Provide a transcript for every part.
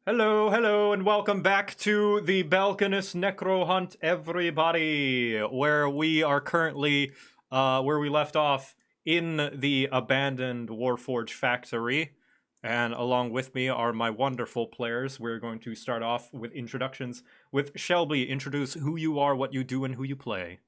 Hello, and welcome back to the Belkinus Necro Hunt, everybody, where we are currently, where we left off in the abandoned Warforged factory. And along with me are my wonderful players. We're going to start off with introductions with Shelby. Introduce who you are, what you do, and who you play.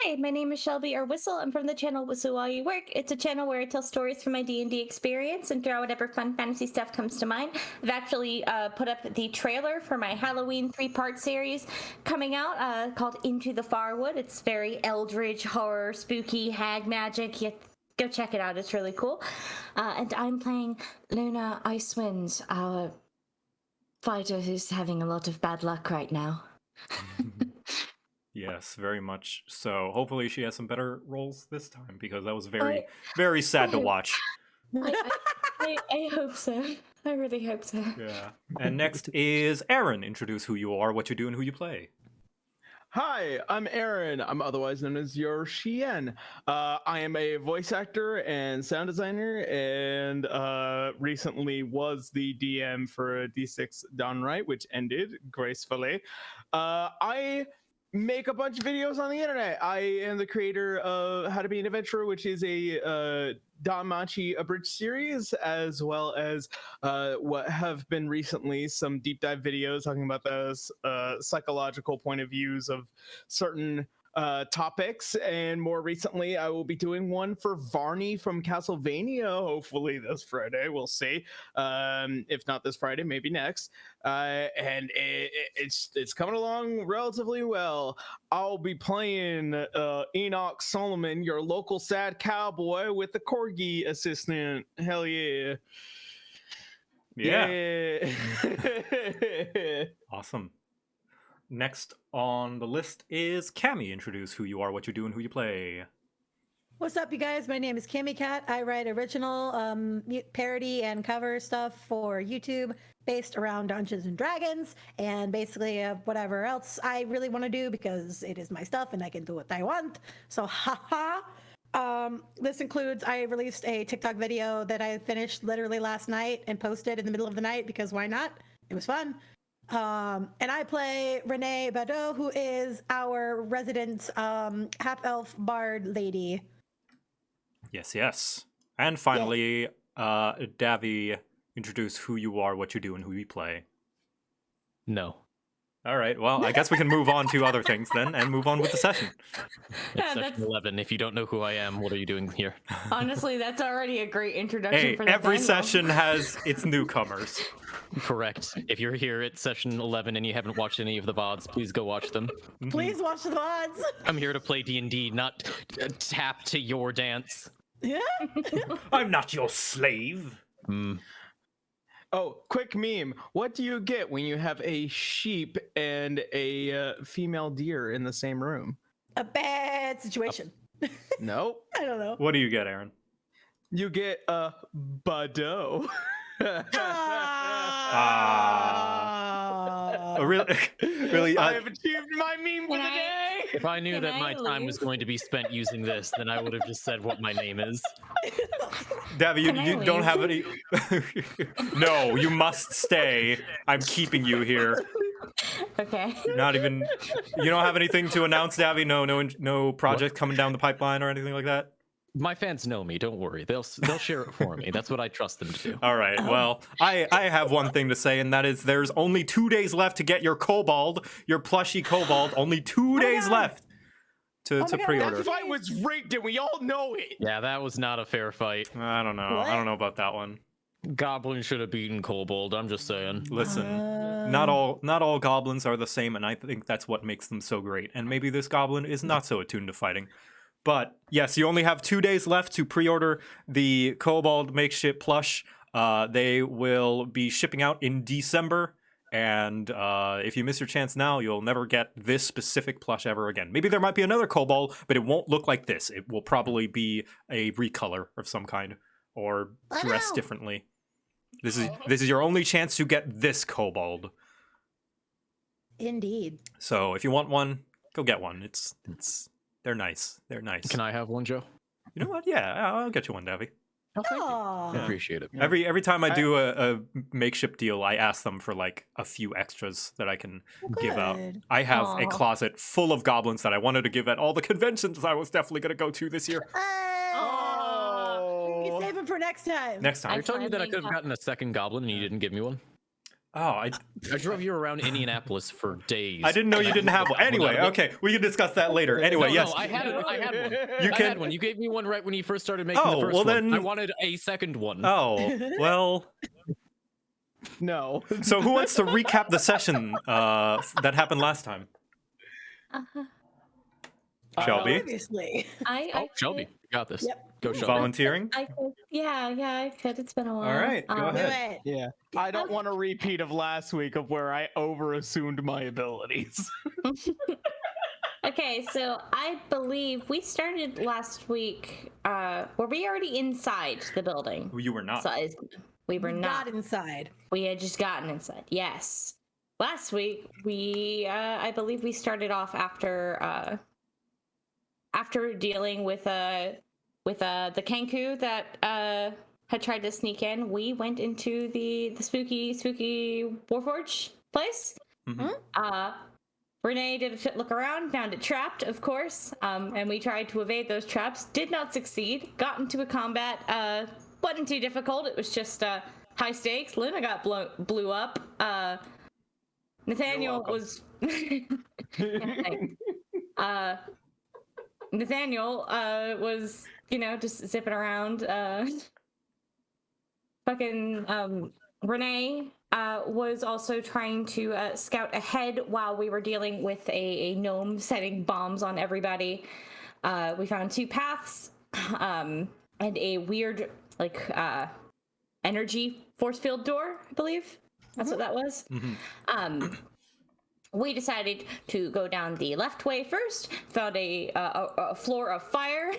Hi, my name is Shelby or Whistle. I'm from the channel Whistle While You Work. It's a channel where I tell stories from my D&D experience and throw whatever fun fantasy stuff comes to mind. I've actually put up the trailer for my Halloween 3-part series coming out called Into the Farwood. It's very eldritch, horror, spooky, hag magic. Go check it out. It's really cool. And I'm playing Luna Icewind, our fighter who's having a lot of bad luck right now. Yes, very much so. Hopefully she has some better roles this time, because that was very sad to watch. I hope so. I really hope so. Yeah. And next is Aaron. Introduce who you are, what you do, and who you play. Hi, I'm Aaron. I'm otherwise known as your Shien. I am a voice actor and sound designer, and recently was the DM for D6 Downright, which ended gracefully. I make a bunch of videos on the internet. I am the creator of How to Be an Adventurer, which is a Danmachi abridged series, as well as what have been recently some deep dive videos talking about the psychological point of views of certain topics. And more recently, I will be doing one for Varney from Castlevania, hopefully this Friday. We'll see. If not this Friday, maybe next. And it's coming along relatively well. I'll be playing Enoch Solomon, your local sad cowboy with the corgi assistant. Hell yeah. Yeah. Awesome. Next on the list is Cammy. Introduce who you are, what you do, and who you play. What's up, you guys? My name is Cammy Cat. I write original parody and cover stuff for YouTube based around Dungeons and Dragons and basically whatever else I really want to do because it is my stuff and I can do what I want. So, haha. This includes, I released a TikTok video that I finished literally last night and posted in the middle of the night because why not? It was fun. And I play Renee Badeau, who is our resident half-elf bard lady. Yes. And finally, Davy, introduce who you are, what you do, and who you play. No. All right, well, I guess we can move on to other things then, and move on with the session. It's session 11. If you don't know who I am, what are you doing here? Honestly, that's already a great introduction for the every manual. session has its newcomers. Correct. If you're here at session 11 and you haven't watched any of the VODs, please go watch them. Please watch the VODs. I'm here to play D&D, not tap to your dance. Yeah. I'm not your slave. Oh, quick meme. What do you get when you have a sheep and a female deer in the same room? A bad situation. Nope. I don't know. What do you get, Aaron? You get a Badeau. Really? I have achieved my meme for the day. If I knew Can that I my time leave? was going to be spent using this, then I would have just said what my name is. Davy, you Can I don't leave? have any... No, you must stay. I'm keeping you here. Okay. Not even... You don't have anything to announce, Davy? No project coming down the pipeline or anything like that? My fans know me, don't worry. They'll share it for me. That's what I trust them to do. All right, well, I have one thing to say, and that is there's only 2 days left to get your kobold, your plushy kobold. Only 2 days left to pre-order. That fight was rigged and we all know it. Yeah, that was not a fair fight. I don't know. What? I don't know about that one. Goblin should have beaten Kobold, I'm just saying. Listen, not all goblins are the same, and I think that's what makes them so great. And maybe this goblin is not so attuned to fighting. But yes, you only have 2 days left to pre-order the Kobold makeshift plush. They will be shipping out in December, and if you miss your chance now, you'll never get this specific plush ever again. Maybe there might be another Kobold, but it won't look like this. It will probably be a recolor of some kind, or dress Wow. differently. This is your only chance to get this Kobold. Indeed. So if you want one, go get one. They're nice. They're nice. Can I have one, Joe? You know what? Yeah, I'll get you one, Davy. Oh, thank you. Aw. I appreciate it. Yeah. Every time I do a makeshift deal, I ask them for like a few extras that I can give out. Good. I have a Aw. closet full of goblins that I wanted to give at all the conventions I was definitely going to go to this year. You Oh. save them for next time. Next time. You're telling me that I finally could have got- gotten a second goblin and you didn't give me one? Oh, I drove you around Indianapolis for days. didn't know you didn't have one. Got Anyway, out of it. okay, we can discuss that later. Anyway, No, yes. no, I had one. You I can- had one. You gave me one right when you first started making Oh, the first well one. then- I wanted a second one. Oh, well. No. So who wants to recap the session that happened last time? Shelby? Obviously. I Shelby, could- you got this. Yep. Go, Shelby. Volunteering? I could. Yeah, I could. It's been a while. All right, go Do ahead. it. Yeah. I don't want a repeat of last week of where I overassumed my abilities. Okay, so I believe we started last week. Were we already inside the building? You were not. We were not. Got inside. We had just gotten inside. Yes. Last week we, I believe we started off after dealing with the Kenku that had tried to sneak in. We went into the spooky Warforge place. Mhm. Renee did a look around, found it trapped, of course, and we tried to evade those traps. Did not succeed. Got into a combat. Wasn't too difficult. It was just high stakes. Luna got blew up. Nathaniel was. Nathaniel was, just zipping around. Renee was also trying to scout ahead while we were dealing with a gnome setting bombs on everybody. We found 2 paths and a weird, energy force field door, I believe. That's what that was. We decided to go down the left way first, found a floor of fire.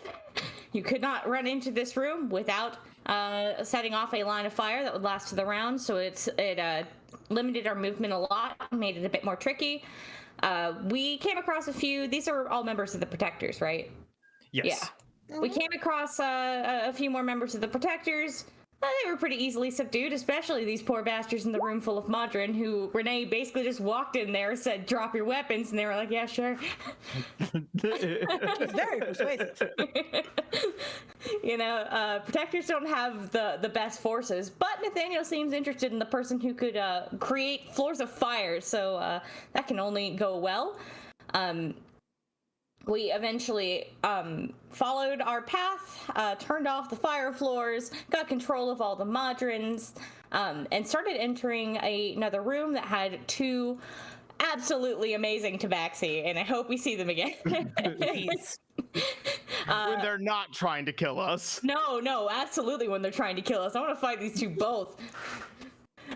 You could not run into this room without setting off a line of fire that would last to the round, so it limited our movement a lot, made it a bit more tricky. We came across a few, these are all members of the Protectors, right? Yes. Yeah. We came across a few more members of the Protectors. They were pretty easily subdued, especially these poor bastards in the room full of Modron, who Renee basically just walked in there, said, "Drop your weapons," and they were like, "Yeah, sure." It's very persuasive. Protectors don't have the best forces, but Nathaniel seems interested in the person who could create floors of fire, so that can only go well. We eventually followed our path, turned off the fire floors, got control of all the Modrons, and started entering another room that had 2 absolutely amazing tabaxi, and I hope we see them again. Please. When they're not trying to kill us. No, absolutely when they're trying to kill us. I want to fight these 2 both.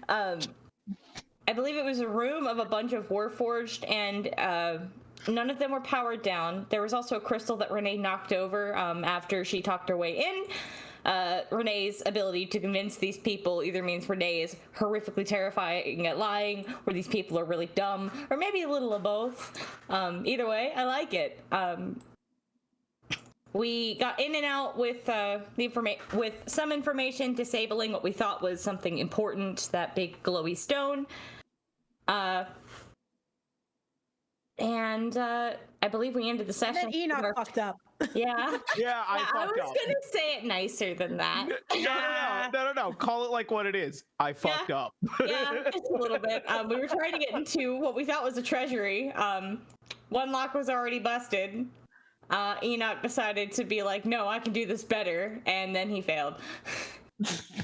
I believe it was a room of a bunch of Warforged, and none of them were powered down. There was also a crystal that Renee knocked over after she talked her way in. Renee's ability to convince these people either means Renee is horrifically terrifying at lying, or these people are really dumb, or maybe a little of both. Either way, I like it. We got in and out with with some information disabling what we thought was something important, that big glowy stone. And I believe we ended the And session. then Enoch fucked up. Yeah. Yeah, I I fucked was up. gonna say it nicer than that. No. Call it like what it is. I fucked up. Yeah, just a little bit. We were trying to get into what we thought was a treasury. One lock was already busted. Enoch decided to be like, "No, I can do this better," and then he failed.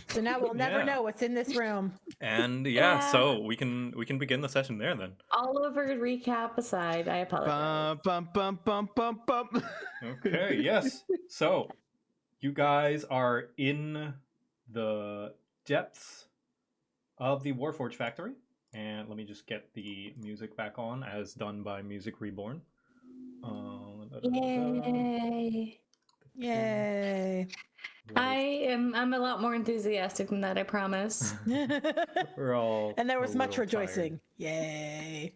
So now we'll never Yeah. know what's in this room. And Yeah. so we can begin the session there then. All over recap aside, I apologize. Bum, bum, bum, bum, bum, bum. Okay, yes. So, you guys are in the depths of the Warforged factory. And let me just get the music back on as done by Music Reborn. Yay! Yay. I'm a lot more enthusiastic than that, I promise. We're all And there a was much little tired. rejoicing. Yay.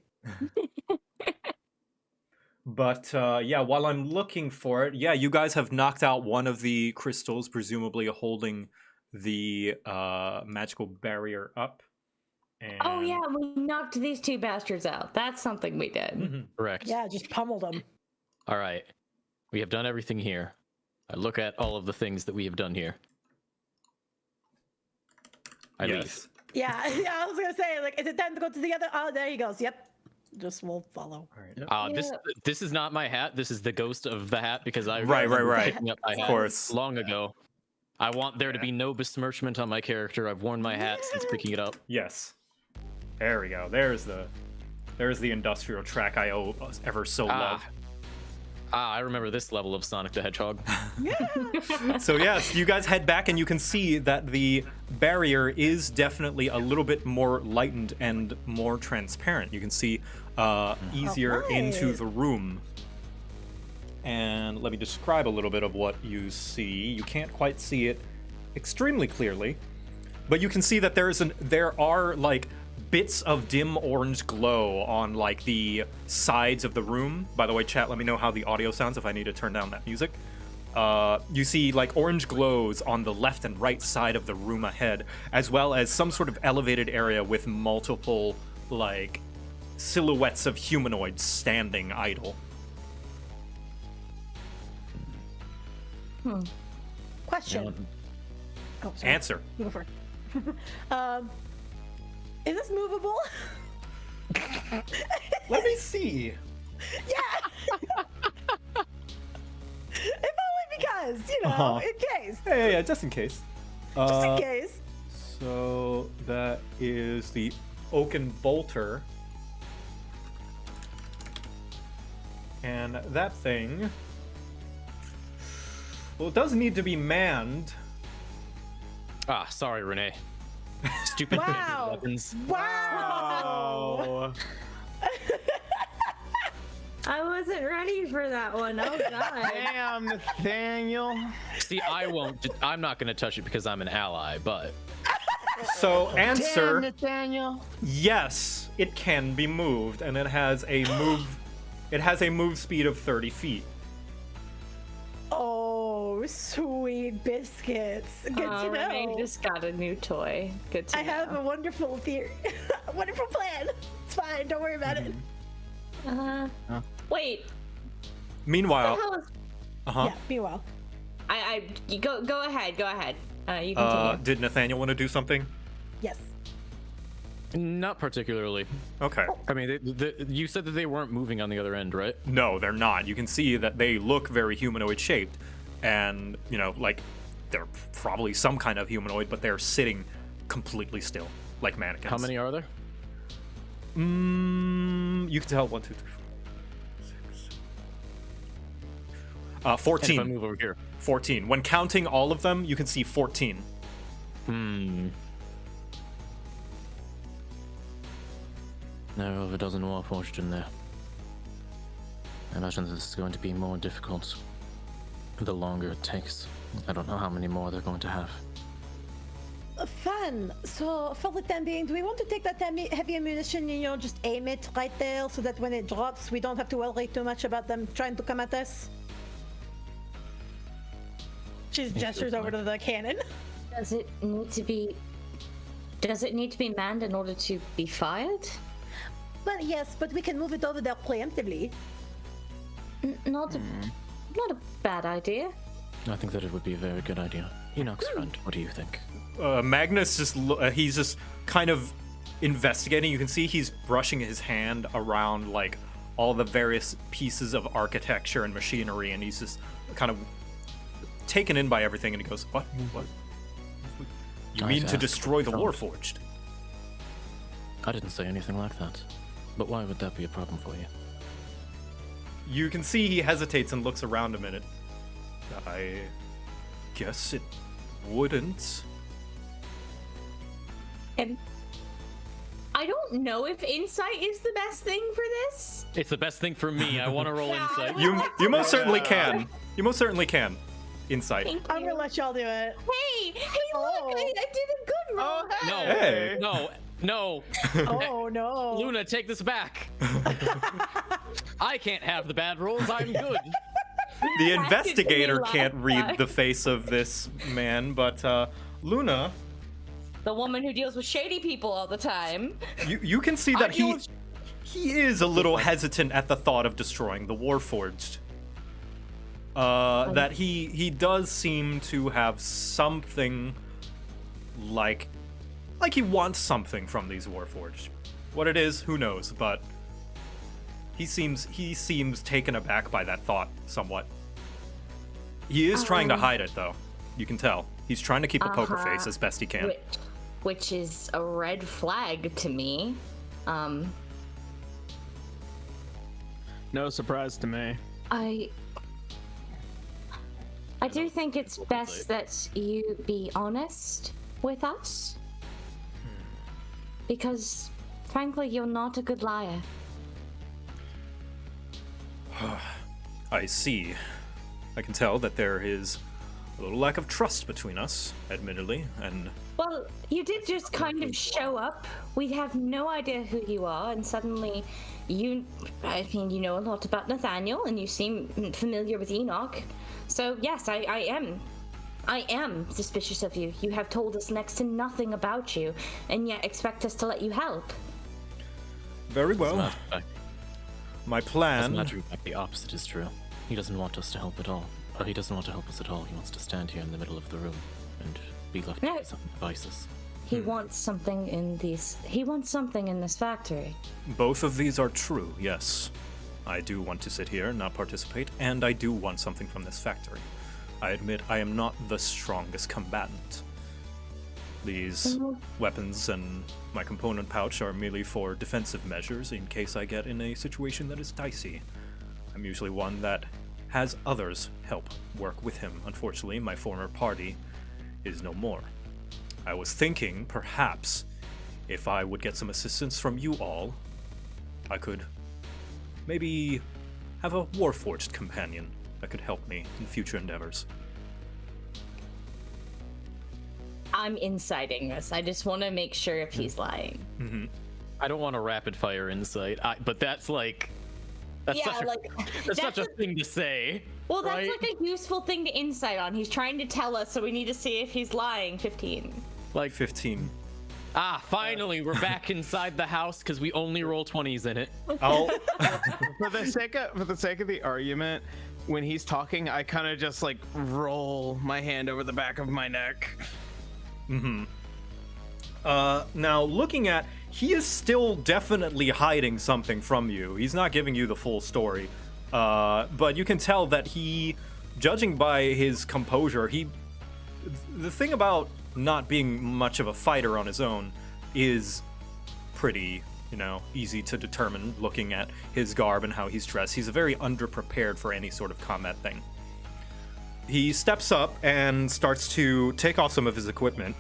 But yeah, while I'm looking for it, yeah, you guys have knocked out one of the crystals, presumably holding the magical barrier up. And... Oh yeah, we knocked these two bastards out. That's something we did. Mhm. Correct. Yeah, just pummeled them. All right. We have done everything here. I look at all of the things that we have done here. I leave. Yeah, I was gonna say, like, is it time to go to the other? Oh, there he goes. Yep. Just will follow. All right. This is not my hat. This is the ghost of the hat because I Right. picking up my hat course. long ago. I want there to be no besmirchment on my character. I've worn my hat since picking it up. Yes. There we go. There's the industrial track I ever so love. I remember this level of Sonic the Hedgehog. So yes, you guys head back and you can see that the barrier is definitely a little bit more lightened and more transparent. You can see easier into the room. And let me describe a little bit of what you see. You can't quite see it extremely clearly, but you can see that there are like bits of dim orange glow on like the sides of the room. By the way, chat, let me know how the audio sounds if I need to turn down that music. You see like orange glows on the left and right side of the room ahead, as well as some sort of elevated area with multiple like silhouettes of humanoids standing idle. Question. Oh, sorry. Answer. You go first. Is this movable? Let me see. Yeah. If only because, you know, Uh-huh. in case. Yeah, just in case. Just in case. So that is the oaken bolter. And that thing, well, it does need to be manned. Sorry, Renee. Stupid Wow. weapons. Wow. I wasn't ready for that one. Oh god. Damn, Nathaniel. See, I'm not gonna touch it because I'm an ally, but So answer, Damn, Nathaniel. yes, it can be moved, and it has a move speed of 30 feet. Oh, sweet biscuits. Good to Renee know. just got a new toy. Good to I know. have a wonderful theory. A wonderful plan. It's fine. Don't worry about it. Wait. Meanwhile, What the hell is- uh-huh. Yeah, meanwhile. you go ahead. Go ahead. You continue. Did Nathaniel want to do something? Yes. not particularly. Okay. I mean, you said that they weren't moving on the other end, right? No, they're not. You can see that they look very humanoid shaped, and like they're probably some kind of humanoid, but they're sitting completely still, like mannequins. How many are there? You can tell 1, 2, 3, 4, 6. 14. And if I move over here. 14. When counting all of them, you can see 14. There are over a dozen warforged in there. I imagine this is going to be more difficult the longer it takes. I don't know how many more they're going to have. Fun. So for the time being, do we want to take that heavy ammunition, just aim it right there so that when it drops, we don't have to worry too much about them trying to come at us? She gestures over to the cannon. Does it need to be manned in order to be fired? Well, yes, but we can move it over there preemptively. Not a bad idea. I think that it would be a very good idea. Enoch's friend, what do you think? Magnus he's just kind of investigating. You can see he's brushing his hand around like all the various pieces of architecture and machinery, and he's just kind of taken in by everything. And he goes, "What? You mean to destroy the Warforged?" I didn't say anything like that. But why would that be a problem for you? You can see he hesitates and looks around a minute. I guess it wouldn't. And I don't know if insight is the best thing for this. It's the best thing for me. I want to roll insight. You most certainly can. You most certainly can. Insight. Thank I'm you. gonna let y'all do it. Hey, look! I did a good roll. No, Hey. no. Oh no. Luna, take this back. I can't have the bad rolls. I'm good. The investigator last can't read time. the face of this man, but Luna, The woman who deals with shady people all the time. you can see that deal he is a little hesitant at the thought of destroying the Warforged. That he does seem to have something like he wants something from these Warforged. What it is, who knows, but he seems taken aback by that thought somewhat. He is trying to hide it though. You can tell. He's trying to keep a poker face as best he can. Which is a red flag to me. No surprise to me. I do think it's best that you be honest with us. Because, frankly, you're not a good liar. I see. I can tell that there is a little lack of trust between us, admittedly, and Well, you did just kind of show up. We have no idea who you are, and suddenly you know a lot about Nathaniel, and you seem familiar with Enoch. So, yes, I am suspicious of you. You have told us next to nothing about you, and yet expect us to let you help. very As a well. matter of fact, My as a plan. matter of fact, the opposite is true. He doesn't want us to help at all. Or he doesn't want to help us at all. He wants to stand here in the middle of the room and be left No. with some devices. He wants something in these. He wants something in this factory. Both of these are true, yes. I do want to sit here and not participate, and I do want something from this factory. I admit I am not the strongest combatant. These weapons and my component pouch are merely for defensive measures in case I get in a situation that is dicey. I'm usually one that has others help work with him. Unfortunately, my former party is no more. I was thinking, perhaps, if I would get some assistance from you all, I could maybe have a Warforged companion that could help me in future endeavors. I'm inciting this. I just want to make sure if he's lying. I don't want a rapid fire insight, but that's like that's Yeah, such a, like, that's that's such a thing to say. Well, that's right? like a useful thing to insight on. He's trying to tell us, so we need to see if he's lying. 15. Like 15. Finally we're back inside the house because we only roll 20s in it. I'll For the sake of the argument, when he's talking, I kind of just like roll my hand over the back of my neck. now looking at, he is still definitely hiding something from you. He's not giving you the full story, but you can tell that he, judging by his composure, the thing about not being much of a fighter on his own is pretty, easy to determine looking at his garb and how he's dressed. He's very underprepared for any sort of combat thing. He steps up and starts to take off some of his equipment.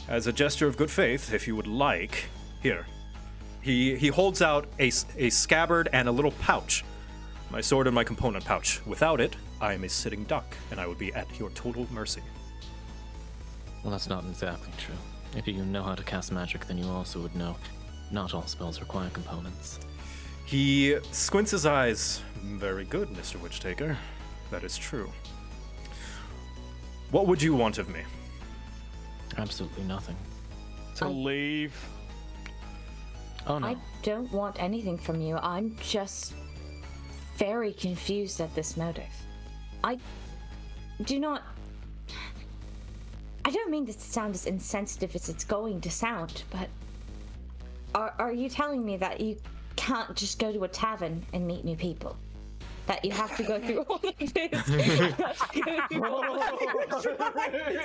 As a gesture of good faith, if you would like, here. He holds out a scabbard and a little pouch. My sword and my component pouch. Without it, I am a sitting duck, and I would be at your total mercy. Well, that's not exactly true. If you know how to cast magic, then you also would know not all spells require components. He squints his eyes. Very good, Mr. Witchtaker. That is true. What would you want of me? Absolutely nothing. To leave. Oh no. I don't want anything from you. I'm just very confused at this motive. I don't mean this to sound as insensitive as it's going to sound, but are you telling me that you can't just go to a tavern and meet new people? That you have to go through all of this?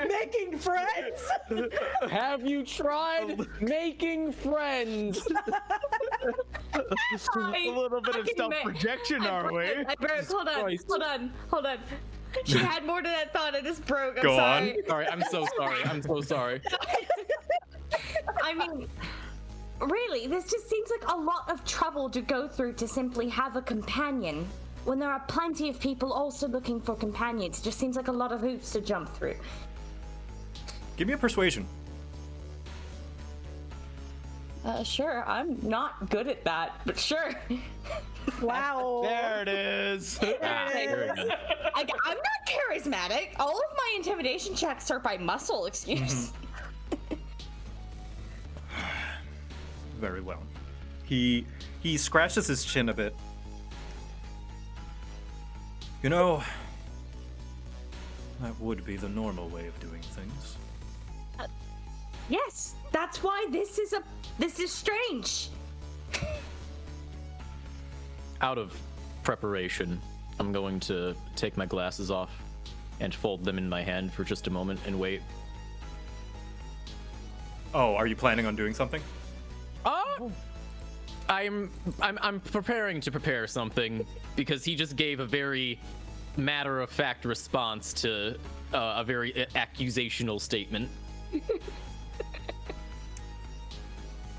Making friends. Have you tried making friends? A little bit of self-projection, are we? I broke. Hold on. She had more to that thought. I just broke. I'm Go sorry. on. Sorry, I'm so sorry. I'm so sorry. I mean, really, this just seems like a lot of trouble to go through to simply have a companion when there are plenty of people also looking for companions. It just seems like a lot of hoops to jump through. Give me a persuasion. Sure, I'm not good at that, but sure. Wow. There it is. Very good. I'm not charismatic. All of my intimidation checks are by muscle. Excuse. Very well. He scratches his chin a bit. You know, that would be the normal way of doing things. Yes, that's why this is strange. Out of preparation, I'm going to take my glasses off and fold them in my hand for just a moment and wait. Oh, are you planning on doing something? I'm preparing to prepare something because he just gave a very matter-of-fact response to a very accusational statement.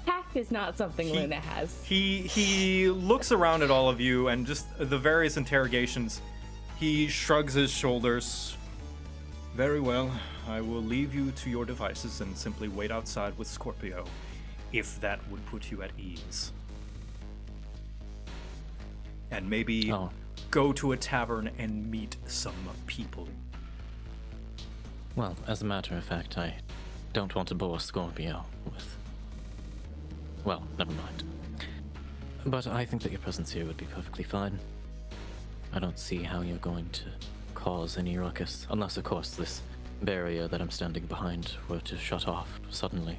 Tact is not something Luna has. He looks around at all of you and just the various interrogations. He shrugs his shoulders. Very well, I will leave you to your devices and simply wait outside with Scorpio, if that would put you at ease. And maybe go to a tavern and meet some people. Well, as a matter of fact, I don't want to bore Scorpio with... Well, never mind. But I think that your presence here would be perfectly fine. I don't see how you're going to cause any ruckus, unless, of course, this barrier that I'm standing behind were to shut off suddenly,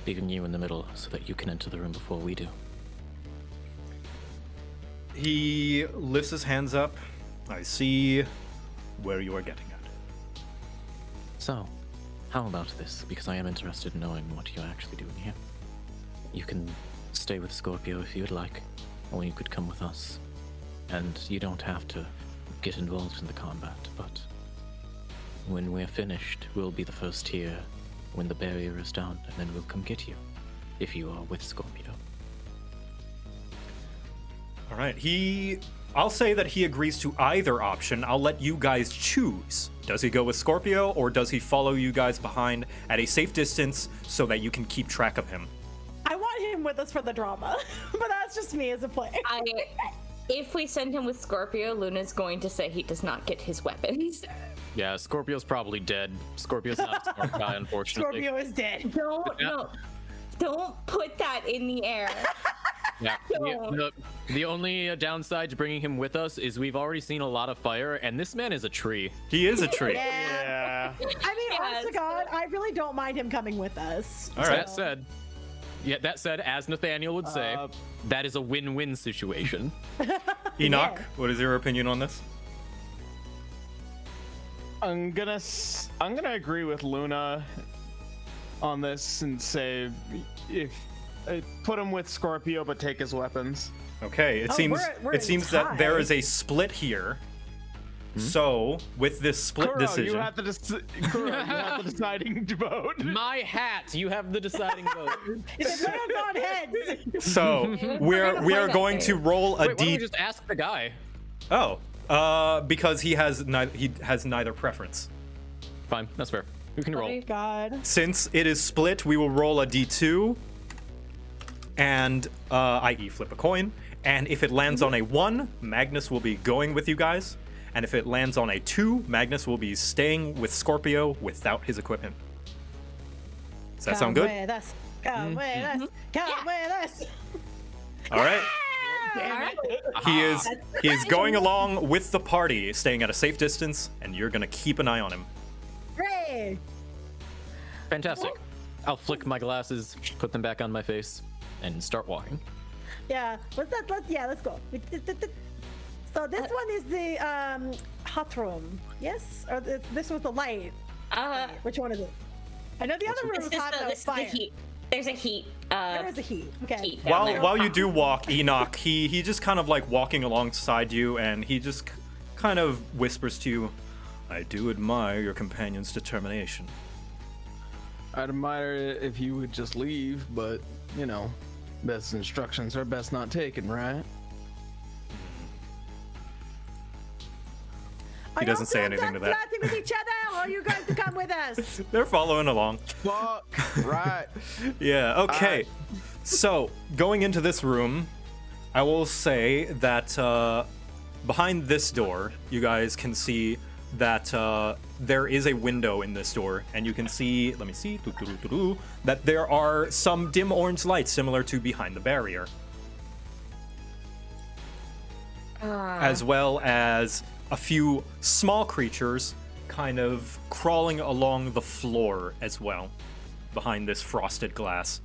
leaving you in the middle so that you can enter the room before we do. He lifts his hands up. I see where you are getting at. So, how about this? Because I am interested in knowing what you're actually doing here. You can stay with Scorpio if you'd like, or you could come with us. And you don't have to get involved in the combat, but when we're finished, we'll be the first here when the barrier is down, and then we'll come get you, if you are with Scorpio. All right, I'll say that he agrees to either option. I'll let you guys choose. Does he go with Scorpio, or does he follow you guys behind at a safe distance so that you can keep track of him? I want him with us for the drama, but that's just me as a player. If we send him with Scorpio, Luna's going to say he does not get his weapons. Yeah, Scorpio's probably dead. Scorpio's not a smart guy, unfortunately. Scorpio is dead. Don't put that in the air. Yeah. The only downside to bringing him with us is we've already seen a lot of fire, and this man is a tree. He is a tree. Yeah. I mean, honest to God, I really don't mind him coming with us. All right. That said, as Nathaniel would say, that is a win-win situation. Enoch, Yeah. what is your opinion on this? I'm gonna agree with Luna on this and say if put him with Scorpio, but take his weapons. Okay, it Oh, seems we're it seems that there is a split here. So, with this split Kuro, decision, you have the deciding vote. My hat, you have the deciding vote. It lands on heads. so we are play that going to game. roll a Wait, why don't D. we just ask the guy? Because he has neither preference. Fine, that's fair. We can roll. Oh God. Since it is split, we will roll a D2, and i.e. flip a coin. And if it lands on a 1, Magnus will be going with you guys. And if it lands on a 2, Magnus will be staying with Scorpio without his equipment. Does that sound good? With us. Come with us. Come with us. All right. Alright. He is going along with the party, staying at a safe distance, and you're gonna keep an eye on him. Hooray. Fantastic. I'll flick my glasses, put them back on my face, and start walking. Yeah. Let's go. So this one is the hot room. Yes? Or this was the light. Which one is it? I know the other room is hot. This is the heat. There's a heat. There is a heat. Okay. Heat down there. While you do walk, Enoch, he just kind of like walking alongside you, and he just kind of whispers to you, "I do admire your companion's determination." I'd admire it if you would just leave, but you know, best instructions are best not taken, right? He doesn't say anything to that. Flirting with each other, or are you going to come with us? They're following along. Fuck, right. Yeah, okay. So, going into this room, I will say that behind this door, you guys can see that there is a window in this door, and you can see, let me see, that there are some dim orange lights similar to behind the barrier. As well as a few small creatures kind of crawling along the floor as well, behind this frosted glass.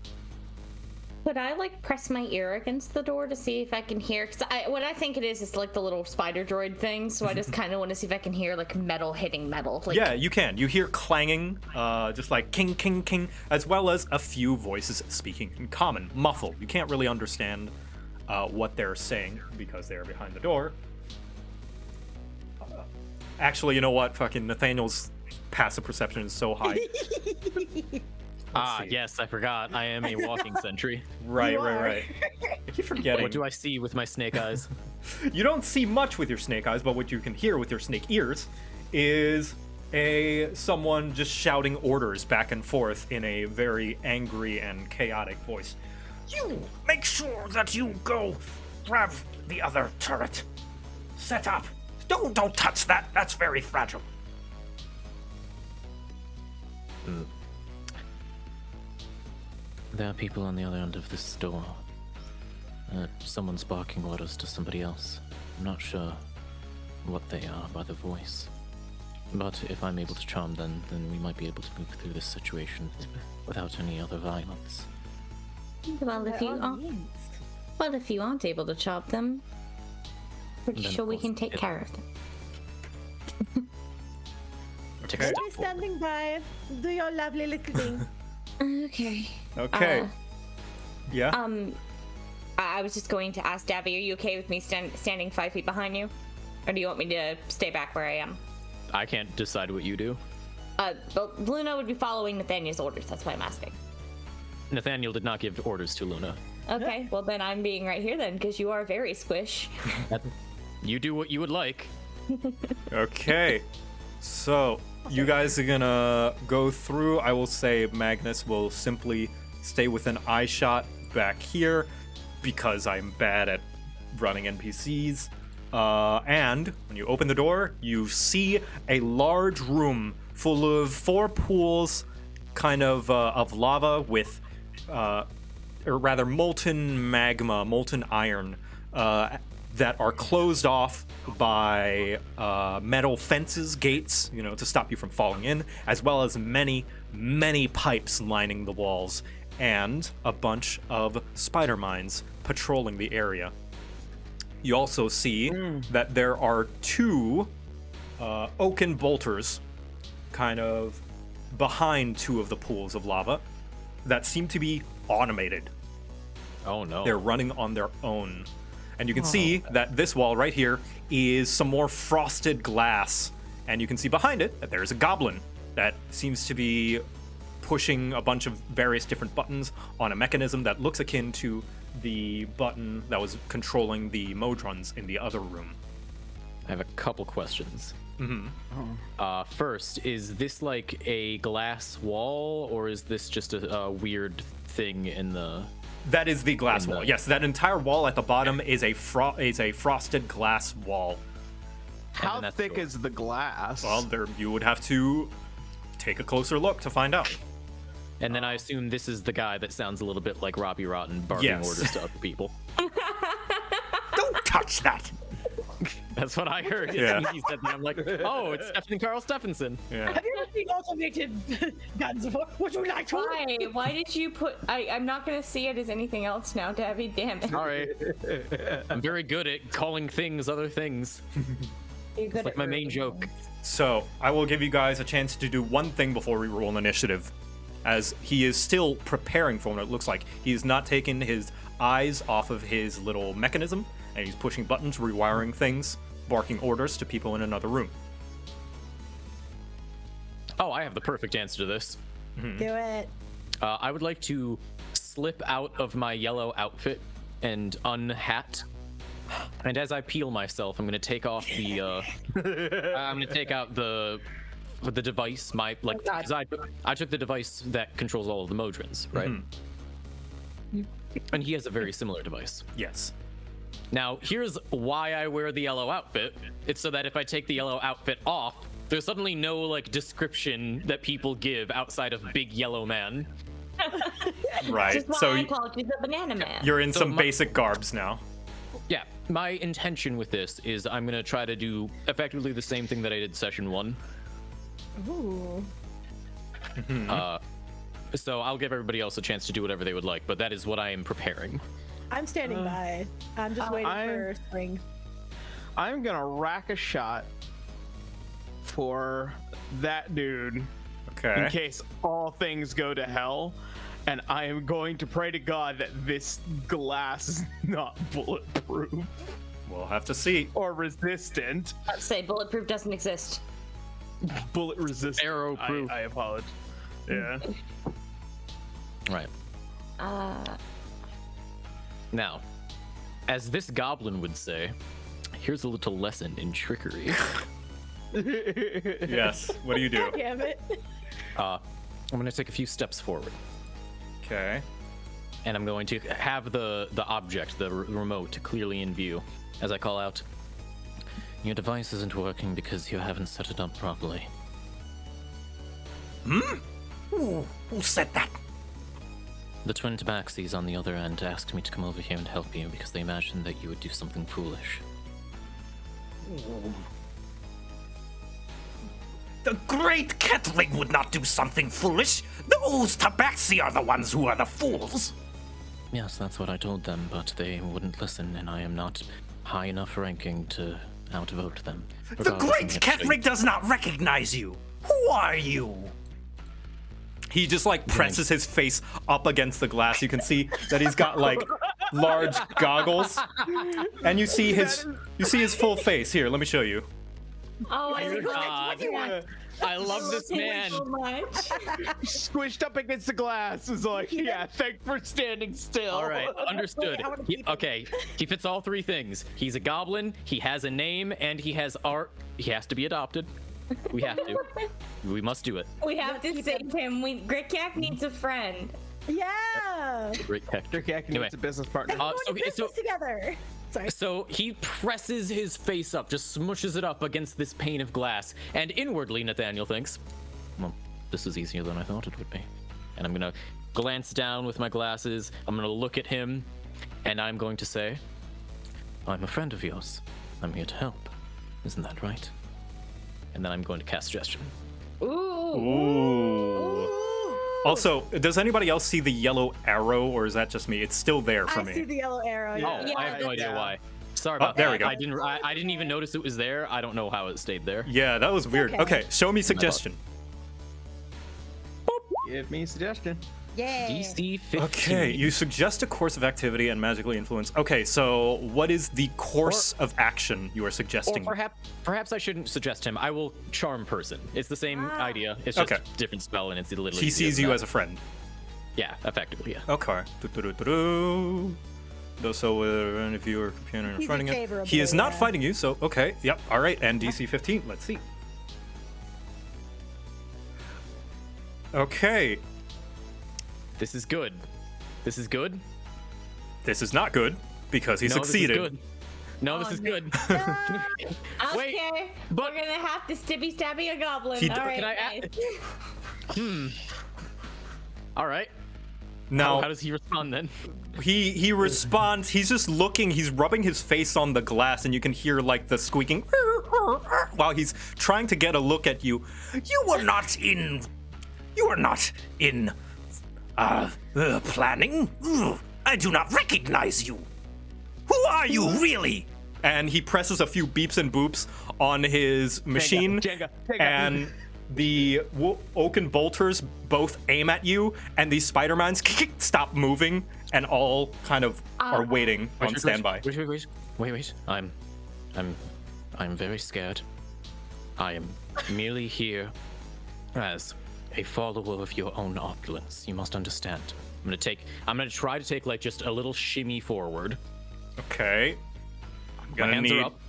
Could I like press my ear against the door to see if I can hear? Because what I think it is like the little spider droid thing. So I just kind of want to see if I can hear like metal hitting metal. Like... Yeah, you can. You hear clanging, just like king, king, king, as well as a few voices speaking in common, muffled. You can't really understand what they're saying because they're behind the door. Actually, you know what? Fucking Nathaniel's passive perception is so high. Yes, I forgot. I am a walking sentry. Right. You are. I keep forgetting. What do I see with my snake eyes? You don't see much with your snake eyes, but what you can hear with your snake ears is someone just shouting orders back and forth in a very angry and chaotic voice. You make sure that you go grab the other turret. Set up. Don't touch that. That's very fragile. There are people on the other end of this door. Someone's barking orders to somebody else. I'm not sure what they are by the voice. But if I'm able to charm them, then we might be able to move through this situation without any other violence. Well, if you aren't able to chop them, pretty Then, sure of we course, can take care of them. Take a Okay. step Be forward. standing by. Do your lovely little thing. Okay. Okay. Yeah. I was just going to ask Davy, are you okay with me standing 5 feet behind you? Or do you want me to stay back where I am? I can't decide what you do. Well, Luna would be following Nathaniel's orders, that's why I'm asking. Nathaniel did not give orders to Luna. Okay, well then I'm being right here then, because you are very squish. You do what you would like. Okay. So, you guys are gonna go through. I will say Magnus will simply stay within eye shot back here because I'm bad at running NPCs. And when you open the door, you see a large room full of 4 pools kind of lava with, or rather molten magma, molten iron, that are closed off by metal fences, gates, to stop you from falling in, as well as many, many pipes lining the walls, and a bunch of spider mines patrolling the area. You also see that there are 2 oaken bolters kind of behind 2 of the pools of lava that seem to be automated. Oh no. They're running on their own. And you can see that this wall right here is some more frosted glass. And you can see behind it that there's a goblin that seems to be pushing a bunch of various different buttons on a mechanism that looks akin to the button that was controlling the Modrons in the other room. I have a couple questions. First, is this like a glass wall, or is this just a weird thing in the... That is the glass In the- wall. Yes, that entire wall at the bottom is a frosted glass wall. How then that's thick the- is the glass? Well, you would have to take a closer look to find out. And then I assume this is the guy that sounds a little bit like Robbie Rotten barking Yes. orders to other people. Don't touch that! That's what I heard. Yeah. He said that. I'm like, oh, it's Stephen Carl Stephenson. Yeah. Have you ever seen automated guns before? Would you like to? Why did you put... I'm not going to see it as anything else now, Davy, damn it. All right. I'm very good at calling things other things. You're good It's like at my main ruining joke. things. So, I will give you guys a chance to do one thing before we roll an initiative, as he is still preparing for what it looks like. He has not taken his eyes off of his little mechanism, and he's pushing buttons, rewiring things, barking orders to people in another room. Oh, I have the perfect answer to this. Do it. I would like to slip out of my yellow outfit and unhat. And as I peel myself, I'm going to take off the. I'm going to take out the device. Because I took the device that controls all of the Modrons, right? And he has a very similar device. Yes. Now, here's why I wear the yellow outfit. It's so that if I take the yellow outfit off, there's suddenly no like description that people give outside of big yellow man. Right. Which is why So I called you the banana man. you're in So some my- basic garbs now. Yeah, my intention with this is I'm gonna try to do effectively the same thing that I did session 1. Ooh. So I'll give everybody else a chance to do whatever they would like, but that is what I am preparing. I'm standing by. I'm just waiting for spring. I'm gonna rack a shot for that dude in Okay. case all things go to hell, and I am going to pray to God that this glass is not bulletproof We'll have to see. or resistant. Let's say bulletproof doesn't exist. Bullet resistant. Arrow-proof. I apologize. Yeah. Right. Now, as this goblin would say, here's a little lesson in trickery. Yes. What do you do? Damn it. I'm gonna take a few steps forward, Okay. and I'm going to have the object, the remote, clearly in view. As I call out, your device isn't working because you haven't set it up properly. Who said that? The twin tabaxis on the other end asked me to come over here and help you because they imagined that you would do something foolish. The great Ketling would not do something foolish. Those Tabaxi are the ones who are the fools. Yes, that's what I told them, but they wouldn't listen, and I am not high enough ranking to outvote them. The Regardless, great I'm here to show you- Ketling does not recognize you. Who are you? He just like presses his face up against the glass. You can see that he's got like large goggles, and you see his full face. Here, let me show you. Oh, I Dear see. God. What do you want? I love this man. So much. Squished up against the glass is like, yeah, thanks for standing still. All right, understood. I wanna He- keep him. okay, he fits all three things. He's a goblin, he has a name, and he has art. He has to be adopted. We have to. We must do it. We have to save him. Grityak needs a friend. Yeah. Great Hector. Ricky, I can Anyway, use a business partner. We're so- going to so- business together. Sorry. So he presses his face up, just smushes it up against this pane of glass, and inwardly Nathaniel thinks, well, this is easier than I thought it would be. And I'm gonna glance down with my glasses, I'm gonna look at him, and I'm going to say, I'm a friend of yours. I'm here to help. Isn't that right? And then I'm going to cast Suggestion. Ooh. Also, does anybody else see the yellow arrow, or is that just me? It's still there for I me. see the yellow arrow. Oh, Yeah. I have no idea yeah. why. Sorry Oh, about there that. we go. I didn't even notice it was there. I don't know how it stayed there. Yeah, that was weird. okay. Okay, show me suggestion. Give me a suggestion. Yeah. DC 15. Okay, you suggest a course of activity and magically influence. Okay, so what is the course of action you are Or suggesting? perhaps I shouldn't suggest him. I will charm person. It's the same idea. It's just Okay. different spell, and it's literally. He sees you as a friend. Yeah, effectively. Yeah. Okay. Do-do-do-do-do. Does so with if you are companion He's fighting it. favorable, He is not yeah. fighting you, so okay. Yep. All right. And DC 15. Let's see. Okay. This is good. This is good. This is not good because he No, succeeded. This is good. No, this is good. Wait, Okay, but- we're gonna have to stibby stabby a goblin. He- All right, Can I guys. All right. Now How does he respond then? he responds. He's just looking. He's rubbing his face on the glass, and you can hear like the squeaking while he's trying to get a look at you. You were not in planning. Ugh, I do not recognize you. Who are you really? And he presses a few beeps and boops on his machine, Jenga. and the oaken bolters both aim at you, and these Spider-Mans stop moving and all kind of are waiting on standby. Wait. I'm very scared. I am merely here as a follower of your own opulence. You must understand. I'm gonna try to take like just a little shimmy forward. Okay. I'm My gonna hands need. are up.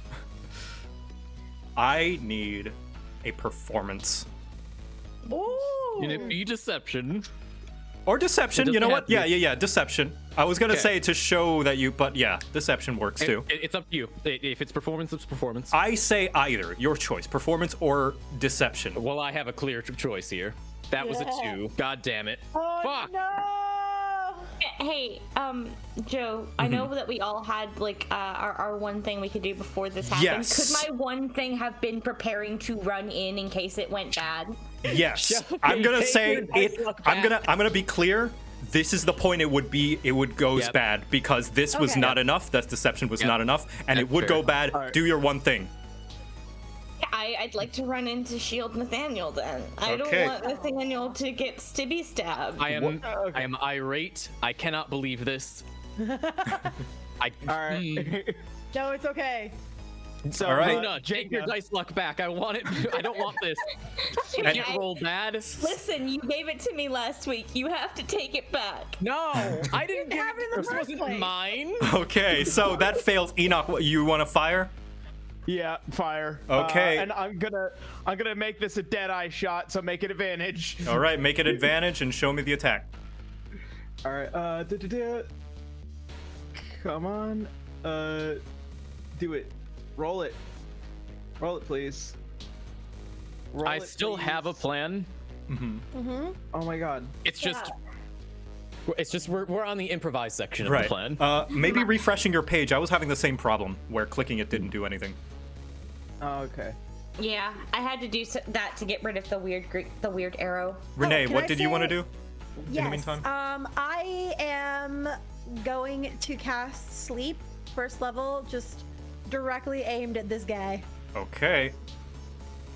I need a performance. Ooh. And it be deception. Or deception. It You know doesn't what? have to Yeah. be. Deception. I was gonna Okay. say to show that you, but yeah, deception works too. It's up to you. If it's performance, it's performance. I say either. Your choice. Performance or deception. Well, I have a clear choice here. That was a Yeah. 2. God damn it. Oh, Fuck. no! Hey, Joe, I know that we all had like our one thing we could do before this happened. Yes. Could my one thing have been preparing to run in case it went bad? Yes. Okay, I'm gonna take say your dice it. luck I'm back. gonna be clear. This is the point it would go Yep. bad because this was Okay. not enough. That deception was Yep. not enough, and That's it would fair. go bad. Alright. Do your one thing. I'd like to run into Shield Nathaniel then. I don't Okay. want Nathaniel to get stibby stabbed. I am Okay. I am irate. I cannot believe this. I All right. No, it's okay. So, All right. Luna, take your Jacob- dice luck back. I want it. I don't want this. If And- you roll bad. Listen, you gave it to me last week. You have to take it back. No, I didn't give have it in the This first wasn't place. mine. Okay, so that fails. Enoch, you want to fire? Yeah, fire. Okay. And I'm gonna make this a dead eye shot, so make it advantage. All right, make it advantage and show me the attack. All right. Come on. Do it. Roll it. Roll it, please. Roll I it, still have a please. plan. Oh my god. It's just we're on the improvised section of Right. the plan. Maybe refreshing your page. I was having the same problem where clicking it didn't do anything. Oh, okay. Yeah, I had to do that to get rid of the weird arrow. Renee, can what I did you want to say- do? Yes. the meantime? I am going to cast Sleep, first level, just directly aimed at this guy. Okay.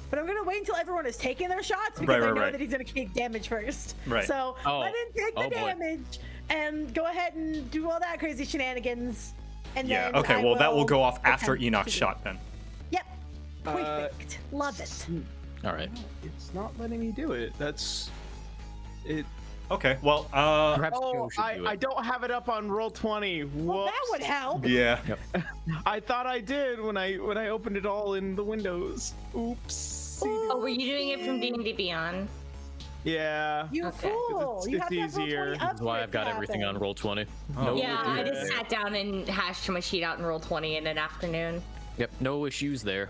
But I'm gonna wait until everyone has taken their shots because Right, I right, know right. that he's gonna take damage first. Right. So Oh. let him take the Oh, boy. damage and go ahead and do all that crazy shenanigans. And Yeah. then Okay. I Well, that will go off after attempt Enoch's to- shot then. Yep. Perfect. Love it. All right. It's not letting me do it. That's it. Okay. Well. Perhaps Oh, Joe should do I it. don't have it up on roll 20. Well, that would help. Yeah. I thought I did when I opened it all in the windows. Oops. Oh, were you doing it from D&D Beyond? Yeah. You Okay. fool! You It's have to have roll easier. 20 This up That's why for it I've got to everything happen. on roll 20. Oh. No, Yeah, I yeah. just sat down and hashed my sheet out and rolled 20 in an afternoon. Yep, no issues there.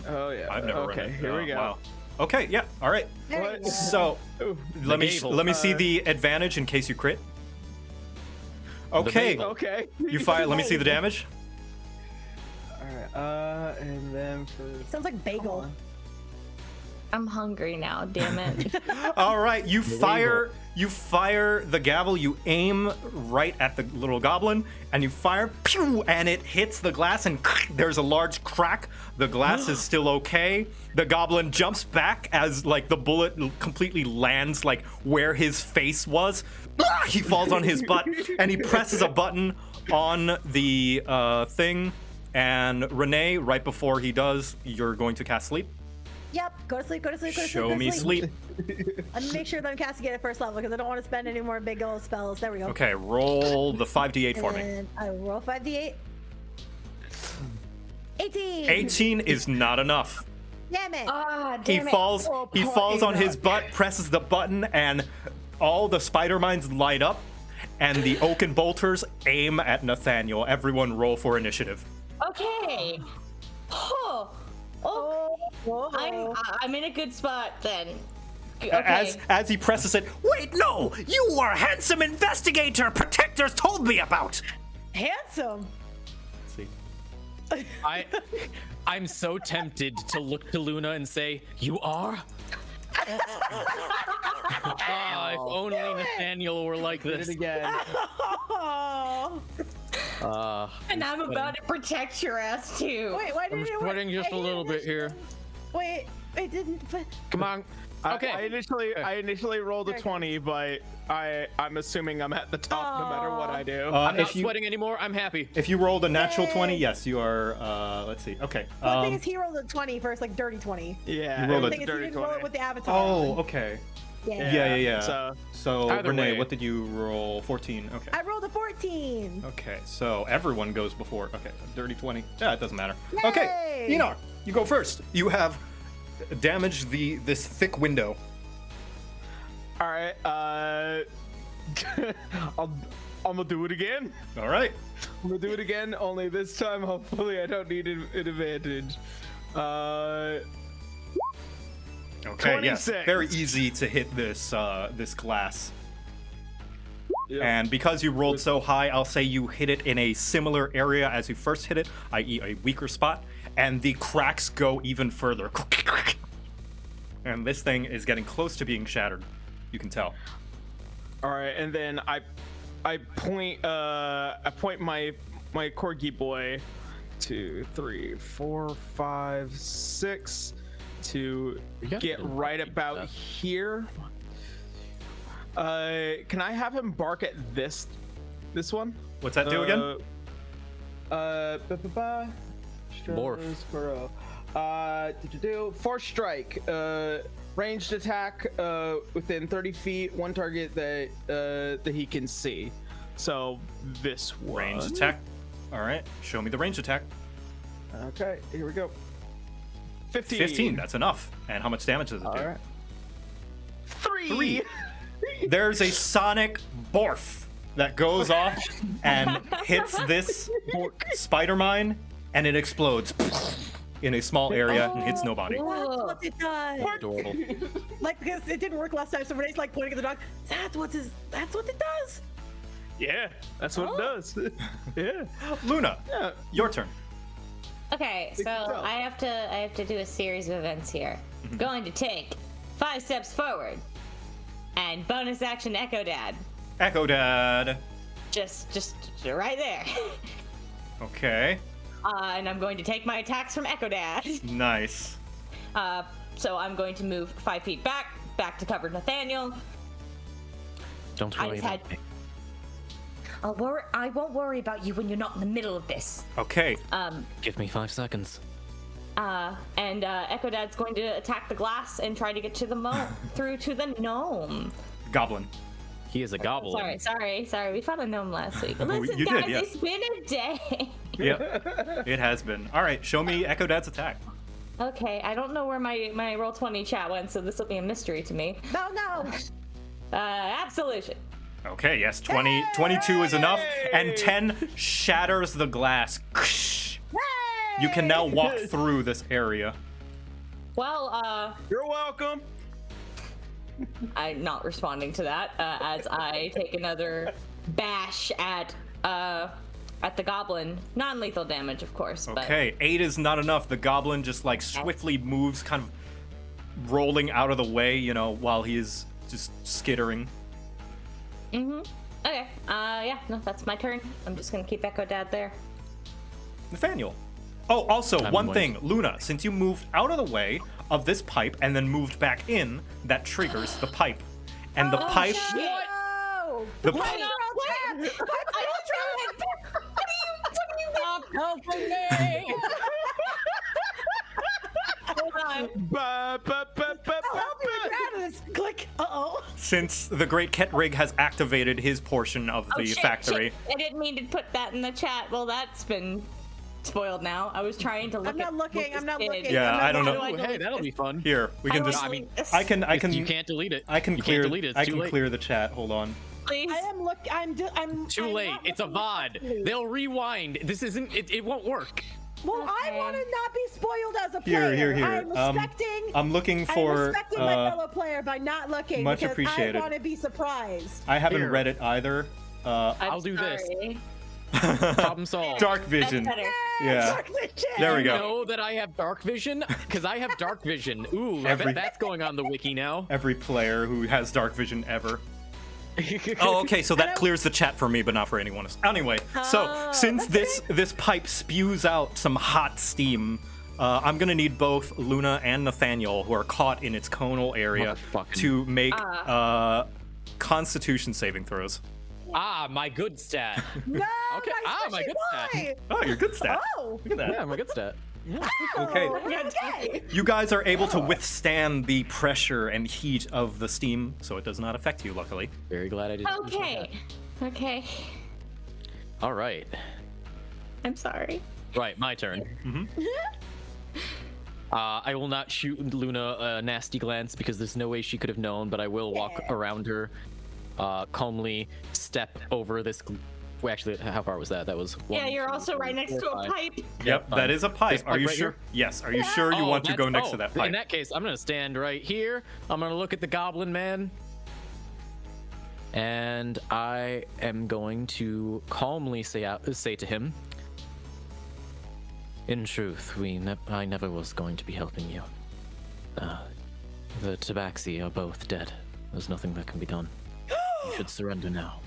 Oh yeah. I've never okay, run it. here we go. Wow. Okay. Yeah. All right. There you What? go. So Ooh. let me Gable. see the advantage in case you crit. Okay. Gable. Okay. You fire. Let me see the damage. All right. And then for Sounds like bagel. I'm hungry now, damn it. All right, you fire the gavel, you aim right at the little goblin, and you fire, pew, and it hits the glass, and there's a large crack. The glass is still okay. The goblin jumps back as like the bullet completely lands like where his face was. He falls on his butt, and he presses a button on the thing. And Renee, right before he does, you're going to cast sleep. Yep. Go to sleep. Go to sleep. Go to sleep. Show go to me sleep. Let me make sure that I'm casting it at first level because I don't want to spend any more big old spells. There we go. Okay, roll the 5d8 for me. And I roll 5d8. 18. 18 is not enough. Damn it. Ah, He damn it. falls. Oh, He poor falls on his Enoch. butt, presses the button, and all the spider mines light up, and the oaken bolters aim at Nathaniel. Everyone, roll for initiative. Okay. Oh, I'm in a good spot then. Okay. As he presses it, Wait, no! You are a handsome investigator protectors told me about! Handsome. let's see. I'm so tempted to look to Luna and say, "You are." If only Nathaniel were like did it this. again. Oh. And I'm about to protect your ass too. Wait, why I'm didn't it sweating work? just a little bit here. Wait, it didn't. But Come on. Okay. I initially rolled a Okay. 20, but I'm assuming I'm at the top no matter what I do. I'm not if you sweating anymore. I'm happy. if you rolled a natural Yay. 20, yes, you are. Let's see. Okay. the thing is, he rolled a 20 first, like dirty 20. Yeah. You rolled The a thing is, he dirty didn't roll 20. it with the avatar. Oh, on. okay. Yeah. Yeah. So Either Renee, way. what did you roll? 14. Okay. I rolled a 14. Okay, so everyone goes before. Okay, dirty 20. Yeah, it doesn't matter. Okay, Yay! Enoch, you go first. You have damaged this thick window. all right. I'm gonna do it again. All right. I'm gonna do it again. Only this time, hopefully, I don't need an advantage. Okay. Yes. 26. Very easy to hit this this glass. Yep. And because you rolled so high, I'll say you hit it in a similar area as you first hit it, i.e. a weaker spot, and the cracks go even further. And this thing is getting close to being shattered. You can tell. All right, and then I point my corgi boy 2, 3, 4, 5, 6 to You got get it. right about here. Can I have him bark at this one? What's that do again? Morph. Force strike. Ranged attack within 30 feet, one target that he can see. So this one. Ranged attack. All right. Show me the range attack. Okay, here we go. 15. 15. That's enough. And how much damage does it do? All right. 3. 3. There's a sonic borf that goes off and hits this spider mine, and it explodes in a small area and hits nobody. That's what it does. Adorable. Like, because it didn't work last time, so Renee's like pointing at the dog. That's what it does. Yeah, that's what it does. Yeah. Luna, Yeah. your turn. Okay, so I have to do a series of events here. Going to take 5 steps forward, and bonus action Echo Dad. Echo Dad. Just right there. Okay. And I'm going to take my attacks from Echo Dad. Nice. So I'm going to move 5 feet back to cover Nathaniel. Don't I worry just had- about me. I won't worry about you when you're not in the middle of this. Okay. Give me 5 seconds. And Echo Dad's going to attack the glass and try to get to the through to the gnome. Goblin. He is a goblin. Sorry. We fought a gnome last week. Listen, you did, guys, yes. it's been a day. Yep. It has been. All right. Show me Echo Dad's attack. Okay, I don't know where my Roll20 chat went, so this will be a mystery to me. No. Absolution. Okay. Yes. 22 is enough, and 10 shatters the glass. You can now walk through this area. Well, You're welcome. I'm not responding to that as I take another bash at the goblin. Non-lethal damage, of course. Okay. 8 is not enough. The goblin just like swiftly moves, kind of rolling out of the way, while he is just skittering. Okay. Yeah. No, that's my turn. I'm just gonna keep Echo Dad there. Nathaniel. Oh, also, I'm one waiting. thing. Luna, since you moved out of the way of this pipe and then moved back in, that triggers the pipe. And the pipe... No. The What? pipe... Stop helping me. Hold on. Help me grab this. Click. Uh-oh. Since the Great Ketrig has activated his portion of the Shit, factory... shit. I didn't mean to put that in the chat. Well, that's been spoiled now. I was trying to look. I'm not looking. I'm not looking. Yeah, I don't know. How do I Hey, that'll be fun. Here, we can How do just... I I mean, delete I can... You can't delete it. I can You clear... can't delete it. It's I too can late. clear the chat. Hold on. Please. I am look. I'm Too I'm late. not It's a looking at VOD. this. They'll rewind. This isn't. It won't work. Well, I Okay. want to not be spoiled as a Here, player. here. I'm respecting. I'm looking for... I'm respecting my fellow player by not looking much because appreciated. I want to be surprised. I haven't Here. read it either. I'll do this. Problem solved. Dark vision. That's better. Yeah. Dark vision. There we You go. know that I have dark vision? Because I have dark vision. Ooh, I Every- bet that's going on the wiki now. Every player who has dark vision ever. Oh, okay, so that clears the chat for me, but not for anyone else. Anyway, so since this pipe spews out some hot steam, I'm gonna need both Luna and Nathaniel, who are caught in its conal area, Motherfucking- to make Constitution saving throws. Ah, my good stat. No. Okay. My Ah, my squishy good boy. Oh, you're good stat. Oh. Look at that. Yeah, my good stat. Okay. Okay. You guys are able to withstand the pressure and heat of the steam, so it does not affect you, luckily. Very glad I didn't. Okay. All right. I'm sorry. Right, my turn. I will not shoot Luna a nasty glance because there's no way she could have known, but I will walk around her calmly step over this. Well, actually, how far was that? That was one. Yeah, you're two, also right three, next four, to a five. pipe. Yep, that is a pipe. This Are pipe you right sure? here? Yes. Are you sure you want to go next to that pipe? In that case, I'm gonna stand right here. I'm gonna look at the goblin man, and I am going to calmly say to him, "In truth, I never was going to be helping you. The Tabaxi are both dead. There's nothing that can be done. You should surrender now.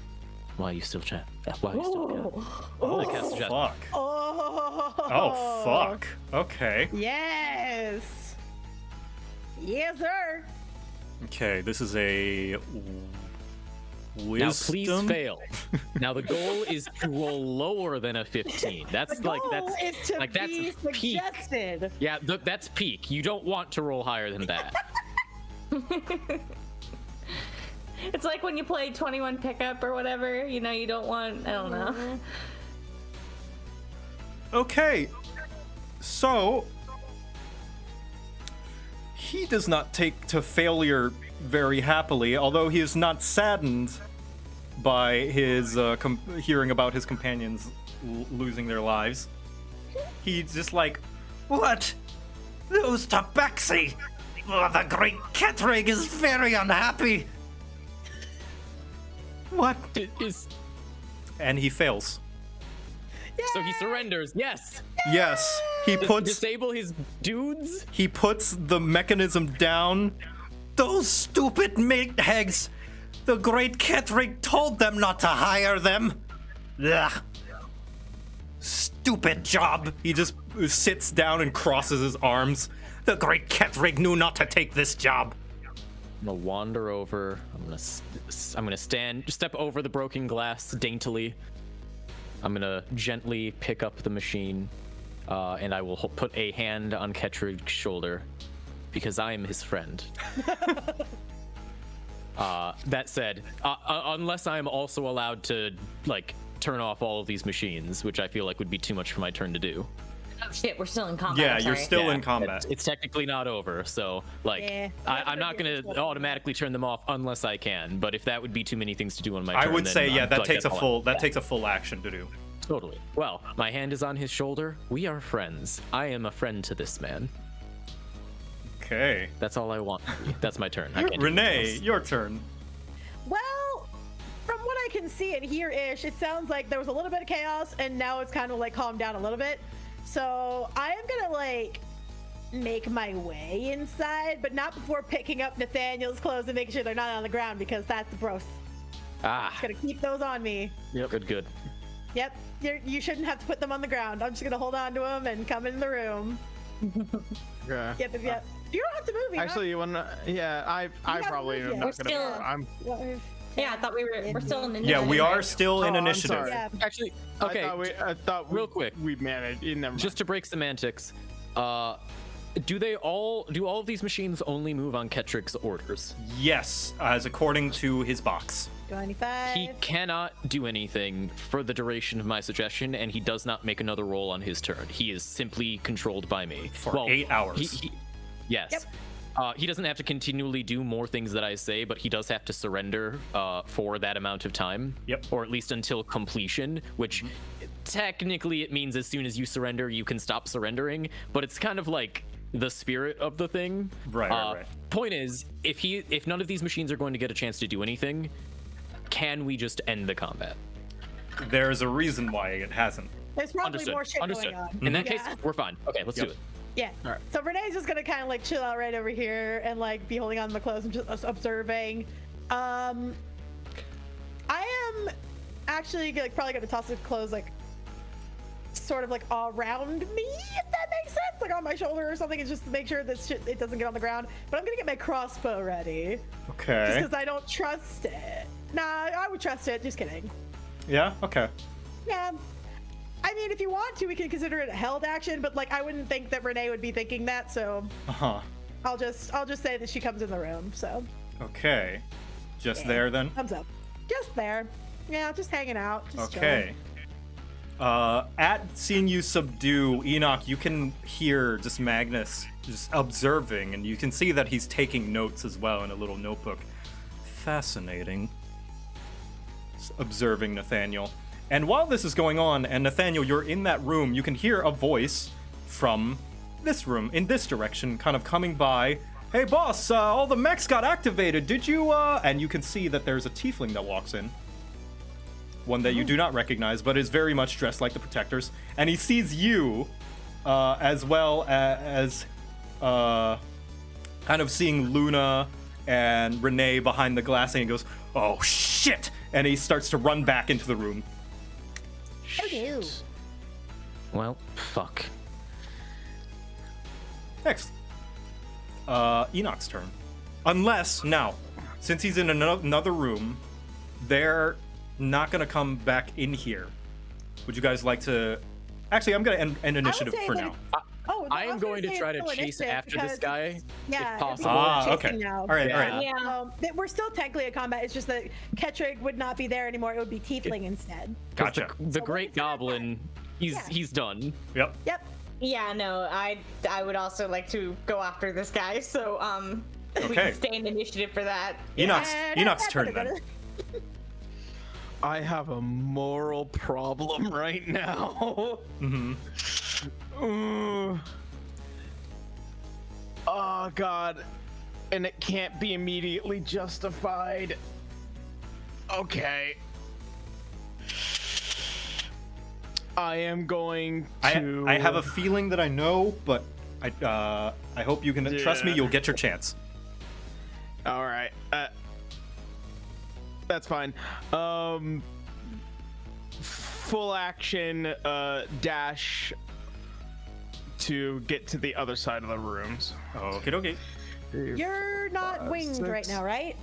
Why are you still chat? Why are you still here?" Oh, I cast a jet. fuck. Oh, fuck. Okay. Yes. Yes, sir. Okay, this is a wisdom. Now please fail. Now the goal is to roll lower than a 15. That's The like goal is to like that's be peak. suggested. Yeah, that's peak. You don't want to roll higher than that. It's like when you play 21 pickup or whatever, you know, you don't want, I don't know. Okay, so he does not take to failure very happily, although he is not saddened by his hearing about his companions losing their lives. He's just like, What? Those tabaxi! Oh, the great Ketrig is very unhappy. what? It is And he fails. so he surrenders. Yes. Yes, he puts Disable his dudes. the mechanism down. Those stupid meatheads! The great Ketrig told them not to hire them. Ugh. Stupid job. He just sits down and crosses his arms. The great Ketrig knew not to take this job. I'm gonna wander over. I'm gonna step over the broken glass daintily. I'm gonna gently pick up the machine, and I will put a hand on Ketrig's shoulder, because I am his friend. That said, unless I am also allowed to like turn off all of these machines, which I feel like would be too much for my turn to do. Oh shit, we're still in combat. Yeah, I'm you're sorry. still Yeah, in combat. It's technically not over, so like Yeah. I'm not gonna automatically turn them off unless I can. But if that would be too many things to do on my turn, I would then say, yeah, I'm that like, takes a that's all full I- takes a full action to do. Totally. Well, my hand is on his shoulder. We are friends. I am a friend to this man. Okay. That's all I want. That's my turn. I can't do anything Renee, else. your turn. Well, from what I can see and hear-ish, it sounds like there was a little bit of chaos, and now it's kind of like calmed down a little bit. So I am gonna like make my way inside, but not before picking up Nathaniel's clothes and making sure they're not on the ground, because that's gross. Ah, Gonna keep those on me. good. Yep, you shouldn't have to put them on the ground. I'm just gonna hold on to them and come in the room. Yeah. Yep. You don't have to move me. Actually, you wanna? Yeah, I haven't probably moved am yet. not gonna. We're still- I'm. Yeah, I thought we're still in the Yeah, we are right? still in Oh, I'm initiative. sorry. Yeah. Actually, okay. I thought real quick. we managed. Never mind. Just to break semantics, do all of these machines only move on Ketrig's orders? Yes, as according to his box. 25. He cannot do anything for the duration of my suggestion, and he does not make another roll on his turn. He is simply controlled by me For 8 hours. Yes. Yep. He doesn't have to continually do more things that I say, but he does have to surrender for that amount of time. Yep. Or at least until completion, which technically it means as soon as you surrender, you can stop surrendering. But it's kind of like the spirit of the thing. Right. Point is, if none of these machines are going to get a chance to do anything, can we just end the combat? There's a reason why it hasn't. There's probably Understood. more shit Understood. going on. In that Yeah. case, we're fine. Okay, let's do it. Yeah. All right. So Renee's just gonna kind of like chill out right over here and like be holding on to the clothes and just observing. I am actually like probably gonna toss the clothes like sort of like around me, if that makes sense, like on my shoulder or something, and just to make sure that shit it doesn't get on the ground. But I'm gonna get my crossbow ready, just Okay. because I don't trust it. Nah, I would trust it. Just kidding. Yeah. Okay. Yeah. I mean, if you want to, we can consider it a held action, but like I wouldn't think that Renee would be thinking that, so Uh huh. I'll just say that she comes in the room. So Okay. Just Yeah. there then. thumbs up. Just there. Yeah, just hanging out. Just Okay. At seeing you subdue Enoch, you can hear just Magnus just observing, and you can see that he's taking notes as well in a little notebook. Fascinating. observing Nathaniel. And while this is going on, and Nathaniel, you're in that room, you can hear a voice from this room, in this direction, kind of coming by. Hey, boss, all the mechs got activated. Did you, And you can see that there's a tiefling that walks in. One that you do not recognize, but is very much dressed like the Protectors. And he sees you, as well as kind of seeing Luna and Renee behind the glass, and he goes, "Oh, shit!" And he starts to run back into the room. Shit. Well, fuck. Next. Enoch's turn. Unless, now, since he's in another room, they're not going to come back in here. Would you guys like to... Actually, I'm going to end initiative for now. I am going to try to chase after this guy, yeah, if possible. Okay. Now. All right, all right. Yeah. We're still technically in combat. It's just that Ketrig would not be there anymore. It would be Tiefling instead. Gotcha. The Great Goblin, he's done. Yep. Yep. Yeah, no, I would also like to go after this guy, so we Okay. can stay in initiative for that. Enoch's turn then. I have a moral problem right now. Mm-hmm. Oh god, and it can't be immediately justified. Okay. I am going to... I have a feeling that I know, but I hope you can trust me. You'll get your chance. All right. That's fine. Full action dash to get to the other side of the rooms. Okay. You're not 5, winged 6. right now, right?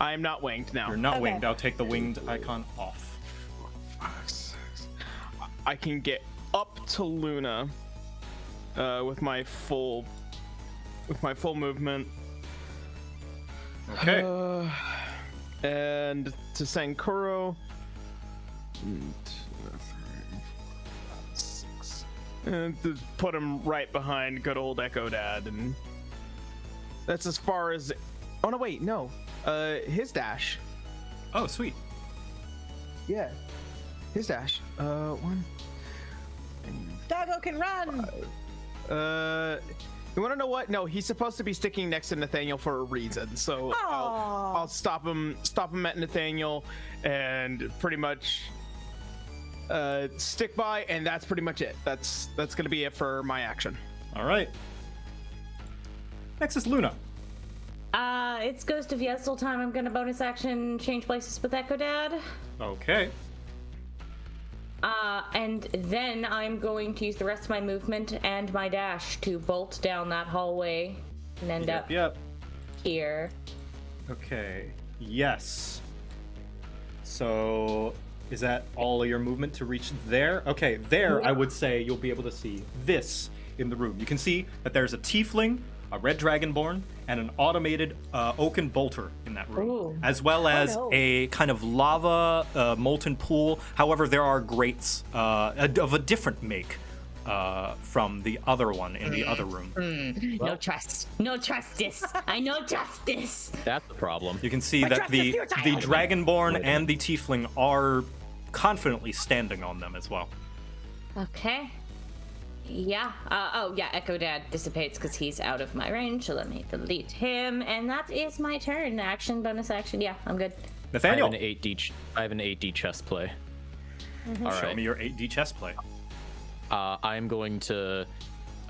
I am not winged now. You're not Okay. winged. I'll take the winged icon off. 5, 6. I can get up to Luna with my full movement. Okay. And to Sankuro. 6. And to put him right behind good old Echo Dad, and that's as far as. Oh no! Wait, no. His dash. Oh, sweet. Yeah. His dash. 1. Doggo can run. You want to know what? No, he's supposed to be sticking next to Nathaniel for a reason. So I'll stop him at Nathaniel, and pretty much stick by, and that's pretty much it. That's gonna be it for my action. All right. Next is Luna. It's Ghost of Yesel time. I'm gonna bonus action change places with Echo Dad. Okay. And then I'm going to use the rest of my movement and my dash to bolt down that hallway and end up Yep. here. Okay. Yes. So, is that all of your movement to reach there? Okay, there I would say you'll be able to see this in the room. You can see that there's a tiefling, a red dragonborn, and an automated oaken bolter in that room, Ooh. as well as a kind of lava molten pool. However, there are grates of a different make from the other one in the other room. No trust. No justice. I know justice. That's the problem. You can see that the dragonborn and the tiefling are confidently standing on them as well. Okay. Yeah. Echo Dad dissipates because he's out of my range, so let me delete him. And that is my turn. Action, bonus action. Yeah, I'm good. Nathaniel, I have an 8D chess play. Mm-hmm. All show right. me your 8D chess play. I'm going to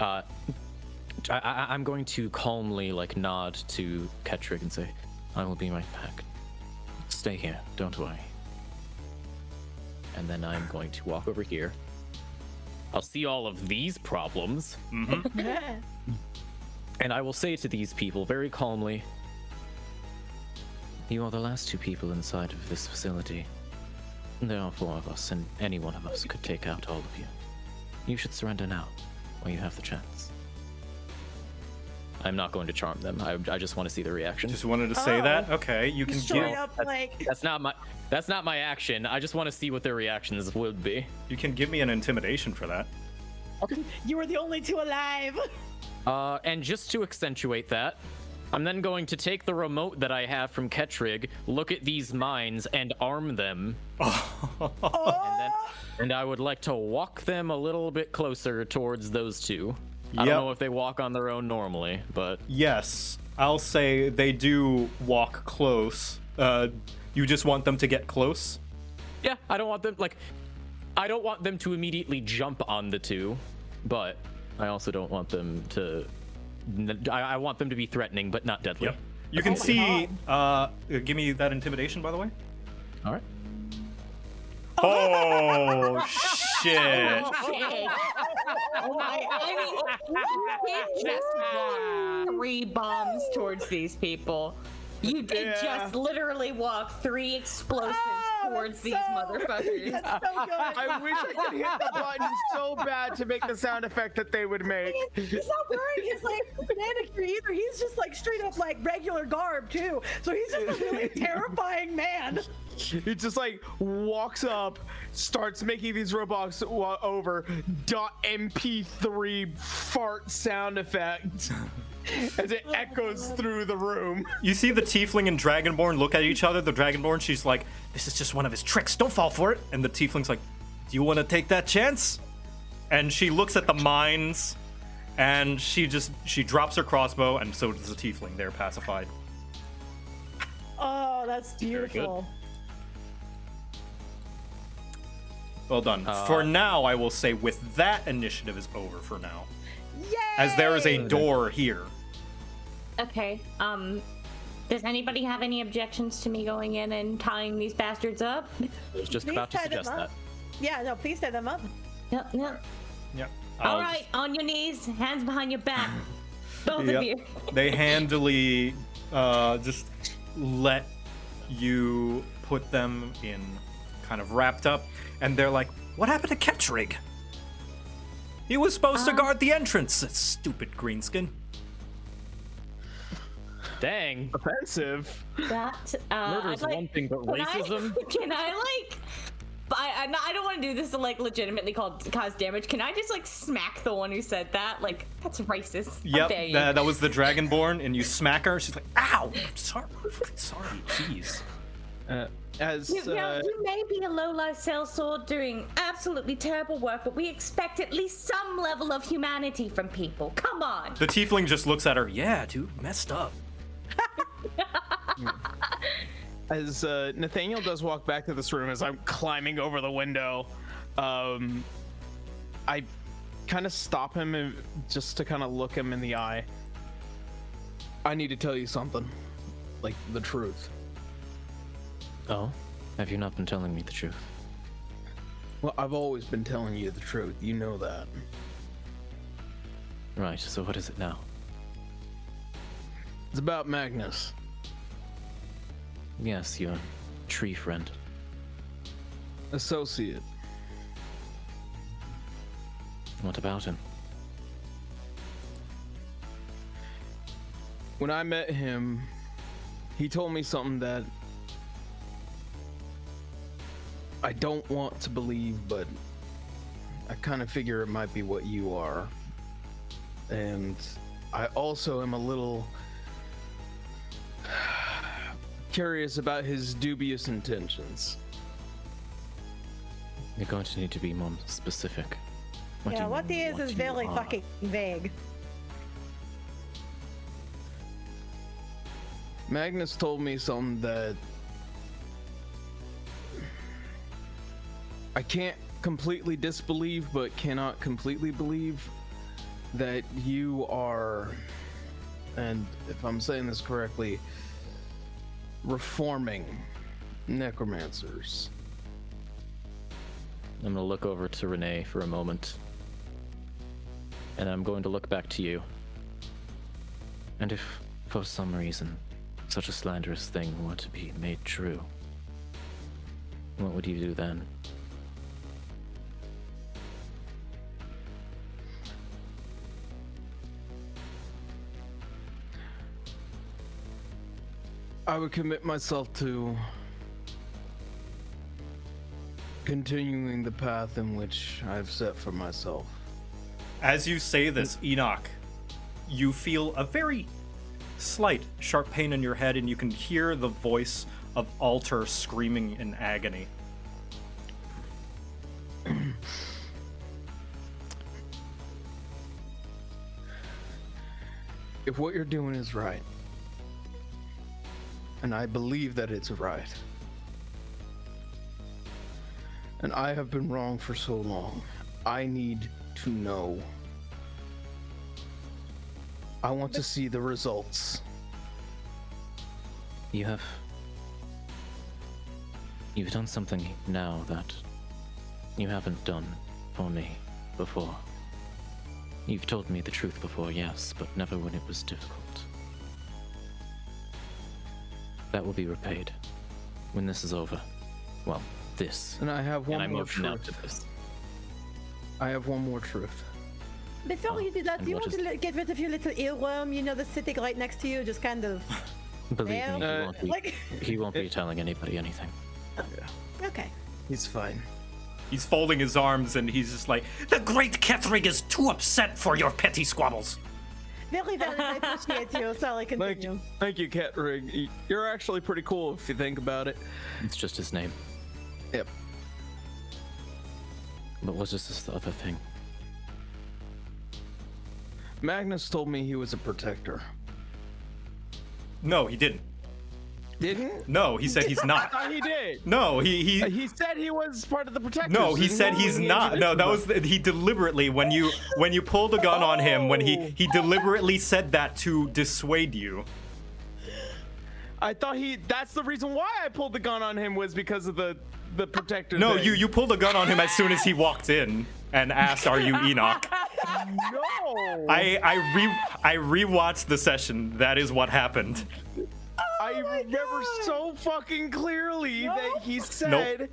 I'm going to calmly nod to Ketrig and say, "I will be right back. Stay here, don't worry." And then I'm going to walk over here. I'll see all of these problems, and I will say to these people very calmly, "You are the last 2 people inside of this facility. There are 4 of us, and any one of us could take out all of you. You should surrender now, while you have the chance." I'm not going to charm them. I just want to see the reaction. Just wanted to say that. Okay, you can Straight give up, That's not my action. I just want to see what their reactions would be. you can give me an intimidation for that. you were the only 2 alive. And just to accentuate that, I'm then going to take the remote that I have from Ketrig, look at these mines, and arm them. And I would like to walk them a little bit closer towards those two. I don't know if they walk on their own normally, but... Yes, I'll say they do walk close. You just want them to get close? Yeah, I don't want them, I don't want them to immediately jump on the two, but I also don't want them to... I want them to be threatening, but not deadly. Yep. You can see... give me that intimidation, by the way. All right. Oh, shit. Oh my! I mean, you did just walk 3 bombs towards these people. You did just literally walk 3 explosives towards these motherfuckers. That's so good. I wish I could hit the button so bad to make the sound effect that they would make. He's not wearing his banana gear either. He's just straight up regular garb too. So he's just a really terrifying man. He just walks up, starts making these robots over .mp3 fart sound effect as it echoes through the room. You see the Tiefling and Dragonborn look at each other. The Dragonborn, she's like, this is just one of his tricks. Don't fall for it. And the Tiefling's like, do you want to take that chance? And she looks at the mines, and she drops her crossbow, and so does the Tiefling. They're pacified. Oh, that's beautiful. Well done. For now, I will say with that initiative is over for now. Yay! As there is a door here. Okay. Does anybody have any objections to me going in and tying these bastards up? I was just Please about to tie them suggest up. that. Yeah, no, please tie them up. Yep. Yep. Yep. All right, on your knees, hands behind your back, both Yep. of you. They handily just let you put them in kind of wrapped up, and they're like, what happened to Ketrig? He was supposed to guard the entrance, that stupid greenskin. Dang. Offensive. That Murder's one thing, but racism? Can I I don't want to do this to legitimately cause damage. Can I just smack the one who said that? That's racist. How dare Yep, you? that was the Dragonborn, and you smack her. She's like, "Ow! Sorry, jeez." You may be a low-life sellsword doing absolutely terrible work, but we expect at least some level of humanity from people. Come on. The Tiefling just looks at her. Yeah, dude, messed up. As Nathaniel does walk back to this room, as I'm climbing over the window, I kind of stop him and just to kind of look him in the eye. I need to tell you something, the truth. Oh? Have you not been telling me the truth? Well, I've always been telling you the truth. You know that. Right, so what is it now? It's about Magnus. Yes, your tree friend. Associate. What about him? When I met him, he told me something that I don't want to believe, but I kind of figure it might be what you are. And I also am a little curious about his dubious intentions. You're going to need to be more specific. What do Yeah, you what mean, he is what you very are? fucking vague. Magnus told me something that I can't completely disbelieve, but cannot completely believe, that you are, and if I'm saying this correctly, reforming necromancers. I'm gonna look over to Renee for a moment. And I'm going to look back to you. And if, for some reason, such a slanderous thing were to be made true, what would you do then? I would commit myself to continuing the path in which I've set for myself. As you say this, Enoch, you feel a very slight, sharp pain in your head, and you can hear the voice of Alter screaming in agony. If what you're doing is right, and I believe that it's right, and I have been wrong for so long, I need to know. I want to see the results. You've done something now that you haven't done for me before. You've told me the truth before, yes, but never when it was difficult. That will be repaid when this is over. Well, this. And I have one and I more motion out truth. to this. I have one more truth. Before you do that, and do you what want to get rid of your little earworm, you know, that's sitting right next to you, just kind of... Believe me, like... he won't be telling anybody anything. Okay. He's fine. He's folding his arms and he's just like, The great Kethrig is too upset for your petty squabbles. Very, very I appreciate you. Sorry, continue. Thank you, Ketrig. You're actually pretty cool if you think about it. It's just his name. Yep. But what is this other thing? Magnus told me he was a protector. no, he didn't. Didn't? No, he said he's not. He did. No, He said he was part of the protectors. No, he Didn't said he's He not. No, that was introduced he deliberately when you pulled a gun on him when he deliberately said that to dissuade you. I thought that's the reason why I pulled the gun on him was because of the protector. No, thing. you pulled a gun on him as soon as he walked in and asked, "Are you Enoch?" No. I rewatched the session. That is what happened. I remember so fucking clearly that he said.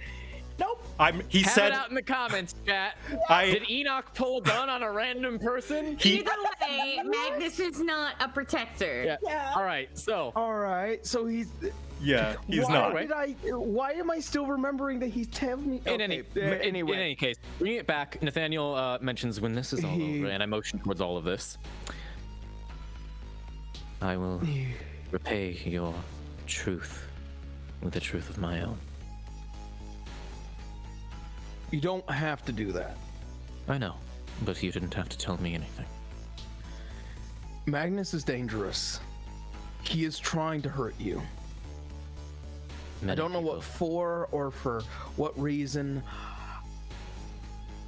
Nope. He Have said it out in the comments, chat. I Did Enoch pull a gun on a random person? Either way, Magnus is not a protector. Yeah. Yeah. All right. So All right, so he's. yeah, he's why not. Why am I still remembering that he's telling me? in Anyway. any case, bringing it back, Nathaniel mentions when this is all He- over, and I motion towards all of this. I will repay your truth with the truth of my own. You don't have to do that. I know, but you didn't have to tell me anything. Magnus is dangerous. He is trying to hurt you. I Many don't know what people- for or for what reason.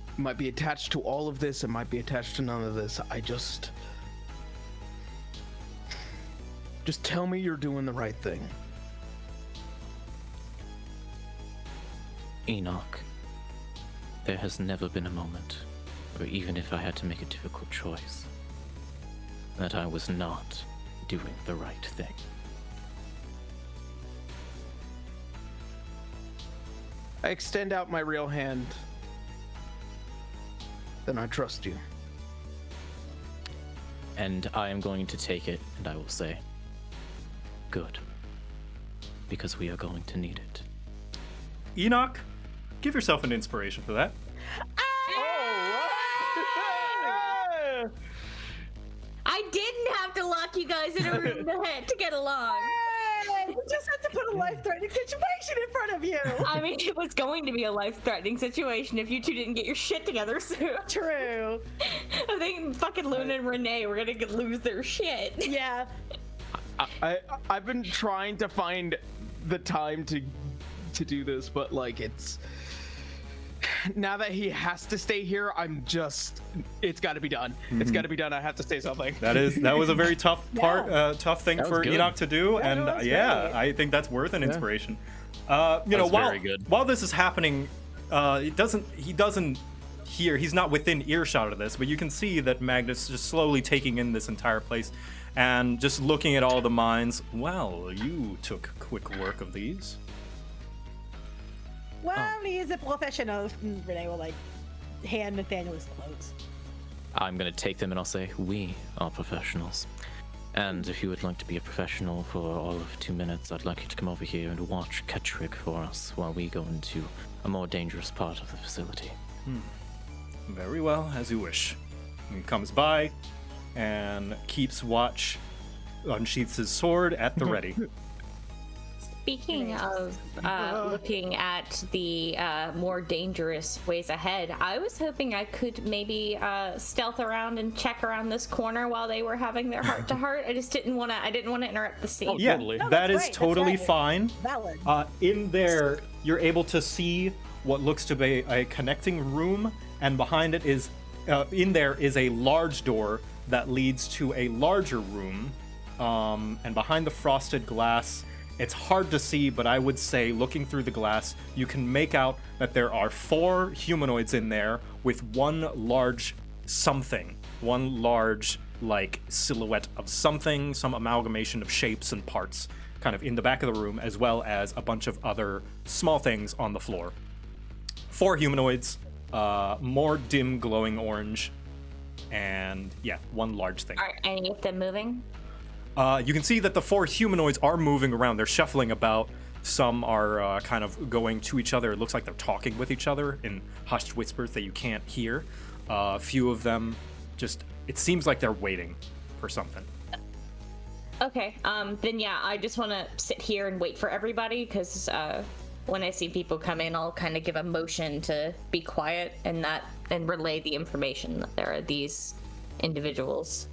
It might be attached to all of this, it might be attached to none of this. Just tell me you're doing the right thing. Enoch, there has never been a moment, or even if I had to make a difficult choice, that I was not doing the right thing. I extend out my real hand. Then I trust you. And I am going to take it, and I will say, good, because we are going to need it. Enoch, give yourself an inspiration for that. I didn't have to lock you guys in a room to get along. You just had to put a life-threatening situation in front of you. I mean, it was going to be a life-threatening situation if you two didn't get your shit together soon. True. I think fucking Luna and Renee were gonna lose their shit. Yeah. I've been trying to find the time to do this, but like it's now that he has to stay here, it's got to be done. It's got to be done. I have to say something. That was a very tough part, tough thing That was for good. Enoch to do, Yeah, and that was yeah, great. I think that's worth an inspiration. You know, was while very good. while this is happening, he doesn't hear. He's not within earshot of this, but you can see that Magnus is just slowly taking in this entire place, and just looking at all the mines. Well, you took quick work of these. Well, he is a professional. Renee will like hand Nathaniel his clothes. I'm going to take them and I'll say, we are professionals. And if you would like to be a professional for all of 2 minutes, I'd like you to come over here and watch Ketrig for us while we go into a more dangerous part of the facility. Very well, as you wish. He comes by and keeps watch unsheaths his sword at the ready. Speaking of looking at the more dangerous ways ahead, I was hoping I could maybe stealth around and check around this corner while they were having their heart to heart. I just didn't want to. I didn't want to interrupt the scene. Oh, Yeah, totally. No, that that's is great, that's totally right. fine. Valid. In there, you're able to see what looks to be a connecting room, and behind it is, in there is a large door that leads to a larger room. And behind the frosted glass, it's hard to see, but I would say, looking through the glass, you can make out that there are 4 humanoids in there with one large something, one large, like, silhouette of something, some amalgamation of shapes and parts, kind of in the back of the room, as well as a bunch of other small things on the floor. 4 humanoids, more dim glowing orange, and yeah, one large thing. Are any of them moving? You can see that the 4 humanoids are moving around. They're shuffling about. Some are kind of going to each other. It looks like they're talking with each other in hushed whispers that you can't hear. A few of them just, it seems like they're waiting for something. Okay, then yeah, I just want to sit here and wait for everybody, because when I see people come in, I'll kind of give a motion to be quiet and relay the information that there are these individuals.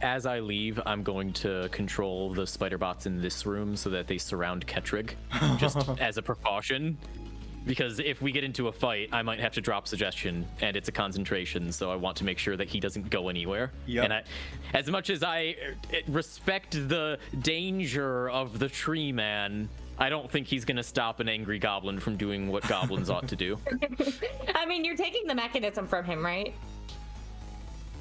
As I leave, I'm going to control the spider bots in this room so that they surround Ketrig, just as a precaution. Because if we get into a fight, I might have to drop suggestion, and it's a concentration, so I want to make sure that he doesn't go anywhere. Yep. And as much as I respect the danger of the tree man, I don't think he's gonna stop an angry goblin from doing what goblins ought to do. I mean, you're taking the mechanism from him, right?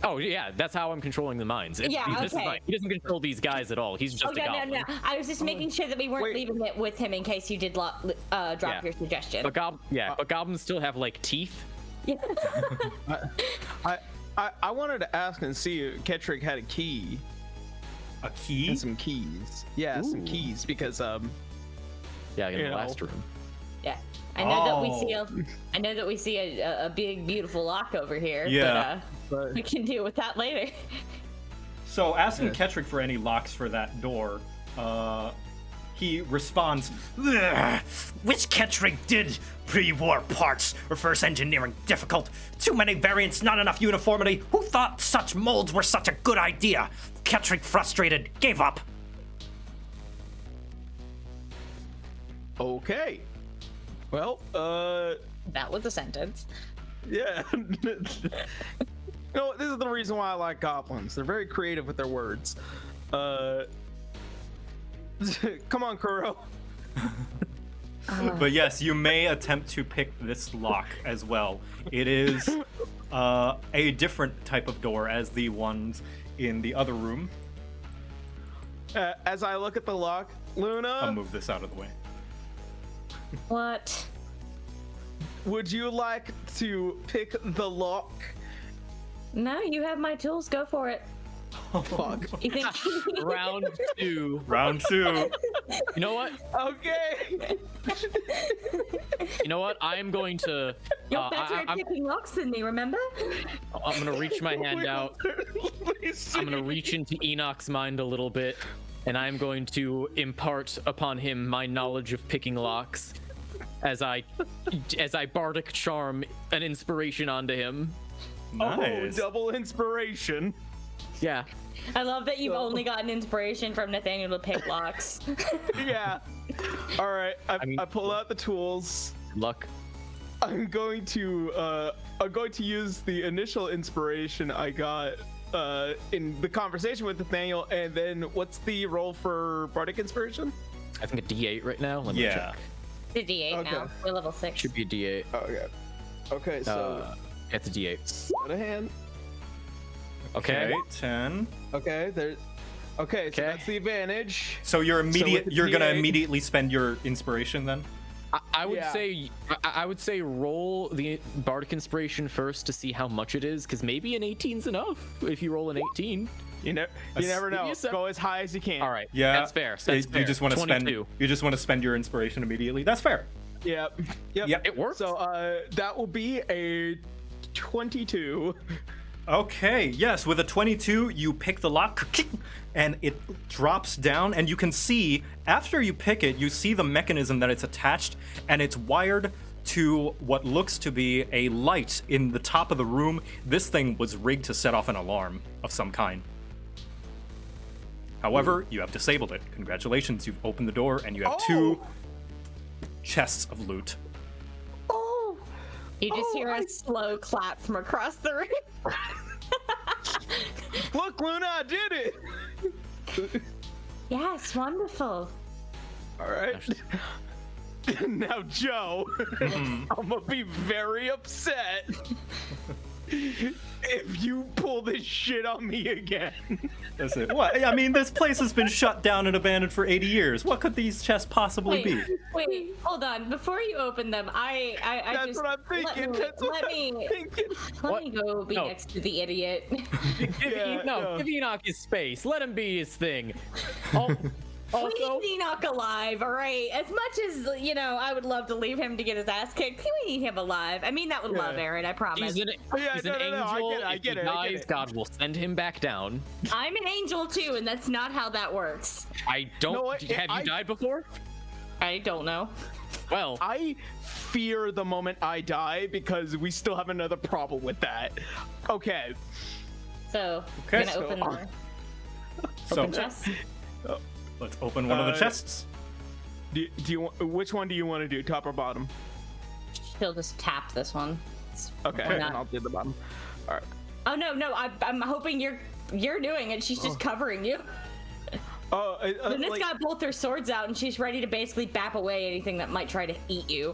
Oh yeah, that's how I'm controlling the minds. Yeah, This is okay. fine. He doesn't control these guys at all. He's just a No, goblin. no. I was just making sure that we weren't Wait. leaving it with him in case you did drop your suggestion. But but goblins still have like teeth. I wanted to ask and see if Kettrick had a key A key? and some keys. Yeah, some Ooh. keys because Yeah, in You the know. last room. Yeah, I know that we see Oh. I know that we see a big beautiful lock over here. Yeah. But we can deal with that later. So asking Yes. Kettrick for any locks for that door, he responds, "Ugh, Which Ketrig did pre-war parts? Reverse engineering difficult. Too many variants, not enough uniformity. Who thought such molds were such a good idea? Ketrig frustrated, gave up. okay. Well, That was a sentence. yeah. No, this is the reason why I like goblins. They're very creative with their words. Come on, Kuro. But yes, you may attempt to pick this lock as well. It is a different type of door as the ones in the other room. As I look at the lock, Luna, I'll move this out of the way. What? would you like to pick the lock? No, you have my tools. Go for it. Fuck. You think? Round 2. Round 2. You know what? Okay. You know what? I am going to. You're better at I'm picking locks than me. Remember? gonna reach my hand out. Please. I'm gonna reach into Enoch's mind a little bit, and I'm going to impart upon him my knowledge of picking locks, as I bardic charm an inspiration onto him. Nice. Oh, double inspiration. Yeah. I love that you've only gotten inspiration from Nathaniel to pick locks. Yeah. All right. I mean- pull out the tools. Luck. I'm going to use the initial inspiration I got in the conversation with Nathaniel, and then what's the roll for bardic inspiration? I think a D8 right now. Let me Yeah. check. It's a D8 now. Okay. We're level 6. Should be a D8. Okay. Okay. So It's a D8. out of hand. Okay. 10. Okay. There. Okay. So Okay. that's the advantage. So you're with the you're gonna D8 immediately spend your inspiration then? I would Yeah. say I would say roll the bardic inspiration first to see how much it is, because maybe an 18's enough if you roll an 18. You never know. Yes, sir. Go as high as you can. All right. Yeah. That's fair. That's fair. You just want to spend 22. you just want to spend your inspiration immediately. That's fair. Yep. Yep. It works. So that will be a 22. Okay, yes, with a 22, you pick the lock, and it drops down, and you can see, after you pick it, you see the mechanism that it's attached, and it's wired to what looks to be a light in the top of the room. This thing was rigged to set off an alarm of some kind. However, you have disabled it. Congratulations, you've opened the door, and you have 2 chests of loot. Oh! You just hear a slow clap from across the room. Look, Luna, I did it. Yes, wonderful. All right. Now, Joe, I'm gonna be very upset if you pull this shit on me again. That's it. What? I mean, this place has been shut down and abandoned for 80 years. What could these chests possibly be? Wait, hold on. Before you open them, I That's just what I'm thinking. let me go be No. next to the idiot. Give Enoch his space. Let him be his thing. Also, We need Enoch alive, all right? As much as, I would love to leave him to get his ass kicked, we need him alive. I mean that with love, Aaron, I promise. he's an angel. I If get he it. dies, God will send him back down. I'm an angel too, and that's not how that works. I don't. No, have you died before? I don't know. Well, I fear the moment I die because we still have another problem with that. Okay. So, Okay, I'm gonna open the So, chest. let's open one of the chests. Do you which one do you want to do, top or bottom? She'll just tap this one. Okay, Why and not? I'll do the bottom. All right. Oh no, I'm hoping you're doing it. She's just covering you. Oh, Luna's got both her swords out, and she's ready to basically bap away anything that might try to eat you.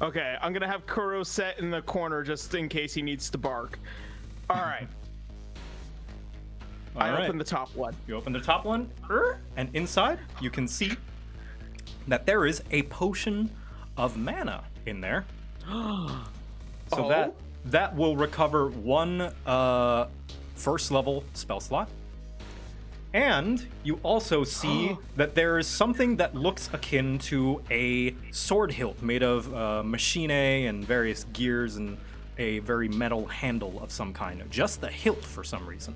okay. I'm gonna have Kuro set in the corner just in case he needs to bark. All right. I opened the top one. You open the top one, and inside you can see that there is a potion of mana in there. So that will recover 1 first level spell slot. And you also see that there is something that looks akin to a sword hilt made of machine and various gears and a very metal handle of some kind. Just the hilt for some reason.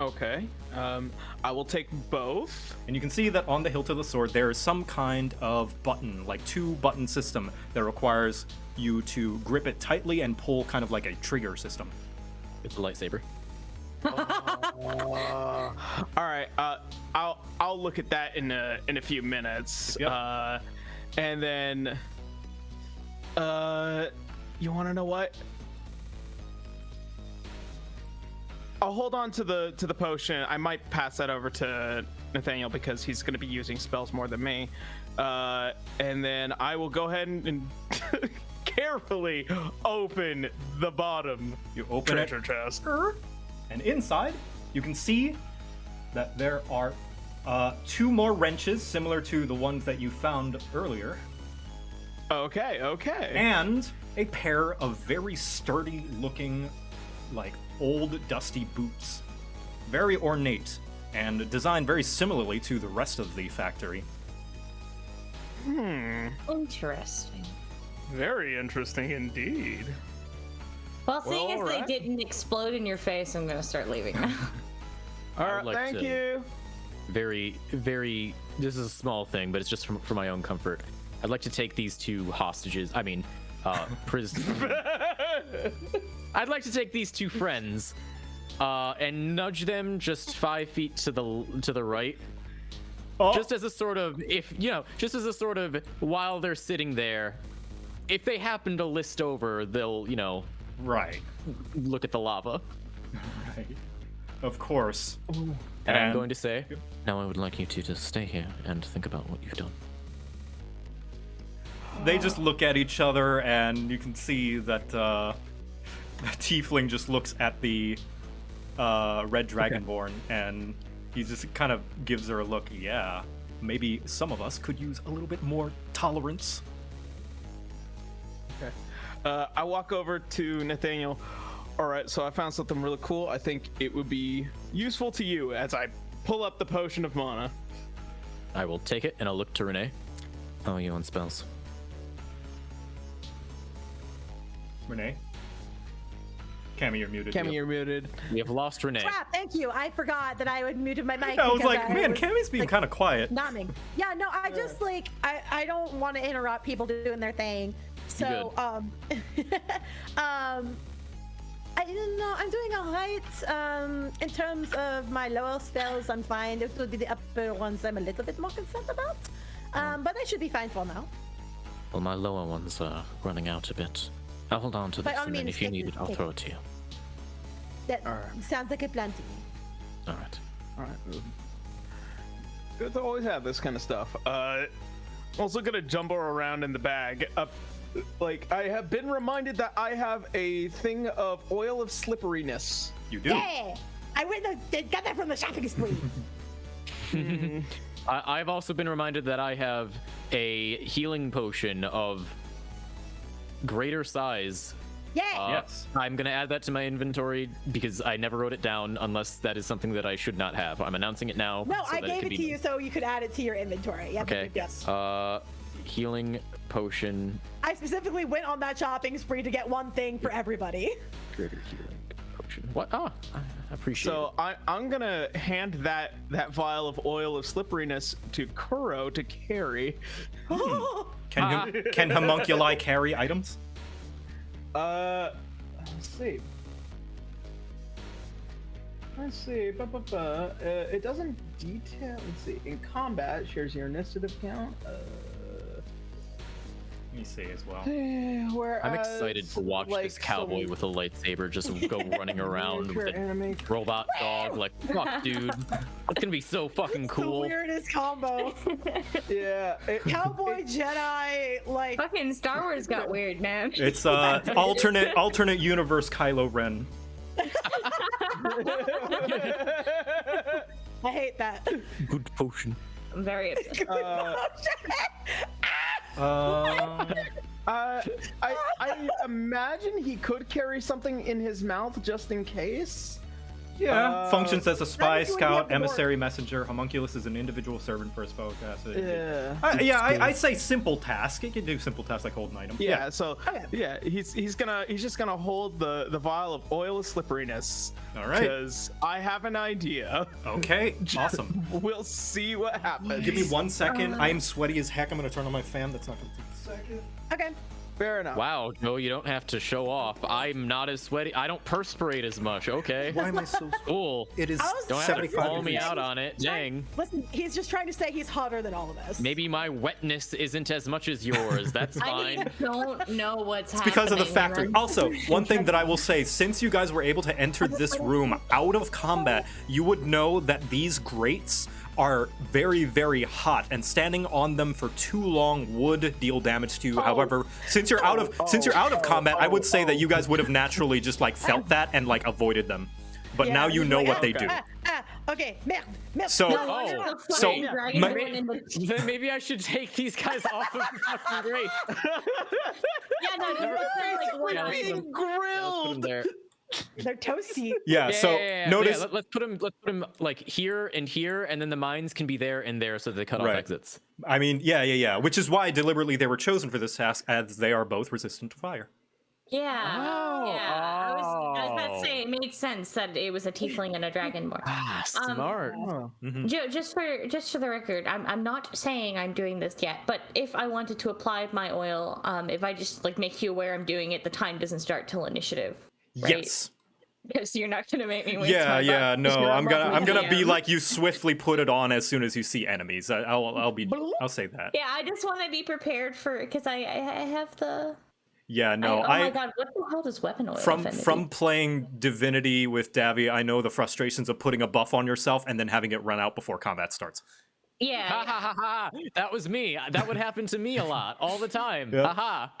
Okay. I will take both. And you can see that on the hilt of the sword, there is some kind of button, like 2-button system that requires you to grip it tightly and pull kind of like a trigger system. it's a lightsaber. All right. I'll look at that in a few minutes. Yep. And then you want to know what? I'll hold on to the potion. I might pass that over to Nathaniel because he's going to be using spells more than me. And then I will go ahead and carefully open the bottom You open it, treasure chest. and inside you can see that there are 2 more wrenches similar to the ones that you found earlier, Okay. and a pair of very sturdy looking, like old dusty boots. Very ornate and designed very similarly to the rest of the factory. Interesting. Very interesting indeed. Well, seeing Well, as alright. they didn't explode in your face, I'm gonna start leaving now. All I right, would like thank to- you. Very, very. This is a small thing, but it's just for my own comfort. I'd like to take these 2 hostages. I mean, I'd like to take these 2 friends, and nudge them just 5 feet to the right. Oh. Just as a sort of, while they're sitting there, if they happen to list over, they'll, Right. look at the lava. Right. Of course. And I'm going to say, now I would like you two to stay here and think about what you've done. They just look at each other, and you can see that the tiefling just looks at the red dragonborn, and he just kind of gives her a look. Yeah, maybe some of us could use a little bit more tolerance. Okay. I walk over to Nathaniel. All right, so I found something really cool. I think it would be useful to you as I pull up the potion of mana. I will take it, and I'll look to Renee. How are you on spells? Renee? Cammy, you're muted. Cammy, you're muted. We have lost Renee. Crap, thank you. I forgot that I would muted my mic. I was because like, man, was, Cammy's being kind of quiet. numbing. Yeah, no, I just like I don't want to interrupt people doing their thing. So I don't know. I'm doing all right. In terms of my lower spells, I'm fine. It would be the upper ones I'm a little bit more concerned about. But I should be fine for now. Well, my lower ones are running out a bit. I'll hold on to By this, all and then means, if you take need it, it, I'll take throw it to you. That Alright. sounds like a plan to me. All right. All right. Good to always have this kind of stuff. Also gonna jumble around in the bag. Like I have been reminded that I have a thing of oil of slipperiness. You do. Yeah, I got that from the shopping spree. I've also been reminded that I have a healing potion of greater size. Yeah. Yes. I'm gonna add that to my inventory because I never wrote it down unless that is something that I should not have. I'm announcing it now. No, so I that gave can it be to you so you could add it to your inventory. Yep, Okay. Yes. Healing potion. I specifically went on that shopping spree to get one thing for everybody. Greater healing potion. What? Oh, I appreciate So I'm gonna hand that vial of oil of slipperiness to Kuro to carry. Can homunculi carry items? Let's see. It doesn't detail. Let's see. In combat, shares your initiative count. Let me see as well. Whereas, I'm excited to watch like, this cowboy some with a lightsaber just go running around miniature with a anime. robot dog. Like, fuck, dude. That's gonna be so fucking The cool. weirdest combo. Yeah. Cowboy Jedi, like Fucking Star Wars got weird, man. It's alternate universe Kylo Ren. I hate that. Good potion. I'm very upset. I imagine he could carry something in his mouth just in case. Yeah. Functions as a spy, That is what we scout, have to emissary, messenger. Homunculus is an individual servant for a spellcaster. Yeah. I say simple task. It can do simple tasks like hold an item. Yeah, so Okay. yeah, he's just gonna hold the vial of oil of slipperiness. All right. Because I have an idea. Okay. Awesome. We'll see what happens. Give me 1 second. I am sweaty as heck. I'm gonna turn on my fan. That's not gonna take a second. Okay. Fair enough. Wow, Joe, you don't have to show off. I'm not as sweaty. I don't perspirate as much. Okay. Why am I so? Cool. It is I was- Don't have to 75 call me degrees. out on it. Dang. Listen, he's just trying to say he's hotter than all of us. Maybe my wetness isn't as much as yours. That's I fine. don't know what's It's happening. because of the factory. man. Also, one thing that I will say, since you guys were able to enter this room out of combat, you would know that these grates are very, very hot, and standing on them for too long would deal damage to you. However, since you're out of combat, I would say that you guys would have naturally just like felt that and like avoided them. But Yeah, now you just know like, what they do. Okay, merde. So, No wonder the so fucking dragon my- went in the- Then maybe I should take these guys off of the fucking grate. Yeah, no, they're like one Yeah, eye. let's put 'em- let's put 'em there. They're toasty. yeah, so notice. Let's put them like here, and then the mines can be there and there, so they cut off Right. exits. I mean, yeah. Which is why deliberately they were chosen for this task, as they are both resistant to fire. Yeah. Oh, Yeah. I was about oh. to say it made sense that it was a tiefling and a dragonborn. Ah, smart. Just for the record, I'm not saying I'm doing this yet, but if I wanted to apply my oil, if I just like make you aware I'm doing it, the time doesn't start till initiative. Right? Yes. Because you're not gonna make me waste Yeah, my yeah. buck, 'cause No, you're I'm above gonna me. be like you. Swiftly put it on as soon as you see enemies. I'll say that. Yeah, I just want to be prepared for because I have the. Yeah, no. oh my god, what the hell does weapon oil? affinity? From playing Divinity with Davy, I know the frustrations of putting a buff on yourself and then having it run out before combat starts. Yeah. Ha ha ha ha! That was me. That would happen to me a lot, all the time. Yep. Ha ha!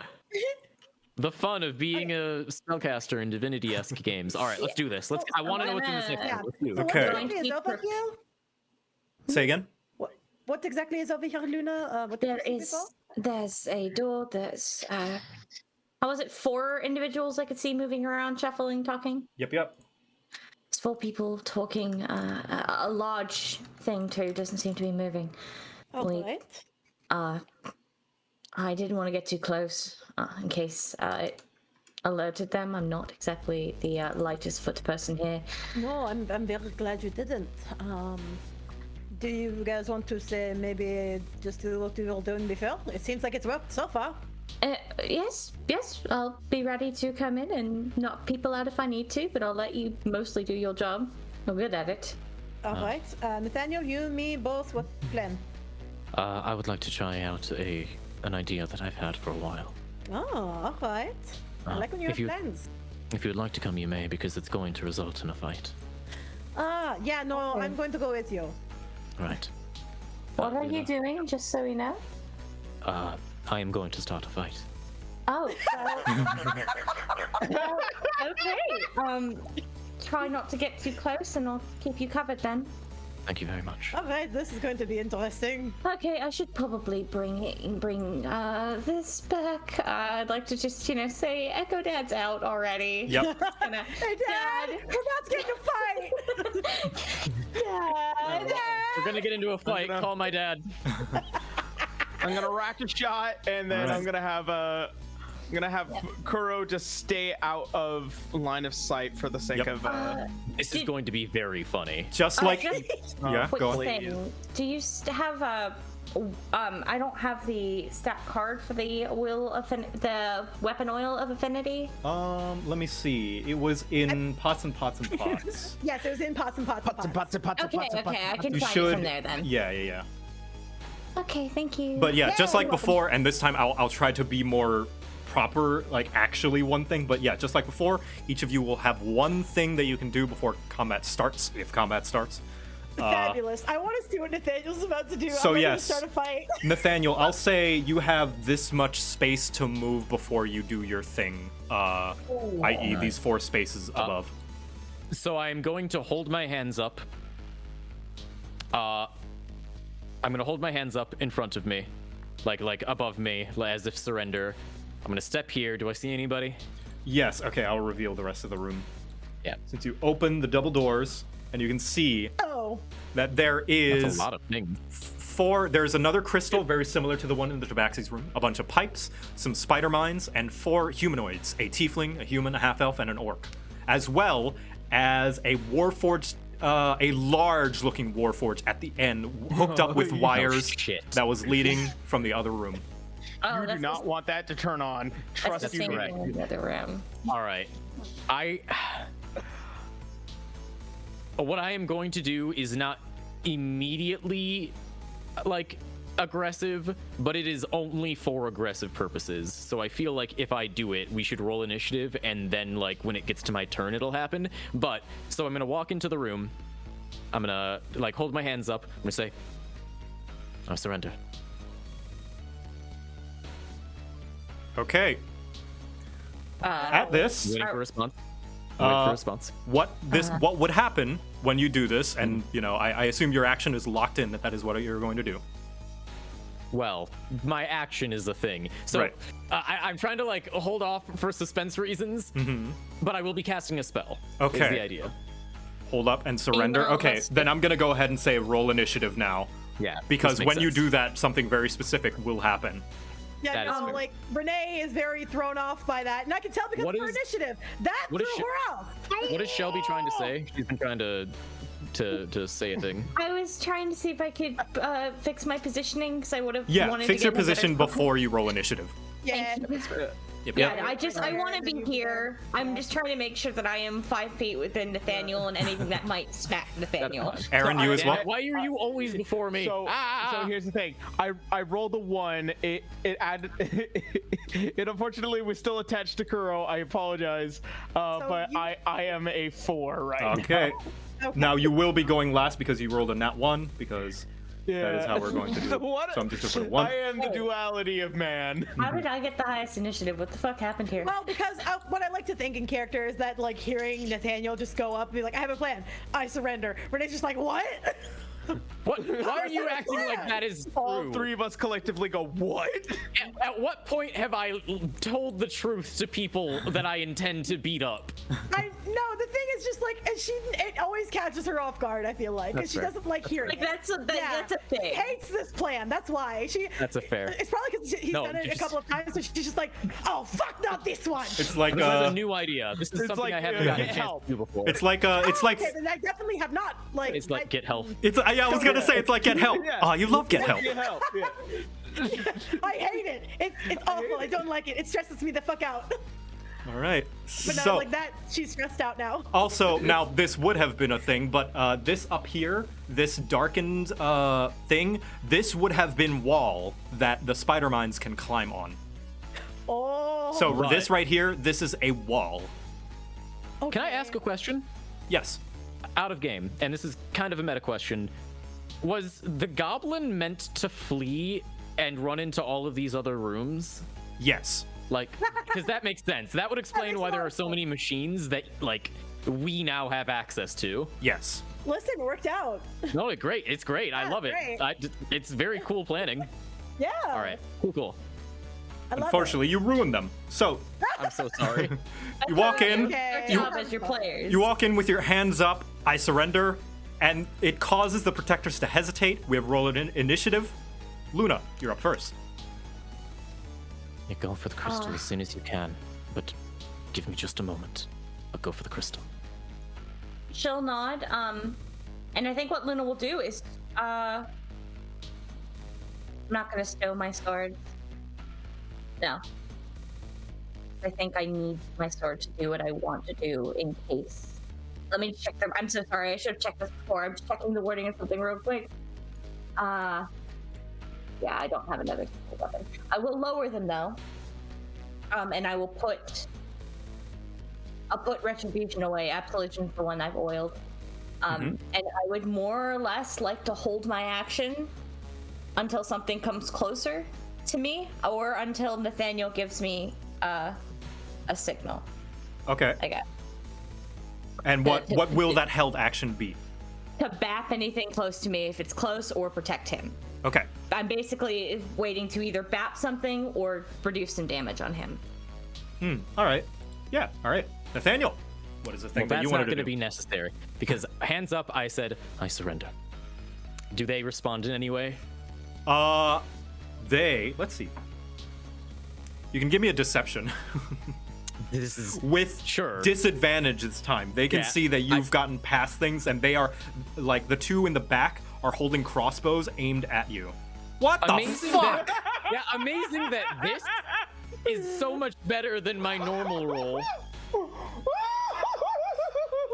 The fun of being a spellcaster in Divinity-esque games. All right, let's do this. I want to know what's in this next Yeah. one. Let's do it. So Okay. what exactly is over here? Say again. What exactly is over here, Luna? What did There you say is. before? There's a door. There's. How was it? 4 individuals I could see moving around, shuffling, talking. Yep. It's 4 people talking. A large thing too doesn't seem to be moving. Oh, Wait. right. I didn't want to get too close in case it alerted them. I'm not exactly the lightest foot person here. No, I'm very glad you didn't. Do you guys want to say maybe just do what you were doing before? It seems like it's worked so far. Yes, I'll be ready to come in and knock people out if I need to, but I'll let you mostly do your job. I'm good at it. All right. Nathaniel, you and me both, what plan? I would like to try out an idea that I've had for a while. Oh, all right. I like when you have plans. If you would like to come, you may, because it's going to result in a fight. Yeah, no, I'm going to go with you. Right. What are you doing, just so we know? I am going to start a fight. Oh, okay. Try not to get too close, and I'll keep you covered then. Thank you very much. All right, this is going to be interesting. Okay, I should probably bring this back. I'd like to just, say Echo Dad's out already. Yep. Hey, Dad! We're not getting a fight! Dad! We're gonna get into a fight. Call my dad. I'm gonna rack a shot, and then Alright. I'm gonna have Kuro just stay out of line of sight for the sake of. This is going to be very funny. Just like yeah, Quick go on. thing. Do you have a? I don't have the stat card for the the weapon oil of affinity. Let me see. It was in pots and pots and pots. Yes, it was in pots and pots and pots. Okay, I can You find should. it from there then. Yeah. Okay, thank you. But yeah, just Yeah, like you're welcome. before, and this time I'll try to be more proper, like actually one thing. But yeah, just like before, each of you will have one thing that you can do before combat starts, if combat starts. Fabulous. I want to see what Nathaniel's about to do. So I'm ready yes. to start a fight. Nathaniel, I'll say you have this much space to move before you do your thing, i.e. these 4 spaces above. So I'm going to hold my hands up. I'm gonna hold my hands up in front of me, like above me, as if surrender. I'm gonna step here. Do I see anybody? Yes, okay, I'll reveal the rest of the room. Yeah. Since you open the double doors, and you can see Oh. that there is That's a lot of things. 4. There's another crystal very similar to the one in the Tabaxi's room, a bunch of pipes, some spider mines, and 4 humanoids, a tiefling, a human, a half-elf, and an orc, as well as a warforged, a large-looking warforged at the end, hooked up with wires shit. that was leading from the other room. Oh, You do not want that to turn on. That's Trust the you. same correct. thing in the other room. All right. What I am going to do is not immediately aggressive, but it is only for aggressive purposes. So I feel like if I do it, we should roll initiative, and then when it gets to my turn, it'll happen. But so I'm gonna walk into the room. I'm gonna hold my hands up. I'm gonna say, "I surrender." Okay. At this, Waiting for a response. Waiting for a response. what would happen when you do this, and I assume your action is locked in, that is what you're going to do. Well, my action is a thing. So Right. I'm trying to hold off for suspense reasons, but I will be casting a spell. Is Okay. the idea. Hold up and surrender. no, Okay, that's then I'm gonna go ahead and say roll initiative now. Yeah. Because this when makes you sense. do that, something very specific will happen. Yeah, That is no, fair. Renee is very thrown off by that. And I can tell because What of her is- initiative. That what is threw her off. What is Shelby trying to say? She's been trying to say a thing. I was trying to see if I could fix my positioning because I would have Yeah, wanted fix to your get in a better position spot. before you roll initiative. Yeah. Yeah, I want to be here. I'm just trying to make sure that I am 5 feet within Nathaniel and anything that might smack Nathaniel. Aaron, you as Damn well? it, why are you always before me? So here's the thing. I rolled a 1. It added. It unfortunately was still attached to Kuro. I apologize. But I am a 4 right Okay. now. Now you will be going last because you rolled a nat 1, because that is Yeah. how we're going to do it. What? So I'm just gonna put a 1. I am the duality of man. How did I get the highest initiative? What the fuck happened here? Well, because what I like to think in character is that hearing Nathaniel just go up and be like, I have a plan. I surrender. Renee's just like, what? What? Why are you acting like that is true? All three of us collectively go, what? At what point have I told the truth to people that I intend to beat up? No, the thing is just like, and it always catches her off guard. I feel like, because she doesn't like hearing. Like it. that's a thing. She hates this plan. That's why she. That's a fair. It's probably because he's done it a couple of times, so she's just like, oh fuck, not this one. It's like This is a new idea. This is it's something like, I haven't gotten a get chance help. to do before. it's like Okay, then I definitely have not like. It's like get help. it's yeah, I was gonna say it's like get help. Yeah. Oh, you love get help. Get help. Yeah. I hate it. It's awful. I don't like it. It stresses me the fuck out. All right. But now, So like that, she's stressed out now. also now this would have been a thing, but this up here, this darkened thing, this would have been wall that the spider mines can climb on. Oh. So right. this right here, this is a wall. Can I ask a question? Yes. Out of game, and this is kind of a meta question. Was the goblin meant to flee and run into all of these other rooms? Yes. Like, because that makes sense. That would explain makes why a there lot are of so many machines that, like, we now have access to. Yes. Listen, worked out. No, great. It's great. I Yeah, love it. great. It's very cool planning. Yeah. All right. Cool. I love Unfortunately, you ruined them. So I'm so sorry. you walk in. Okay. Our job as your players. You walk in with your hands up. I surrender, and it causes the protectors to hesitate. We have rolled in initiative. Luna, you're up first. You go for the crystal as soon as you can, but give me just a moment. I'll go for the crystal. She'll nod. And I think what Luna will do is, I'm not gonna stow my sword. No. I think I need my sword to do what I want to do in case. Let me check them. I'm so sorry. I should have checked this before. I'm just checking the wording of something real quick. Yeah, I don't have another weapon. I will lower them though. And I'll put Retribution away. Absolution's the one I've oiled. And I would more or less like to hold my action until something comes closer to me, or until Nathaniel gives me a signal. Okay. I guess. And what will that held action be? To bap anything close to me if it's close, or protect him. Okay. I'm basically waiting to either bap something or produce some damage on him. All right. Yeah. All right. Nathaniel, what is the thing Well, that that's you not wanted going to to do? be necessary because hands up, I said I surrender. Do they respond in any way? Let's see. You can give me a deception This is with Sure. disadvantage this time. They can Yeah, see that you've gotten past things, and they are like the two in the back are holding crossbows aimed at you. What the amazing. fuck? Amazing that this is so much better than my normal roll.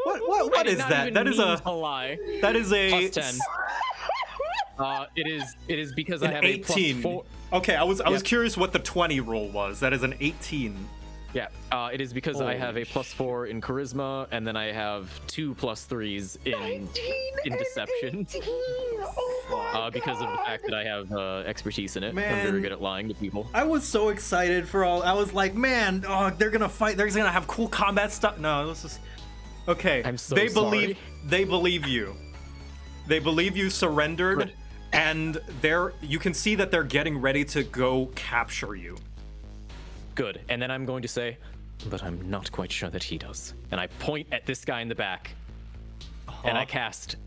What I did is not that? even That is mean a to lie. that is a Plus 10. It is because I an have 18. a plus 4. Okay, I was Yeah. curious what the 20 roll was. That is an 18. Yeah, it is because I have Holy a plus 4 in charisma, and then I have 2 plus 3s in deception. Because of the fact that I have expertise in it. I'm very Man. good at lying to people. I was so excited for all. I was like, man, they're gonna fight. They're gonna have cool combat stuff. No, this is okay. I'm so they sorry. believe. They believe you. They believe you surrendered, Good. and you can see that they're getting ready to go capture you. Good. And then I'm going to say, but I'm not quite sure that he does. And I point at this guy in the back, and I cast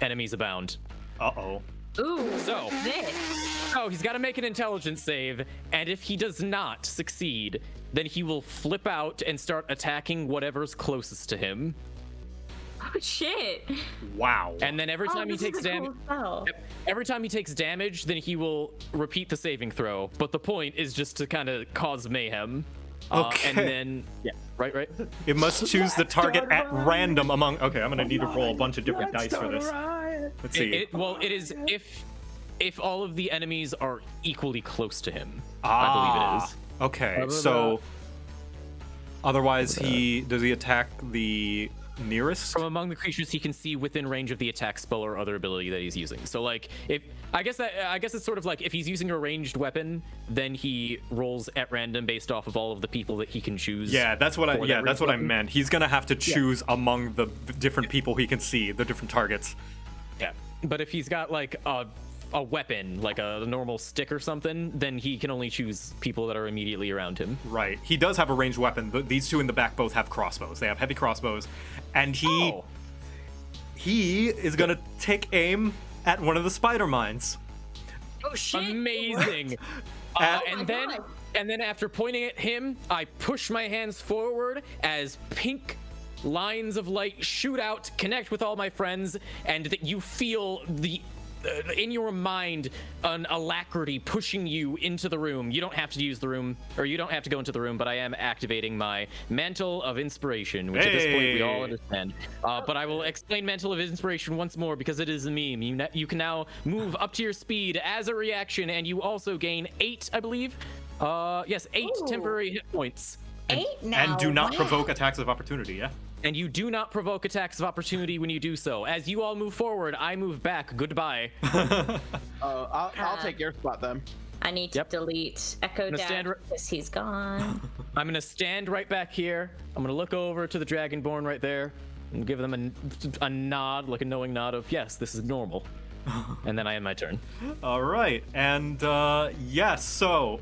Enemies Abound. Uh-oh. Ooh. So, This. oh, he's got to make an intelligence save, and if he does not succeed, then he will flip out and start attacking whatever's closest to him. Oh shit. Wow. And then every time he this is takes a damage, cool spell. every time he takes damage, then he will repeat the saving throw. But the point is just to kind of cause mayhem. Okay. And then, yeah, right. It must choose the target at random among. Okay, I'm gonna need to roll a bunch of different dice for this. Let's see. It is if all of the enemies are equally close to him. I believe it is. Okay, so otherwise does he attack the nearest? From among the creatures he can see within range of the attack spell or other ability that he's using. So like if I guess it's sort of like if he's using a ranged weapon, then he rolls at random based off of all of the people that he can choose. Yeah, that's what I for that that's ranged what I weapon. meant. He's gonna have to choose among the different people he can see, the different targets. Yeah. But if he's got like a weapon, like a normal stick or something, then he can only choose people that are immediately around him. Right. He does have a ranged weapon, but these two in the back both have crossbows. They have heavy crossbows, and he is gonna take aim at one of the spider mines. Oh shit! Amazing. And then after pointing at him, I push my hands forward as pink lines of light shoot out, connect with all my friends, and that you feel the in your mind an alacrity pushing you into the room. You don't have to use the room, or you don't have to go into the room, but I am activating my Mantle of Inspiration, which at this point we all understand. But I will explain Mantle of Inspiration once more because it is a meme. You can now move up to your speed as a reaction, and you also gain 8, I believe. Yes, 8 temporary hit points. 8 now. And do not provoke attacks of opportunity, yeah? And you do not provoke attacks of opportunity when you do so. As you all move forward, I move back. Goodbye. I'll take your spot then. I need to delete Echo Dad because he's gone. I'm gonna stand right back here. I'm gonna look over to the Dragonborn right there and give them a nod, like a knowing nod of, yes, this is normal. And then I end my turn. All right, and yes, so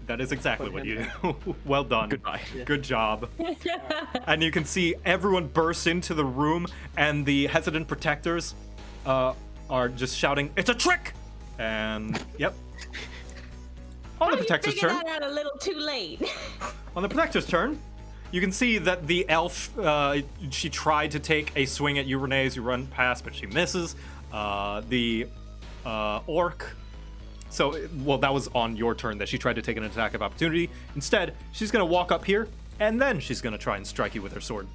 that is exactly what you do. Well done. Goodbye. Good job. And you can see everyone burst into the room, and the hesitant protectors are just shouting, "It's a trick!" And yep. On the protector's turn. That out a little too late. On the protector's turn, you can see that the elf, she tried to take a swing at you, Renee, as you run past, but she misses. The orc. So, well, that was on your turn that she tried to take an attack of opportunity. Instead, she's going to walk up here, and then she's going to try and strike you with her sword.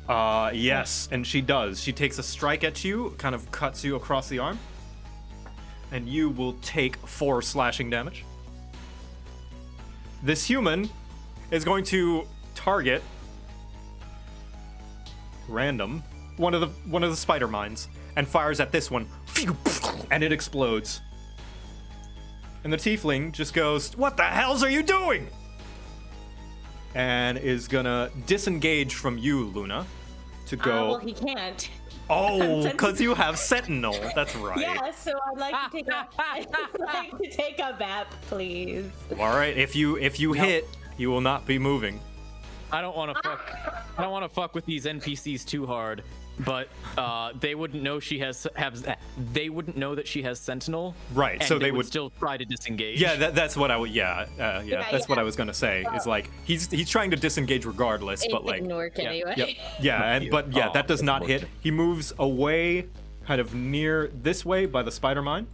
Yes, and she does. She takes a strike at you, kind of cuts you across the arm, and you will take 4 slashing damage. This human is going to target random one of the spider mines and fires at this one, and it explodes. And the tiefling just goes, "What the hells are you doing?" And is gonna disengage from you, Luna, to go. Well, he can't. Oh, because you have Sentinel. That's right. Yeah, so I'd like to take a map, please. All right, if you hit, you will not be moving. I don't want to fuck with these NPCs too hard, but they wouldn't know they wouldn't know that she has Sentinel. Right, and so they would would still try to disengage. Yeah, that's what I would. That's what I was gonna say. Is like he's trying to disengage regardless, but like didn't work anyway. That does not hit. He moves away, kind of near this way by the spider mine,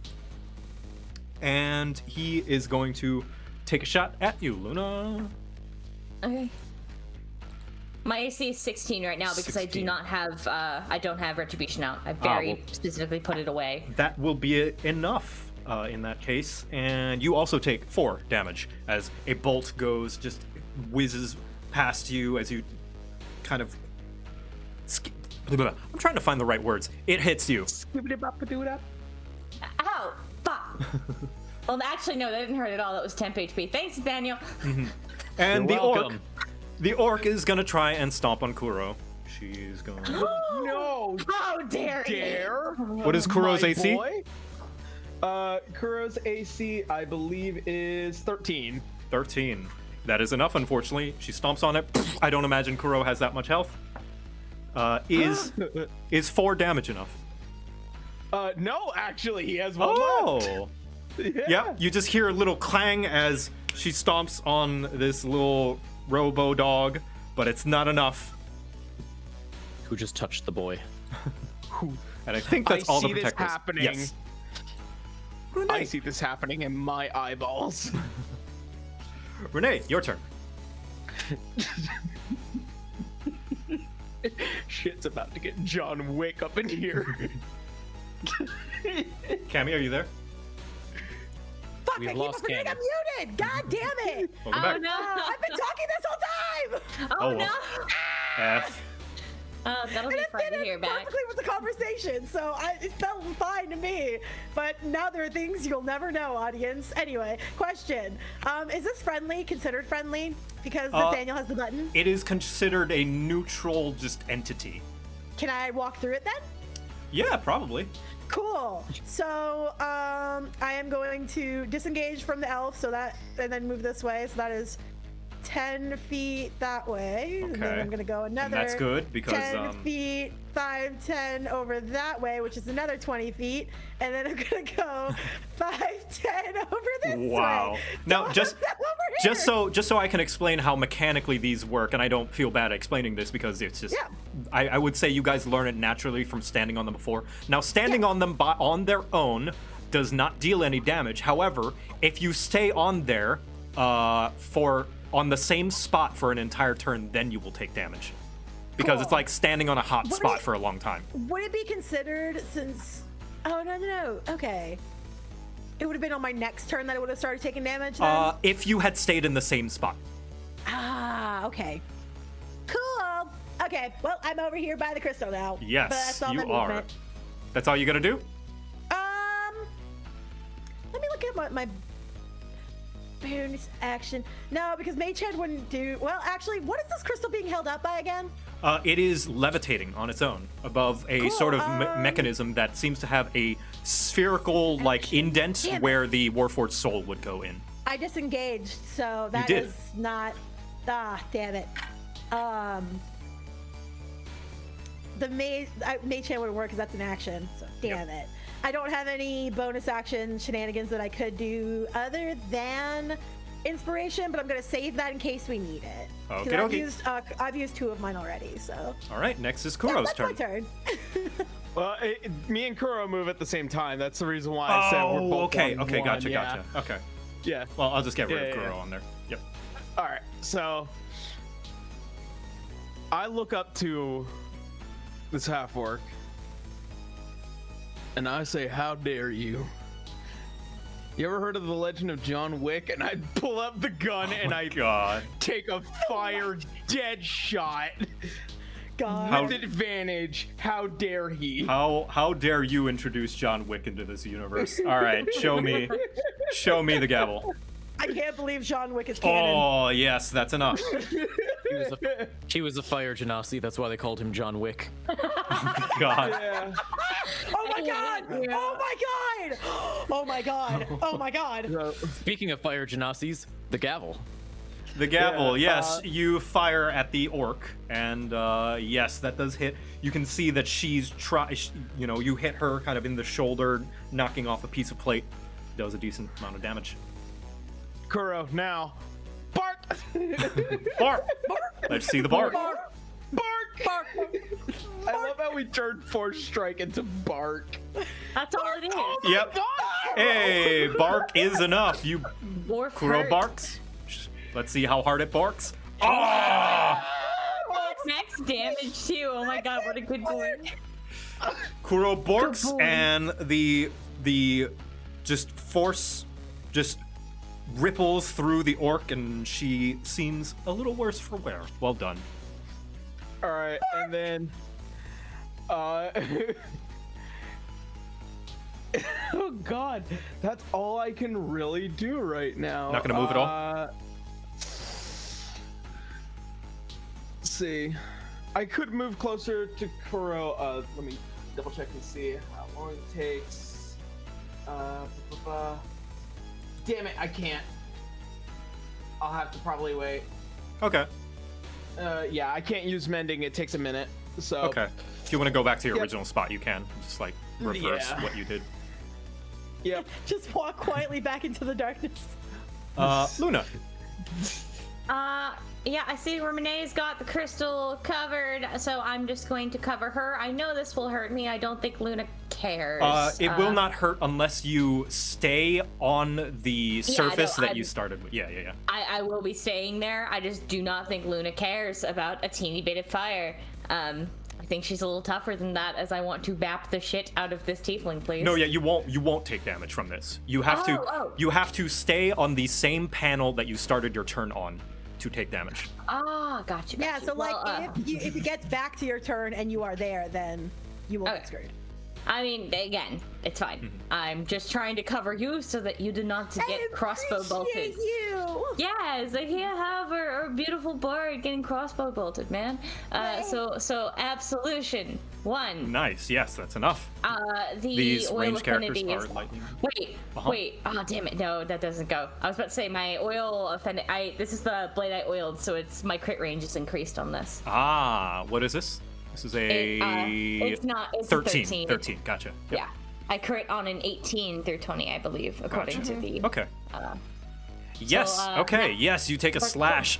and he is going to take a shot at you, Luna. Okay. My AC is 16 right now because 16. I don't have retribution out. I very specifically put it away. That will be enough in that case, and you also take 4 damage as a bolt just whizzes past you as you kind of. I'm trying to find the right words. It hits you. Ow! Fuck! Well, actually, no, that didn't hurt at all. That was temp HP. Thanks, Daniel. And You're the orc. welcome. The orc is gonna try and stomp on Kuro. She's going. No! How dare you! What is Kuro's My AC? boy? Kuro's AC, I believe, is 13. 13. That is enough, unfortunately. She stomps on it. I don't imagine Kuro has that much health. Is 4 damage enough? No, actually, he has 1 left. Oh! Yeah, you just hear a little clang as she stomps on this little robo dog, but it's not enough. Who just touched the boy? And I think that's all the see this protectors. happening. Yes. I see this happening in my eyeballs. Renee, your turn. Shit's about to get John Wick up in here. Cammy, are you there? Fuck, We've I keep lost forgetting Cannon. I'm muted. God damn it. Welcome back. No! I've been talking this whole time. Oh well. no! F. Oh, that'll be And it fun to fitted hear back. perfectly with the conversation, so it felt fine to me. But now there are things you'll never know, audience. Anyway, question: is this friendly? Considered friendly? Because Nathaniel has the button. It is considered a neutral just entity. Can I walk through it then? Yeah, probably. Cool. So I am going to disengage from the elf, so that, and then move this way. So that is 10 feet that way. And then Okay. I'm gonna go another. And that's good because 10 feet, 5, 10 over that way, which is another 20 feet, and then I'm gonna go 5, 10 over this Wow. way. Now, So just over here. just so I can explain how mechanically these work, and I don't feel bad explaining this because it's just Yeah. I would say you guys learn it naturally from standing on them before. Now, standing on them on their own does not deal any damage. However, if you stay on there on the same spot for an entire turn, then you will take damage. Because it's Cool. like standing on a hot What spot is- for a long time. Would it be considered since? Oh no. Okay. It would have been on my next turn that it would have started taking damage. Then? If you had stayed in the same spot. Okay. Cool. Okay. Well, I'm over here by the crystal now. But Yes, that's all you my are. movement. That's all you gotta do? Let me look at my bonus action. No, because Mage Hand wouldn't do. Well, actually, what is this crystal being held up by again? It is levitating on its own above a Cool, sort of mechanism that seems to have a spherical, like, indent Damn it. where the Warforged soul would go in. I disengaged, so that did. is not. Damn it. The Mage Hand would work because that's an action. So damn it. I don't have any bonus action shenanigans that I could do other than inspiration, but I'm gonna save that in case we need it. 'Cause Okey-dokey. I've used 2 of mine already, so All right, next is yeah, Kuro's that's turn. my turn. Well, me and Kuro move at the same time. That's the reason why I said we're both okay, on okay, one, gotcha, yeah. gotcha. Okay. Yeah. Well, I'll just get rid Yeah, of yeah, Kuro yeah. on there. Yep. All right. So I look up to this half orc and I say, "How dare you?" You ever heard of the Legend of John Wick? And I pull up the gun and I God. take a fire dead shot God. with advantage. How dare he? How dare you introduce John Wick into this universe? All right, show me the gavel. I can't believe John Wick is canon. Oh yes, that's enough. He was a fire genasi. That's why they called him John Wick. God. Yeah. Oh my god! Oh my god! Oh my god! Oh my god! Speaking of fire genasis, the gavel. The gavel, Yeah, yes, you fire at the orc, and yes, that does hit. You can see that she's you hit her kind of in the shoulder, knocking off a piece of plate. Does a decent amount of damage. Kuro, now. Bark! Bark! Let's see the bark. Bark! Bark! I love how we turned Force Strike into bark. That's all it is. Yep. Hey, bark is enough. You Morph Kuro hurt. barks. Let's see how hard it barks. Ah! Oh, it's max damage too. Oh my god, what a good boy. Kuro barks, Good boy. and the just force just ripples through the orc, and she seems a little worse for wear. Well done. All right, and then, oh god, that's all I can really do right now. Not gonna move at all? Let's see, I could move closer to Kuro. Let me double check and see how long it takes. Damn it, I can't. I'll have to probably wait. Okay. Yeah, I can't use mending. It takes a minute. So Okay. If you want to go back to your Yep. original spot, you can. Just like reverse Yeah. what you did. Yep. Just walk quietly back into the darkness. Luna. Yeah, I see Renee's got the crystal covered, so I'm just going to cover her. I know this will hurt me. I don't think Luna cares. It will not hurt unless you stay on the surface no, that I'm- you started with. Yeah. I will be staying there. I just do not think Luna cares about a teeny bit of fire. I think she's a little tougher than that, as I want to bap the shit out of this tiefling, please. No, yeah, you won't take damage from this. You have Oh. to stay on the same panel that you started your turn on. to take damage. Ah, gotcha. Yeah, so like Well, if it gets back to your turn and you are there, then you will Okay. get screwed. I mean, again, it's fine. I'm just trying to cover you so that you do not get crossbow bolted. appreciate you. Yes, I can't have our beautiful bard getting crossbow bolted, man. So absolution 1. Nice. Yes, that's enough. The These oil ranged characters affinity are is. lightning. Wait. Oh, damn it. No, that doesn't go. I was about to say my oil affinity. This is the blade I oiled, so it's my crit range is increased on this. Ah, what is this? This is a It's not. It's 13. A 13. 13. Gotcha. Yep. Yeah, I crit on an 18 through 20, I believe, according Gotcha. to the. Okay. Yes. so, Okay. yeah. Yes, you take a slash.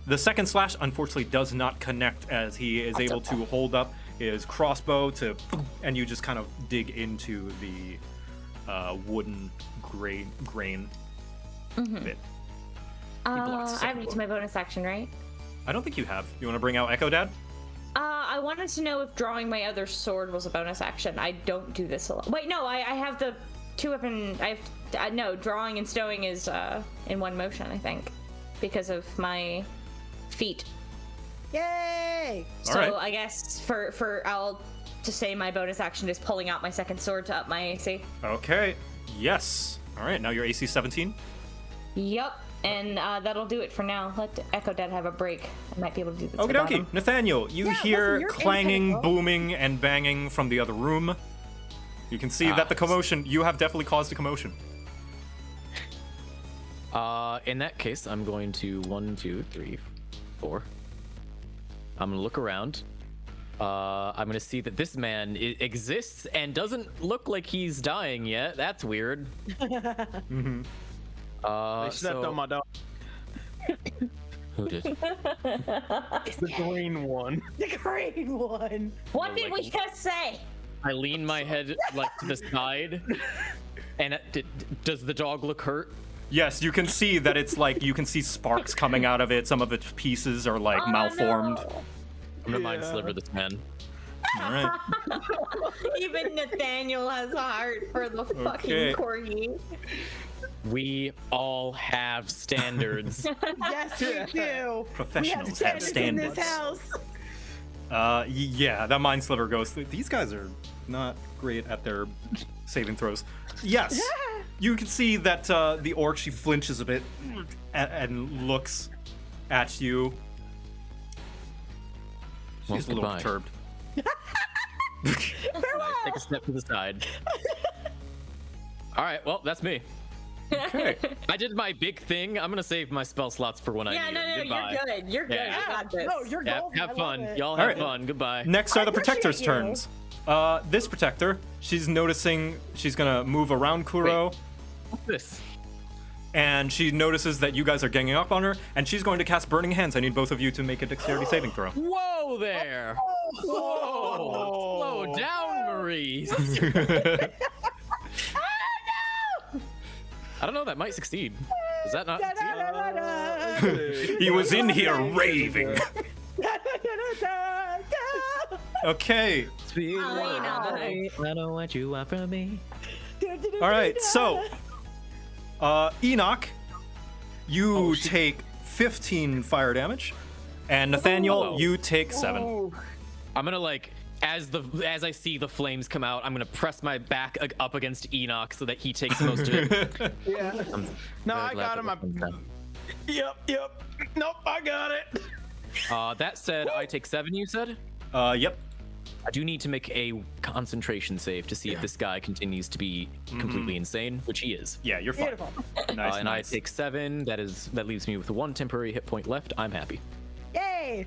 The second slash unfortunately does not connect as he is able to hold up his crossbow to, and you just kind of dig into the wooden grain bit. blocks the I have second used my bonus action, right? I don't think you have. You want to bring out Echo Dad? I wanted to know if drawing my other sword was a bonus action. I don't do this a lot. Wait, no, I have the 2-weapon. No, drawing and stowing is in one motion, I think, because of my feet. Yay! All So right. I guess for I'll to say my bonus action is pulling out my second sword to up my AC. Okay. Yes. All right. Now you're AC 17. Yup. And that'll do it for now. Let Echo Dad have a break. I might be able to do this. Okie without dokie. him. Nathaniel, you Yeah, hear listen, you're clanging, independent. booming, and banging from the other room. You can see that the commotion, you have definitely caused a commotion. In that case, I'm going to 1, 2, 3, 4. I'm gonna look around. I'm gonna see that this man exists and doesn't look like he's dying yet. That's weird. They stepped on my dog. Who did? The green one. The green one. What did we just say? I lean my head like to the side, and does the dog look hurt? Yes, you can see that it's like, you can see sparks coming out of it. Some of its pieces are like malformed. No. I'm gonna mind sliver this man. All right. Even Nathaniel has a heart for the Okay. fucking corgi. We all have standards. Yes, we do. We have Professionals have standards in standards. this house. Yeah, that mind sliver goes. These guys are not great at their saving throws. Yes, you can see that the orc, she flinches a bit and looks at you. Well, She's a little goodbye. perturbed. Take a step to the side. All right, well, that's me. Okay. I did my big thing. I'm gonna save my spell slots for when I Yeah, need no, them. no, Goodbye. you're good. You're good. Yeah. I got this. No, you're Yeah, golden. I have love fun. it. Y'all have Alright. fun. Goodbye. Next are the appreciate protector's you. turns. This protector, she's noticing, she's gonna move around Kuro, What's this? and she notices that you guys are ganging up on her, and she's going to cast Burning Hands. I need both of you to make a dexterity saving throw. Whoa there! Whoa! Slow down, Maurice. I don't know. That might succeed. Does that not succeed? Da-da-da-da-da. He was in here raving. Da-da-da-da-da. Okay. I know what you want from me. All right. So, Enoch, you take 15 fire damage, and Nathaniel, Hello. you take 7. I'm gonna like as I see the flames come out, I'm gonna press my back up against Enoch so that he takes most of it. Yeah. No, Very I glad got that him. weapon's done. Yep. Nope, I got it. That said, I take 7. You said. Yep. I do need to make a concentration save to see if this guy continues to be completely insane, which he is. Yeah, you're fine. Beautiful. Nice, And nice. I take 7. That leaves me with 1 temporary hit point left. I'm happy. Yay!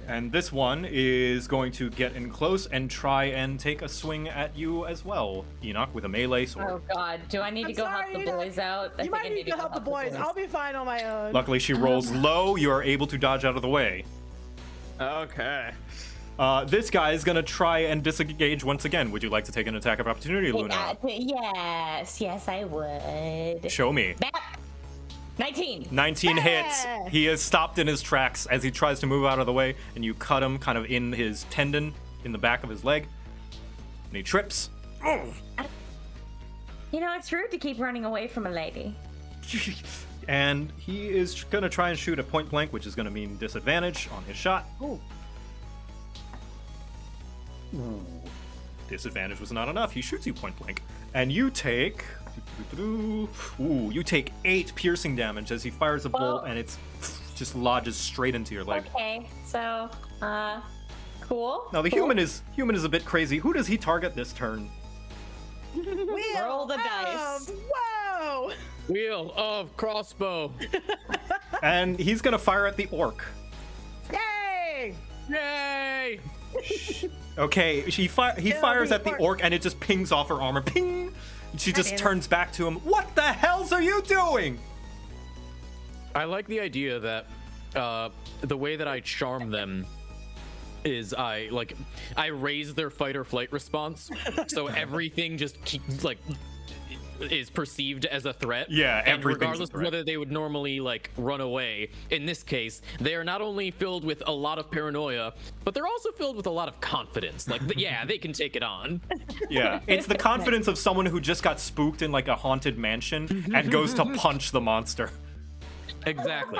And this one is going to get in close and try and take a swing at you as well, Enoch, with a melee sword. Oh God, do I need to I'm go sorry, help the Enoch. boys out? I You think I might need to go help the boys. I'll be fine on my own. Luckily, she rolls low. You are able to dodge out of the way. Okay. This guy is going to try and disengage once again. Would you like to take an attack of opportunity, Luna? Yes, I would. Show me. Bap. 19. 19 hits. Yeah. He is stopped in his tracks as he tries to move out of the way, and you cut him kind of in his tendon in the back of his leg. And he trips. You know, it's rude to keep running away from a lady. And he is going to try and shoot at point blank, which is going to mean disadvantage on his shot. Ooh. Disadvantage was not enough. He shoots you point blank. And you take... Ooh, you take 8 piercing damage as he fires a bolt, and it's just lodges straight into your leg. Okay, so, cool. Now the cool. human is a bit crazy. Who does he target this turn? Roll the dice. Whoa! Wheel of crossbow. And he's gonna fire at the orc. Yay! Yay! Okay, he fires at the orc, and it just pings off her armor. Ping! She just damn it. turns back to him. What the hells are you doing? I like the idea that the way that I charm them is I raise their fight or flight response, so everything just is perceived as a threat. Yeah, and everything's a regardless of threat. whether they would normally run away, in this case, they are not only filled with a lot of paranoia, but they're also filled with a lot of confidence. Yeah, they can take it on. Yeah, it's the confidence of someone who just got spooked in like a haunted mansion and goes to punch the monster. Exactly.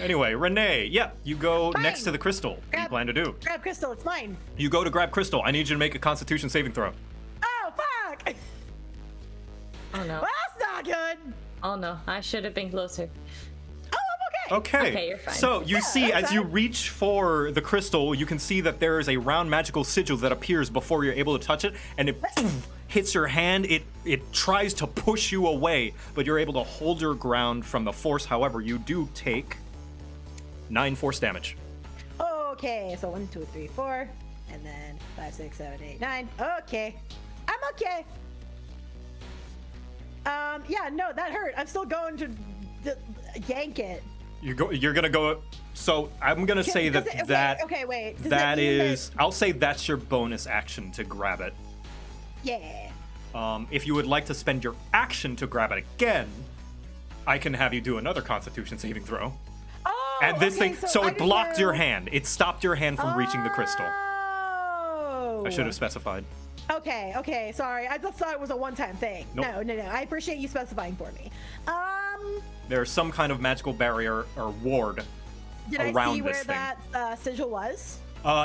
Anyway, Renee, yeah, you go Fine. next to the crystal. What do you plan to do? Grab Crystal, it's mine. You go to grab crystal. I need you to make a Constitution saving throw. Oh, fuck! Oh no. Well, that's not good. Oh no. I should have been closer. Oh, I'm okay. Okay. Okay, you're fine. So you see, that's as you fine. reach for the crystal, you can see that there is a round magical sigil that appears before you're able to touch it, and it hits your hand. It tries to push you away, but you're able to hold your ground from the force. However, you do take 9 force damage. Okay, so 1, 2, 3, 4, and then 5, 6, 7, 8, 9. Okay. I'm okay. Yeah, no, that hurt. I'm still going to yank it. You're gonna go. So I'm gonna say Does that it- that okay, wait. Does that mean that- is. I'll say that's your bonus action to grab it. Yeah. If you would like to spend your action to grab it again, I can have you do another Constitution saving throw. Oh, And this okay, thing, so I it blocked just your know- hand. It stopped your hand from reaching the crystal. Oh. I should have specified. Okay, sorry. I just thought it was a one-time thing. Nope. No. I appreciate you specifying for me. There's some kind of magical barrier or ward Did I around see where this thing. that sigil was?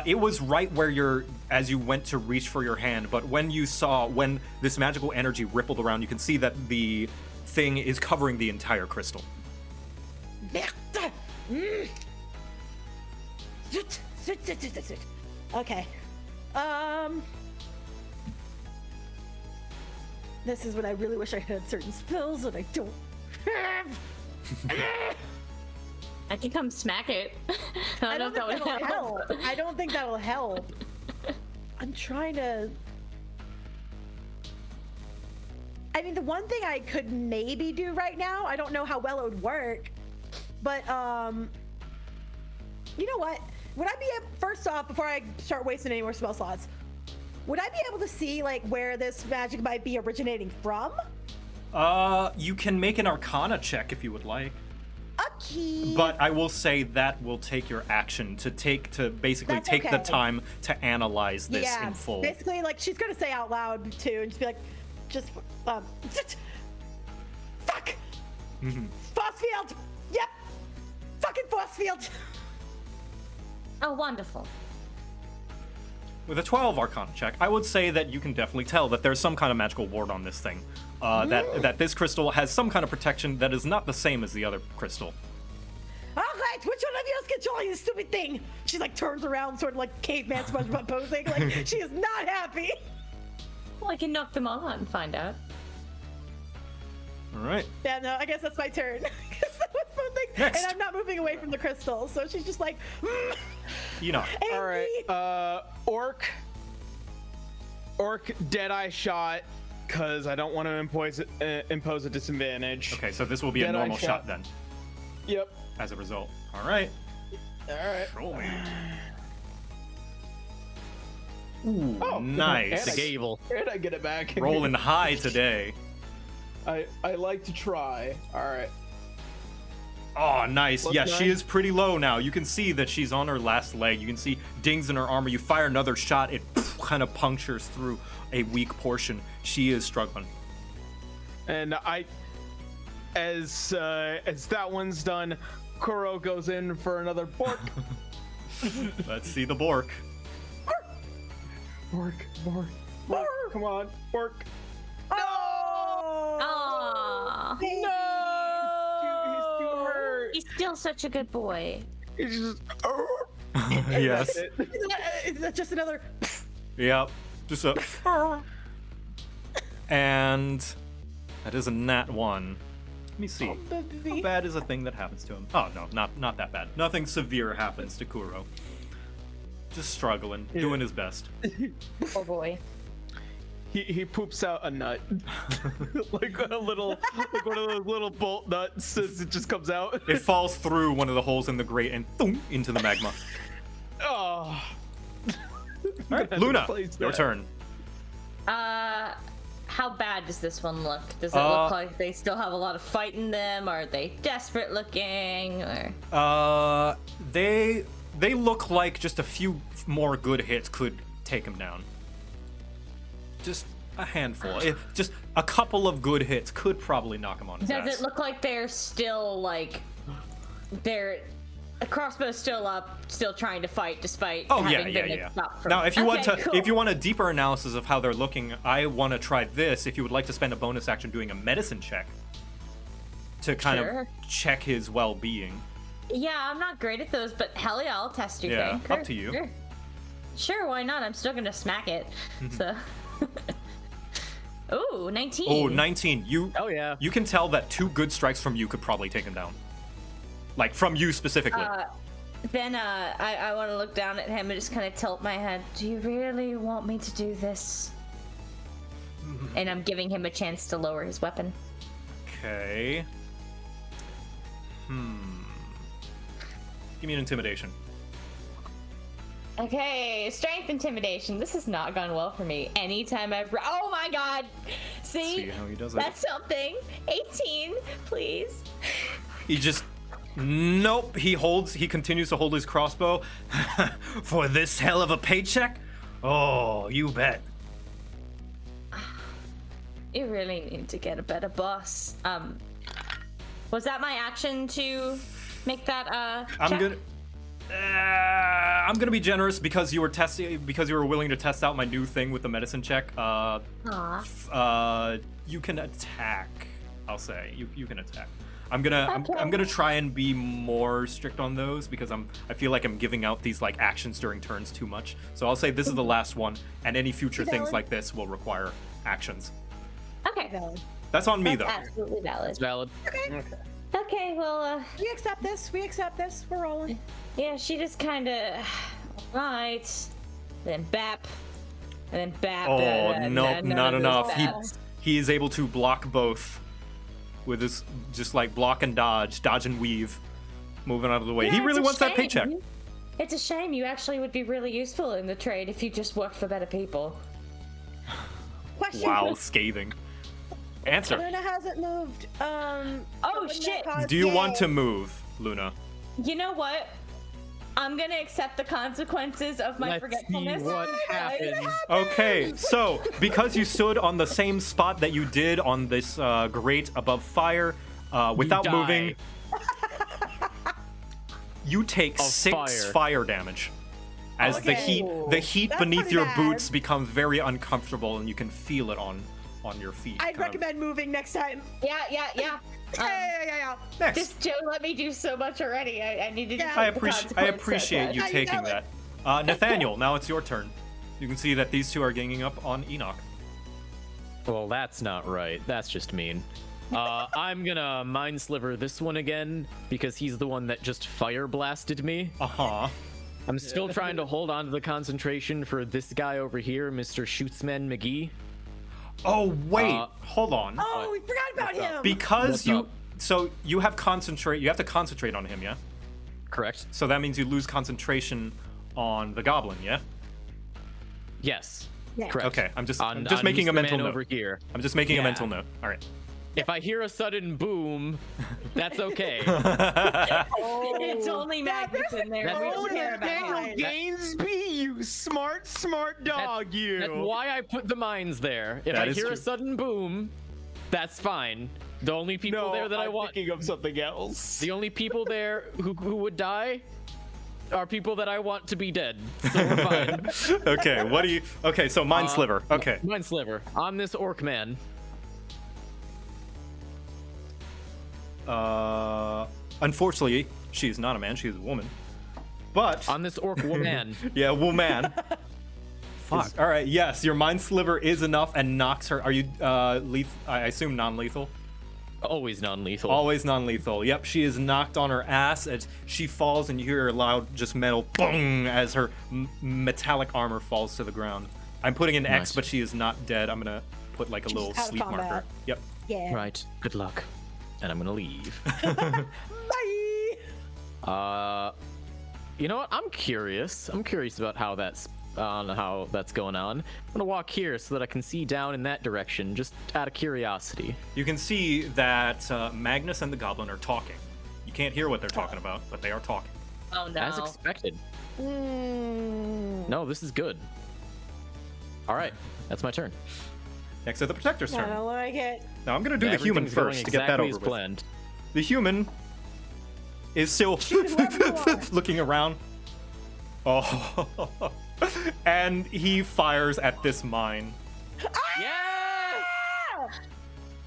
It was right where as you went to reach for your hand, but when this magical energy rippled around, you can see that the thing is covering the entire crystal. Okay. This is when I really wish I had certain spells that I don't have. I can come smack it. I don't know if that would help. I don't think that'll help. I'm trying to. I mean, the one thing I could maybe do right now, I don't know how well it would work, but you know what? Would I be able, first off, before I start wasting any more spell slots, would I be able to see where this magic might be originating from? You can make an Arcana check if you would like. Okay. But I will say that will take your action to basically That's take the okay. time to analyze this yeah, in full. basically, she's gonna say out loud too, and just be like, fuck, force field. Yep, fucking force field. Oh, wonderful. With a 12 Arcana check, I would say that you can definitely tell that there's some kind of magical ward on this thing. That this crystal has some kind of protection that is not the same as the other crystal. All right, which one of you is controlling this stupid thing? She turns around, sort of like caveman SpongeBob posing, she is not happy. Well, I can knock them all out and find out. All right. Yeah, no, I guess that's my turn. 'Cause that was one thing. Next. And I'm not moving away from the crystal, so she's just like, Enoch. All right, orc, deadeye shot, because I don't want to impose a disadvantage. Okay, so this will be a Deadeye normal shot. shot then, Yep. as a result. All right. All right. Roll me. Ooh, Oh, nice. and The gable. And I get it back. Rolling high today. I like to try. All right. Oh, nice. What's Yeah, she nine? is pretty low now. You can see that she's on her last leg. You can see dings in her armor. You fire another shot, it kind of punctures through a weak portion. She is struggling. And as that one's done, Kuro goes in for another bork. Let's see the bork. Bork. Come on, bork. Aww. No! He's too hurt. He's still such a good boy. He's just. Yes. Is that just another? Yep. Just a. And that is a nat 1. Let me see. How bad is a thing that happens to him? Oh no, not that bad. Nothing severe happens to Kuro. Just struggling, doing his best. Oh boy. He poops out a nut, like one of those little bolt nuts as it just comes out. It falls through one of the holes in the grate and boom, into the magma. Oh. All right, Luna, your turn. How bad does this one look? Does it look like they still have a lot of fight in them? Are they desperate looking? Or They look like just a few more good hits could take him down. Just a handful. Just a couple of good hits could probably knock him on his ass. does it look like they're still like a crossbow's still up, still trying to fight despite having been stopped from... Now, if you want cool. if you want a deeper analysis of how they're looking, I want to try this. If you would like to spend a bonus action doing a medicine check to kind of check his well-being. Yeah, I'm not great at those, but hell yeah, I'll test your thing. Up to you. Sure, why not? I'm still gonna smack it. So. Ooh, 19. Oh, 19. Oh yeah. You can tell that 2 good strikes from you could probably take him down. Like, from you specifically. Then I want to look down at him and just kind of tilt my head. Do you really want me to do this? And I'm giving him a chance to lower his weapon. Okay. Give me an intimidation. Okay, strength intimidation. This has not gone well for me. Anytime oh my god! See how he does it. That's something. 18, please. He just... Nope. He continues to hold his crossbow. For this hell of a paycheck? Oh, you bet. You really need to get a better boss. Was that my action to make that check? I'm gonna be generous because you were willing to test out my new thing with the medicine check. You can attack. I'll say you can attack. I'm gonna try and be more strict on those because I feel like I'm giving out these like actions during turns too much. So I'll say this is the last one, and any future things like this will require actions. Okay. Valid. That's on me though. Absolutely valid. It's valid. Okay, well, We accept this. We're rolling. yeah, she just kind of, right, then bap, and then bap. Oh and nope, then not another enough. bap. He is able to block both with his just like block and dodge and weave, moving out of the way. Yeah, He it's really a wants that shame. paycheck. It's a shame. You actually would be really useful in the trade if you just worked for better people. Question. Wow, scathing. Answer. Luna hasn't moved. Oh, wouldn't that shit. cause- Do you want Yay. to move, Luna? You know what? I'm gonna accept the consequences of my Let's forgetfulness. see what happens. Okay, so because you stood on the same spot that you did on this grate above fire, without die. moving, you take Of 6 fire. fire damage. As the Okay. heat That's beneath pretty your bad. boots becomes very uncomfortable, and you can feel it on your feet. I'd kind of. recommend moving next time. Yeah. Yeah. Next. This Joe let me do so much already. I needed to. Yeah. I take the appreciate you Now you taking know that. Nathaniel, now it's your turn. You can see that these two are ganging up on Enoch. Well, that's not right. That's just mean. I'm gonna mind sliver this one again because he's the one that just fire blasted me. Uh-huh. I'm still trying to hold on to the concentration for this guy over here, Mr. Shootsman McGee. Oh, wait. Hold on. Oh, we forgot about him. Because What's you... up? So you have to concentrate on him, yeah? Correct? So that means you lose concentration on the goblin, yeah? Yes. Yeah. Correct. Okay, I'm just On making a Mr. mental Man note. over here. I'm just making a Yeah. mental note. All right. If I hear a sudden boom, that's okay. It's only Magnus in there. That's- We don't care about him. Gainsby, you smart dog, you. That's why I put the mines there. If That I is hear true. a sudden boom, That's fine. The only people there that I I'm want, thinking of something else. the only people there who would die are people that I want to be dead. So we're fine. Okay, what do you? Okay, so mind sliver. Okay. Mind sliver on this orc man. Unfortunately, she's not a man. She's a woman. But On this orc woman. yeah, woman. Fuck. All right. Yes, your mind sliver is enough and knocks her. Are you lethal? I assume non-lethal. Always non-lethal. Always non-lethal. Yep, she is knocked on her ass as she falls, and you hear a loud, just metal boom as her metallic armor falls to the ground. I'm putting an X, Nice. but she is not dead. I'm gonna put like a She's little out of sleep marker. combat. Yep. Yeah. Right. Good luck. And I'm gonna leave. Bye. You know what? I'm curious. I'm curious about how that's going on. I'm gonna walk here so that I can see down in that direction, just out of curiosity. You can see that Magnus and the goblin are talking. You can't hear what they're talking about, but they are talking. Oh no. As expected. Mm, No, this is good. All right, that's my turn. Next to the protector's I turn. don't like it. Now I'm gonna do the human Everything's going first to get that exactly over as with. planned. The human is still looking around. Oh, and he fires at this mine. Yeah!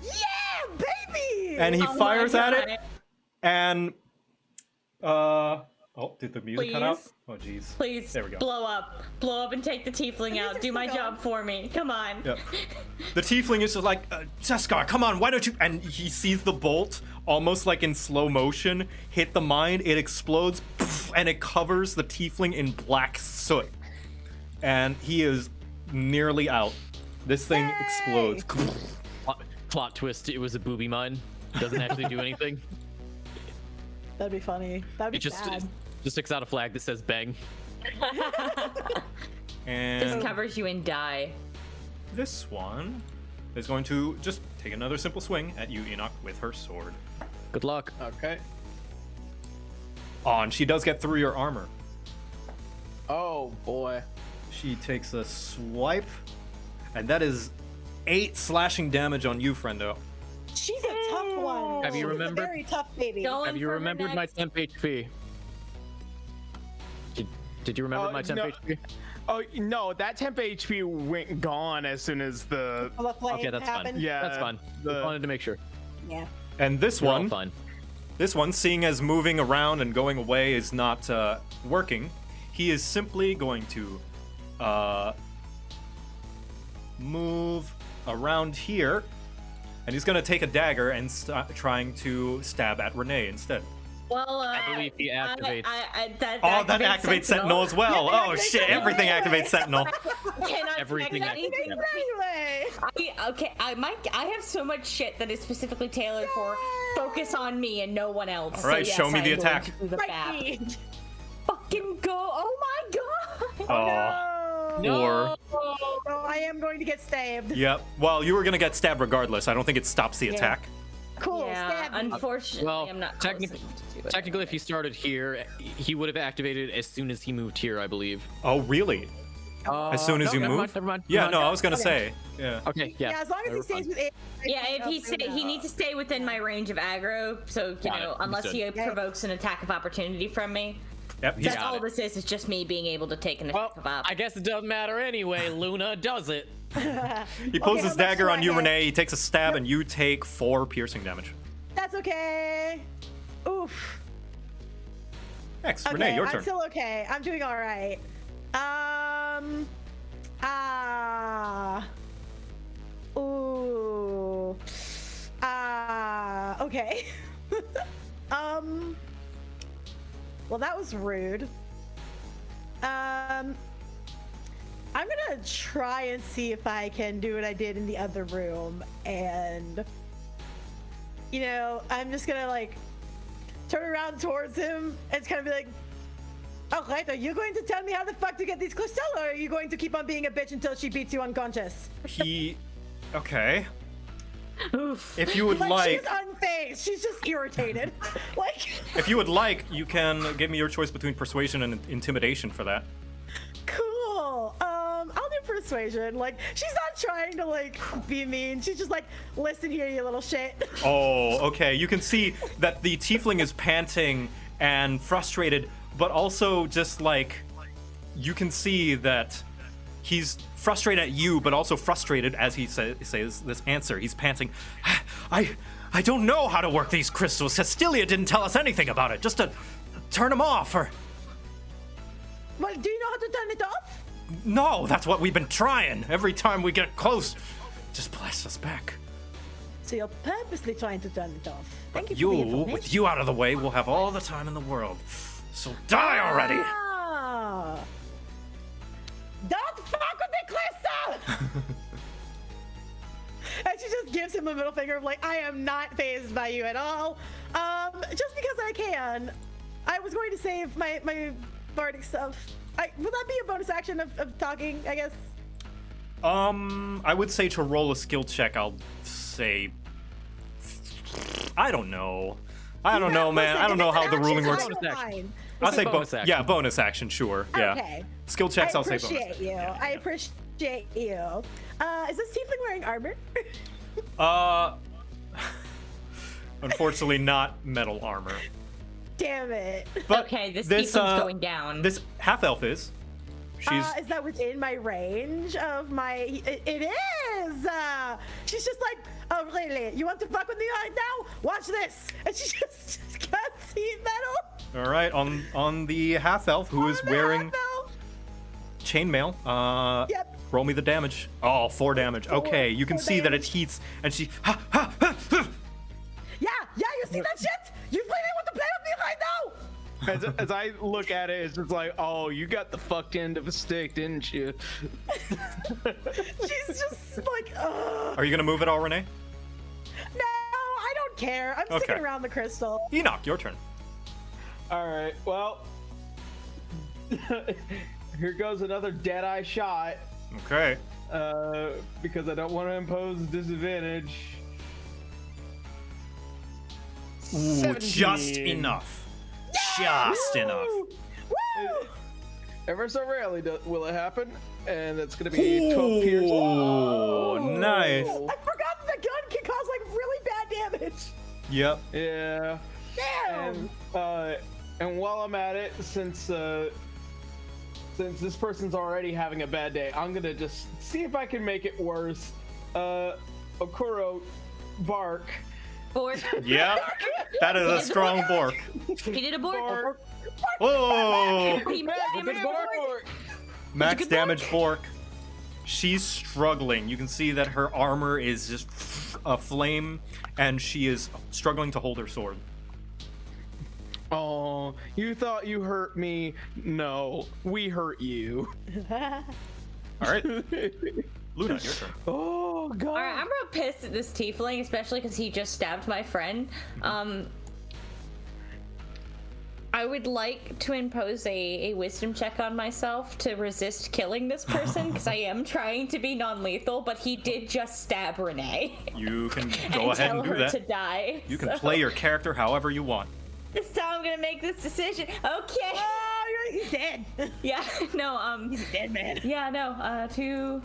Yeah, baby. And he Oh my fires at God. it, and oh, did the music cut out? Please. Oh, jeez. Please There we go. blow up and take the tiefling music out. Do my still job going? for me. Come on. Yep. The tiefling is just like, Jeskar, come on, why don't you? And he sees the bolt, almost like in slow motion, hit the mine. It explodes, poof, and it covers the tiefling in black soot. And he is nearly out. This thing explodes. Plot twist: it was a booby mine. Doesn't actually do anything. That'd be funny. That'd be It just sad. sticks out a flag that says "bang." And Just covers you in dye. this one is going to just take another simple swing at you, Enoch, with her sword. Good luck. Okay. Oh, and she does get through your armor. Oh boy. She takes a swipe, and that is 8 slashing damage on you, friendo. She's a tough one. Have you She's remembered- A very tough baby. Going Have you for her remembered my next- temp HP? Did you remember my temp no. HP? Oh no, that temp HP went gone as soon as the Well, the flame Okay, that's happened. fine. Yeah, That's fine. the- Just wanted to make sure. Yeah. And this We're all one, fine. seeing as moving around and going away is not working, he is simply going to move around here, and he's going to take a dagger and trying to stab at Renee instead. Well, I believe he activates. that Oh, that activates Sentinel as well. Yeah, Oh it activates shit! Sentinel. Everything activates Sentinel. Cannot Everything select anything. Anyway. Okay, I have so much shit that is specifically tailored for focus on me and no one else. All right, so yes, show me I'm the going attack. to do the Right. bap. Fucking go! Oh my god! Oh. No. Or So I am going to get stabbed. yep. Well, you were gonna get stabbed regardless. I don't think it stops the Yeah. attack. Cool. Yeah, Stab me. unfortunately, Well, I'm not. technically, close enough to do it. technically, if he started here, he would have activated as soon as he moved here, I believe. Oh really? As soon as No, you never move? mind, never mind. Yeah. Never No, mind. I was gonna Okay. say. Yeah. Okay, yeah. Yeah, as long as he we're stays fine. with it. Yeah, if he needs to stay within my range of aggro, so you Got know, it, unless he understood. provokes an attack of opportunity from me. Yep. He's, That's got all it. this is just me being able to take an Well, attack of opportunity. I guess it doesn't matter anyway. Luna does it. he pulls Okay, his how much dagger do on I you, get? Renee. He takes a stab, and you take 4 piercing damage. That's okay. Oof. Next, Okay, Renee, your I'm turn. still okay. I'm doing all right. Ooh. Okay. Well, that was rude. I'm gonna try and see if I can do what I did in the other room, and you know, I'm just gonna like turn around towards him and kind of be like, all right, are you going to tell me how the fuck to get these crystals, or are you going to keep on being a bitch until she beats you unconscious? Okay. Oof. If you would Like, like, she's unfazed. She's just irritated. Like, if you would like, you can give me your choice between persuasion and intimidation for that. cool. I'll do persuasion. Like, she's not trying to like be mean. She's just like, listen here, you little shit. Oh, okay. You can see that the tiefling is panting and frustrated, but also just like you can see that he's frustrated at you, but also frustrated as he says this answer. He's panting. I don't know how to work these crystals. Cecilia didn't tell us anything about it. Just to turn them off, or Well, do you know how to turn it off? no? That's what we've been trying. Every time we get close, just blast us back. So you're purposely trying to turn it off. Thank you for the You, information. with you out of the way, will have all the time in the world. So die already! Ah. Don't fuck with the crystal! And she just gives him a middle finger of like, I am not fazed by you at all. Just because I can. I was going to save my bardic stuff. Would that be a bonus action of talking, I guess? I would say to roll a skill check, I'll say... I don't know. I don't know, man. I don't know how the ruling works. I'll say bonus action. Yeah, bonus action, sure. Yeah. Okay. Skill checks, I'll say bonus. appreciate you. I appreciate you. Is this tiefling wearing armor? Unfortunately, not metal armor. Damn it. But Okay, this tiefling's going down. This half elf is. She's Is that within my range of my? It is. She's just like, oh really? You want to fuck with me right now? Watch this. And she just cuts heat metal. all right on the half elf who is on the wearing half-elf. chainmail. Yep. Roll me the damage. Oh, 4 damage. Okay, you can 4 see that it damage. heats, and she. Yeah, you see that shit? You really want to play with me right now? As I look at it, it's just like, oh, you got the fucked end of a stick, didn't you? She's just like, ugh. Are you gonna move at all, Renee? No, I don't care. I'm Okay. sticking around the crystal. Enoch, your turn. All right, well, here goes another dead-eye shot, Okay. because I don't want to impose disadvantage. Ooh, 17. just enough. Just enough. Woo! Ever so rarely will it happen, and it's gonna be 12 pierce. Oh, nice. I forgot that the gun can cause like really bad damage. Yep. Yeah. Damn. And while I'm at it, since this person's already having a bad day, I'm gonna just see if I can make it worse. Okuro, bark. Bork. Yep. That is a strong bork. He did a bork. Bark. Whoa. He Max damaged bark. Max damage bork. She's struggling. You can see that her armor is just aflame, and she is struggling to hold her sword. Oh, you thought you hurt me? No, we hurt you. All right. Luna, your turn. Oh god. All right, I'm real pissed at this tiefling, especially because he just stabbed my friend. I would like to impose a wisdom check on myself to resist killing this person, because I am trying to be non-lethal, but he did just stab Renee. You can and go ahead tell and do her that. to die. You can so play your character however you want. This time I'm gonna make this decision. Okay. Oh, he's dead. Yeah. No. He's a dead man. Yeah. No. 2.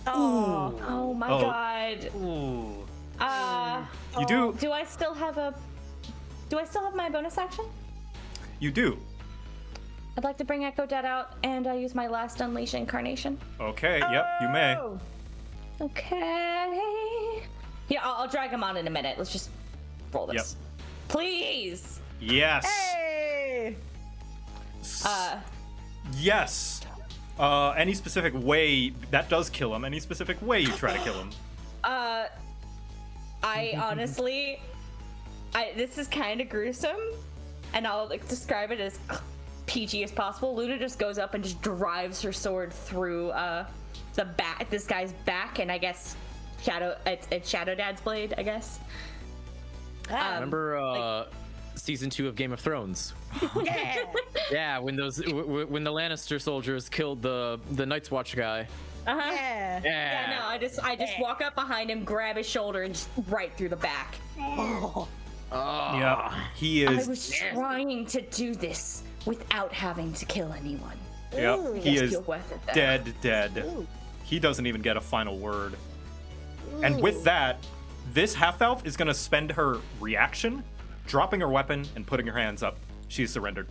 Oh. Oh my Oh. god. Ooh. You do. Do I still have my bonus action? You do. I'd like to bring Echo Dead out and use my last Unleash Incarnation. Okay. Yep. You may. Oh. Okay. Yeah, I'll drag him on in a minute. Let's just roll this. Please. Yes. Hey. Yes. Any specific way that does kill him? Any specific way you try to kill him? I honestly, this is kind of gruesome, and I'll describe it as PG as possible. Luna just goes up and just drives her sword through the back, this guy's back, and I guess it's Shadow Dad's blade, I guess. Remember season 2 of Game of Thrones? Yeah. Yeah, when those when the Lannister soldiers killed the Night's Watch guy. Uh-huh. Yeah. Yeah, no, I just walk up behind him, grab his shoulder, and just right through the back. Yeah. He I is. was trying to do this without having to kill anyone. Yep, Ooh. he Yes, is you're worth it, though. dead. Ooh. He doesn't even get a final word. And with that, this half-elf is going to spend her reaction, dropping her weapon and putting her hands up. She's surrendered.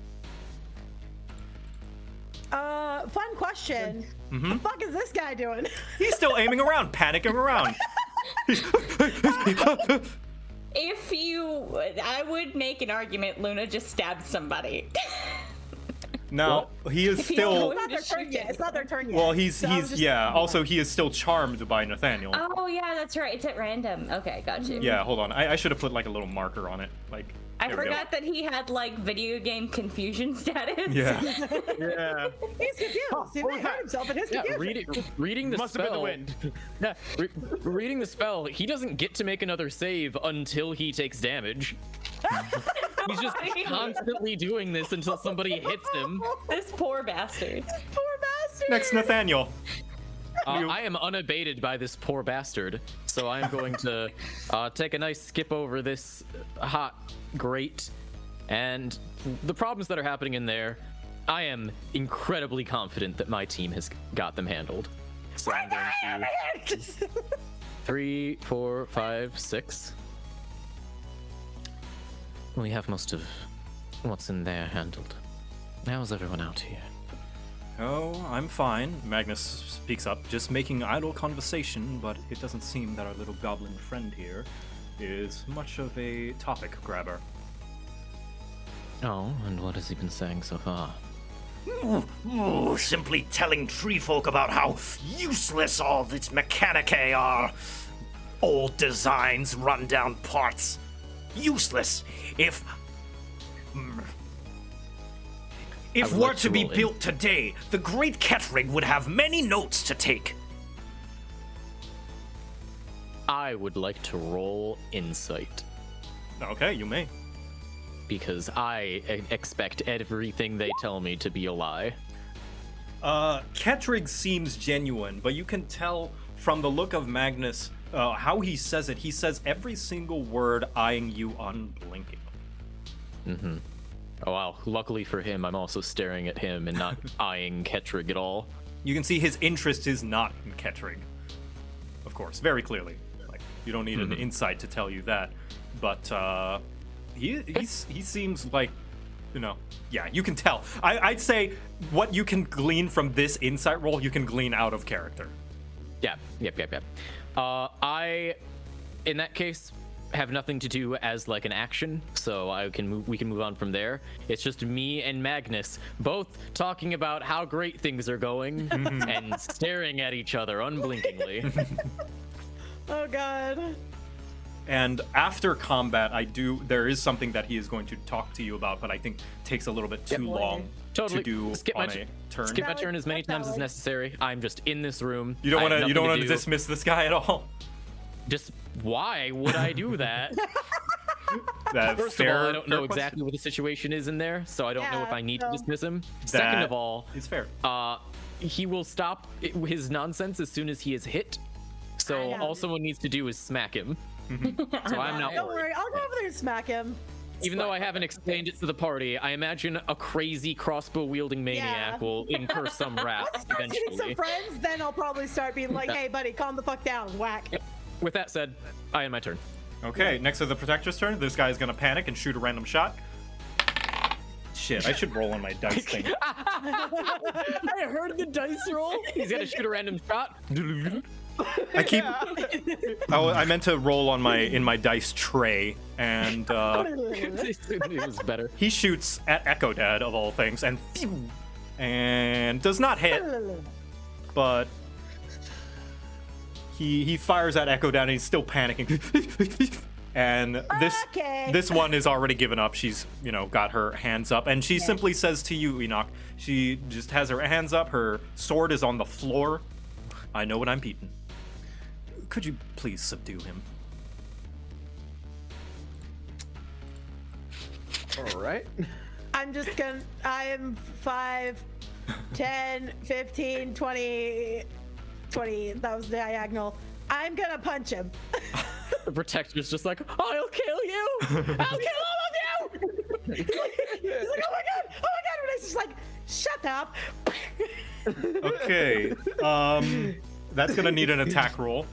Fun question. The fuck is this guy doing? He's still aiming around, panicking around. I would make an argument Luna just stabbed somebody. No, he is If he's still... going- It's not their turn yet. It's not their turn yet. Well, he's So I'm just- yeah. Also, he is still charmed by Nathaniel. Oh yeah, that's right. It's at random. Okay, got you. Yeah, hold on. I should have put like a little marker on it. Like I there we go. forgot that he had like video game confusion status. Yeah. Yeah. He's confused. He may hurt himself in his Yeah, confusion. reading the Must have been the spell. wind. Yeah, reading the spell, he doesn't get to make another save until he takes damage. He's just constantly doing this until somebody hits him. This poor bastard. Poor bastard. Next, Nathaniel. I am unabated by this poor bastard, so I am going to take a nice skip over this hot grate, and the problems that are happening in there, I am incredibly confident that my team has got them handled. So I'm going to 3, 4, 5, 6. We have most of what's in there handled. How's everyone out here? Oh, I'm fine. Magnus speaks up, just making idle conversation, but it doesn't seem that our little goblin friend here is much of a topic grabber. Oh, and what has he been saying so far? Ooh, simply telling tree folk about how useless all these mechanicae are. Old designs, rundown parts. Useless. If I would were like to to be roll in. built today, the great Kettering would have many notes to take. I would like to roll insight, Okay, you may. because I expect everything they tell me to be a lie. Kettrig seems genuine, but you can tell from the look of Magnus how he says it. He says every single word eyeing you unblinking. Oh wow, luckily for him, I'm also staring at him and not eyeing Kettrig at all. You can see his interest is not in Kettrig. Of course, very clearly. Like, you don't need an insight to tell you that. But he seems like, you know, yeah, you can tell. I'd say what you can glean from this insight roll, you can glean out of character. Yeah, yep. I, in that case, have nothing to do as like an action, so we can move on from there. It's just me and Magnus both talking about how great things are going and staring at each other unblinkingly. Oh god. And after combat, there is something that he is going to talk to you about, but I think takes a little bit too long Totally. to do Skip on my a turn. Skip my Valid. turn as many That's times as valid. necessary. I'm just in this room. You don't I have want to. You nothing don't want to do. dismiss this guy at all. Just why would I do that? That First fair, of all, I don't know fair exactly what the situation is in there, so I don't know if Yeah, I need so- to dismiss him. Second That of all, is fair. he will stop his nonsense as soon as he is hit. So I know. all someone needs to do is smack him. So I'm not Don't worried. worry, I'll go over there and smack him. Even though I haven't explained it to the party, I imagine a crazy crossbow wielding maniac Yeah. will incur some wrath Once I start getting some eventually. friends, then I'll probably start being like, Yeah. hey buddy, calm the fuck down, whack. With that said, I end my turn. Okay, next to the protector's turn, this guy is gonna panic and shoot a random shot. Shit, I should roll on my dice thing. I heard the dice roll. He's gonna shoot a random shot. I keep. Oh, I meant to roll on in my dice tray, and It was better. he shoots at Echo Dad of all things, and phew, and does not hit, but he fires at Echo Dad, and he's still panicking. And Okay. this one is already given up. She's, got her hands up, and she simply says to you, Enoch, she just has her hands up, her sword is on the floor. I know what I'm beating. Could you please subdue him? All right. I am 5, 10, 15, 20, that was diagonal. I'm gonna punch him. The protector's just like, I'll kill you! I'll kill all of you! He's like, oh my god! And I just like Shut up. Okay. That's gonna need an attack roll.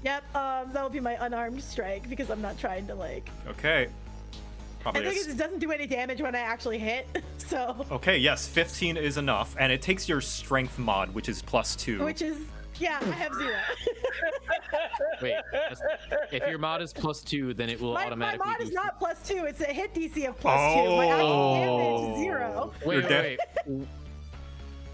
Yep. That'll be my unarmed strike because I'm not trying to like. Okay. I Probably. think it doesn't do any damage when I actually hit. So. Okay. Yes, 15 is enough, and it takes your strength mod, which is +2. Which is, yeah, I have 0. Wait, if your mod is +2, then it will my automatically. mod is do- not +2. It's a hit DC of +2. My actual damage is 0. You're Wait, dead. wait.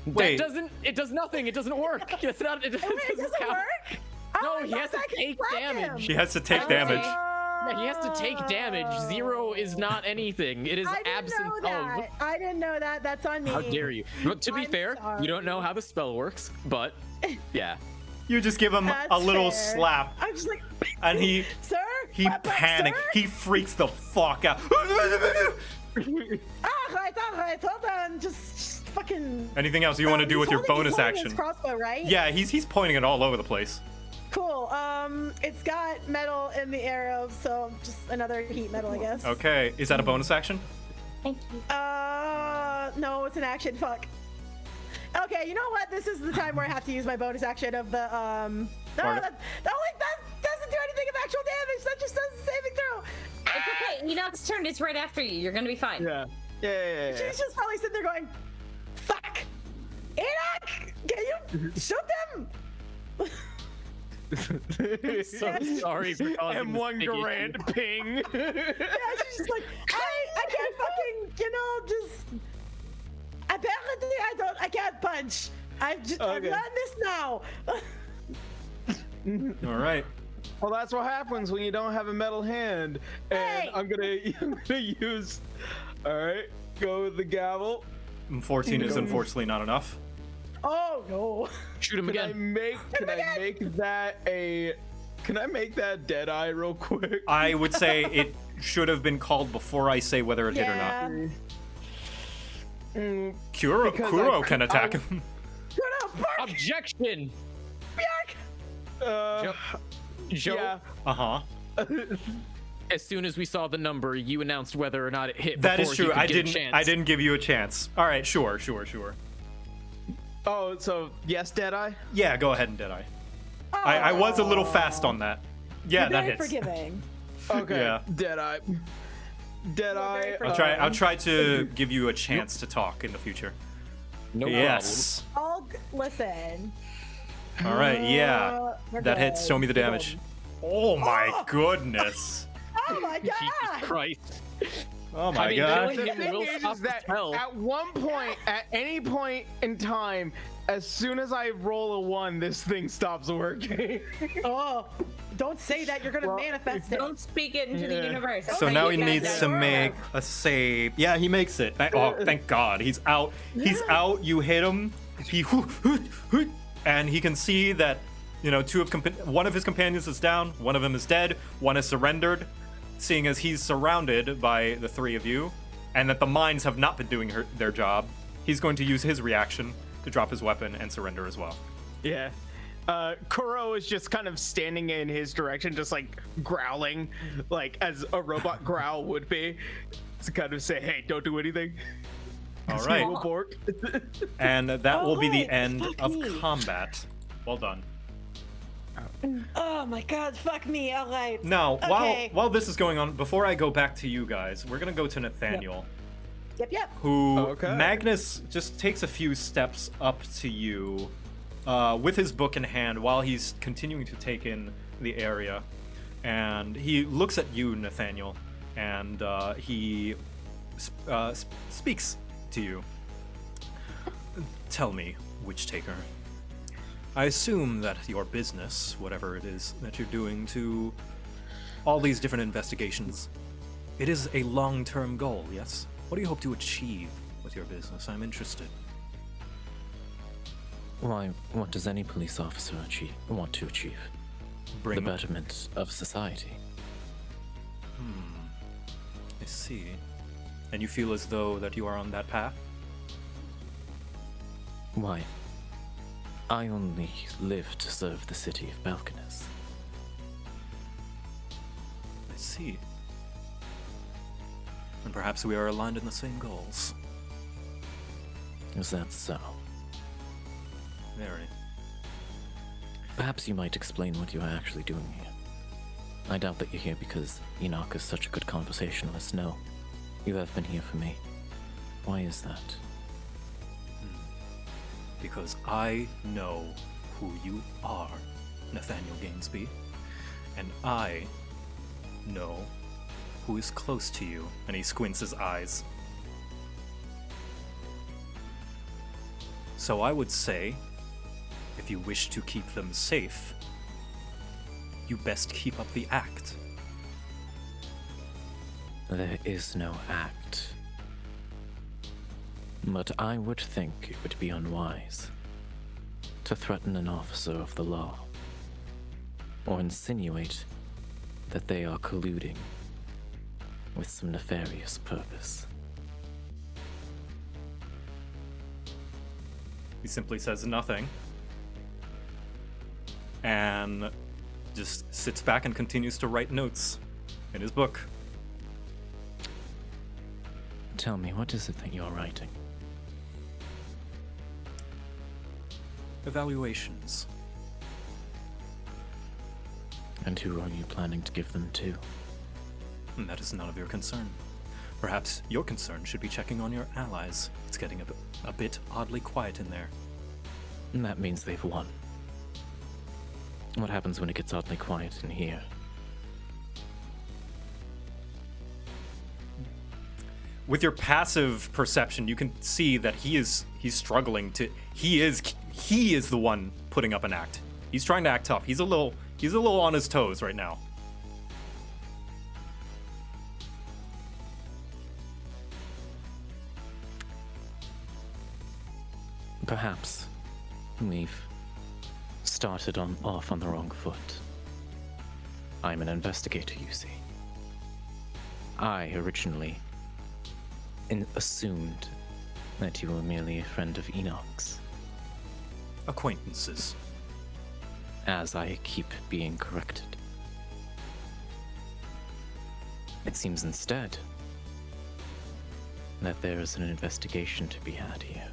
Wait. That doesn't. It does nothing. It doesn't work. It's not. It Wait, it doesn't count. work? No, I he thought has to I could take slap him. damage. She has to take Oh. damage. Yeah, he has to take damage. 0 is not anything. It is I didn't absent know of. that. I didn't know that. That's on me. How dare you? But to be I'm fair, sorry. you don't know how the spell works, but yeah. You just give him That's a little fair. slap, I'm just like, and he sir? But, panics. sir? He freaks the fuck out. Alright, hold on. Just fucking. Anything else you want to do he's with your holding- bonus he's holding action? his crossbow, right? Yeah, he's pointing it all over the place. Cool. It's got metal in the arrow, so just another heat metal, I guess. Okay, is that a bonus action? Thank you. No, it's an action. Fuck. Okay, you know what? This is the time where I have to use my bonus action of the No, Part- that doesn't do anything of actual damage. That just does the saving throw. It's okay. Enoch's turn is right after you. You're gonna be fine. Yeah. Yeah. She's just probably sitting there going, "Fuck, Enoch, can you shoot them?" So sorry for causing M1 this big issue. grand ping. Yeah, she's just like, I can't fucking, just. Apparently, I can't punch. I've Okay. learned this now. All right. Well, that's what happens when you don't have a metal hand. And Hey! I'm gonna use. All right, go with the gavel. 14 is unfortunately not enough. Oh no. Shoot him Can I again. make that a? Can I make that dead eye real quick? I would say it should have been called before I say whether it hit or not. Yeah. Kuro Because can attack him. No, Bark, Objection. Bjark. Joe. Yeah. Uh-huh. As soon as we saw the number, you announced whether or not it hit. That is before he true. could I get a didn't chance. I didn't give you a chance. All right, sure. Oh, so yes, dead eye. Yeah, go ahead and Deadeye. I was a little fast on that. Yeah, You're that very hits. forgiving. Okay. Yeah. Dead eye. Dead eye. I'll try to give you a chance to talk in the future. No Yes. Listen. All right, yeah. We're That hits. good. Show me the We're damage. good. Oh my goodness. Oh my problem. Jesus god. Christ. Oh my I mean, god. killing The him thing will is stop the that spell. at one point, at any point in time, as soon as I roll a 1, this thing stops working. Oh, don't say that. You're gonna Well, manifest it. Don't speak it into the Yeah. universe. So Okay, now you he got needs that. to make a save. Yeah, he makes it. Oh, thank God. He's out. He's out. You hit him. He and he can see that, you know, one of his companions is down, one of them is dead, one is surrendered, seeing as he's surrounded by the 3 of you, and that the mines have not been doing their job. He's going to use his reaction to drop his weapon and surrender as well. Yeah. Kuro is just kind of standing in his direction, just like growling, like as a robot growl would be, to kind of say, "Hey, don't do anything." All right. Will bork. And that will be the Alright, end fuck of me. combat. Well done. Oh my god, fuck me. All right. Now, Okay. while this is going on, before I go back to you guys, we're gonna go to Nathaniel, Yep. who Okay. Magnus just takes a few steps up to you, with his book in hand while he's continuing to take in the area, and he looks at you, Nathaniel, and he speaks to you. Tell me, Witch Taker. I assume that your business, whatever it is that you're doing to all these different investigations, it is a long-term goal, yes? What do you hope to achieve with your business? I'm interested. Why, what does any police officer want to achieve? Bring The betterment of society. I see. And you feel as though that you are on that path? Why, I only live to serve the city of Belkinus. I see. And perhaps we are aligned in the same goals. Is that so? Very. Perhaps you might explain what you are actually doing here. I doubt that you're here because Enoch is such a good conversationalist. No, you have been here for me. Why is that? Because I know who you are, Nathaniel Gainsby, and I know who is close to you. And he squints his eyes. So I would say, if you wish to keep them safe, you best keep up the act. There is no act. But I would think it would be unwise to threaten an officer of the law, or insinuate that they are colluding with some nefarious purpose. He simply says nothing and just sits back and continues to write notes in his book. Tell me, what is it that you're writing? Evaluations. And who are you planning to give them to? And that is none of your concern. Perhaps your concern should be checking on your allies. It's getting a bit oddly quiet in there. And that means they've won. What happens when it gets oddly quiet in here? With your passive perception, you can see that he's struggling to. He is the one putting up an act. He's trying to act tough. He's a little on his toes right now. Perhaps we've started off on the wrong foot. I'm an investigator, you see. I originally assumed that you were merely a friend of Enoch's, Acquaintances. as I keep being corrected. It seems instead that there is an investigation to be had here.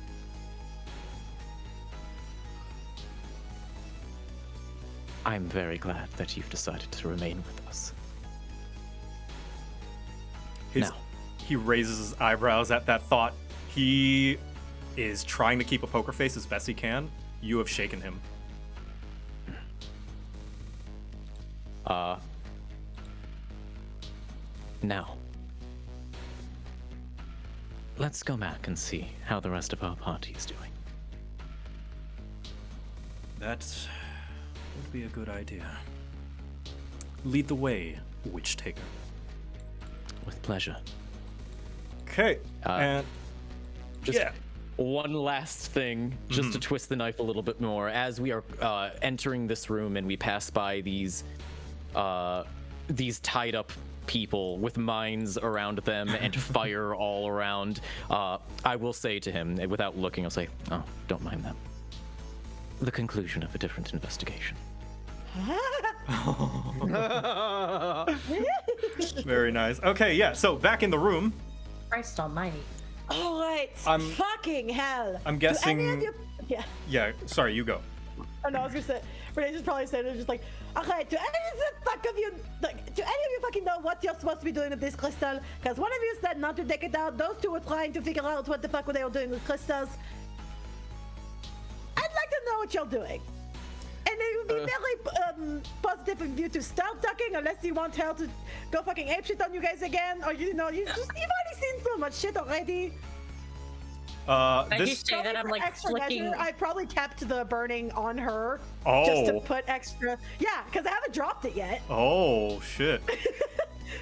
I'm very glad that you've decided to remain with us. Now. He raises his eyebrows at that thought. He is trying to keep a poker face as best he can. You have shaken him. Now, let's go back and see how the rest of our party is doing. That would be a good idea. Lead the way, Witch Taker. With pleasure. Okay. And Just yeah. one last thing, just to twist the knife a little bit more. As we are entering this room and we pass by these tied up people with mines around them and fire all around, I will say to him, without looking, I'll say, "Oh, don't mind them." The conclusion of a different investigation. Very nice. Okay, yeah. So back in the room. Christ almighty. All right. I'm- Fucking hell. I'm Do any guessing. of you... Yeah. Yeah. Sorry, you go. Oh no, I was gonna say. Renee just probably said it just like, okay. Do any of the fuck of you, like, do any of you fucking know what you're supposed to be doing with this crystal? Because one of you said not to take it out. Those two were trying to figure out what the fuck they were doing with crystals. I'd like to know what you're doing. And it would be very positive of you to start talking, unless you want her to go fucking apeshit on you guys again, or you've already seen so much shit already. This. say that I'm For like extra flicking. measure, I probably kept the burning on her just Oh. to put extra. Yeah, because I haven't dropped it yet. Oh shit.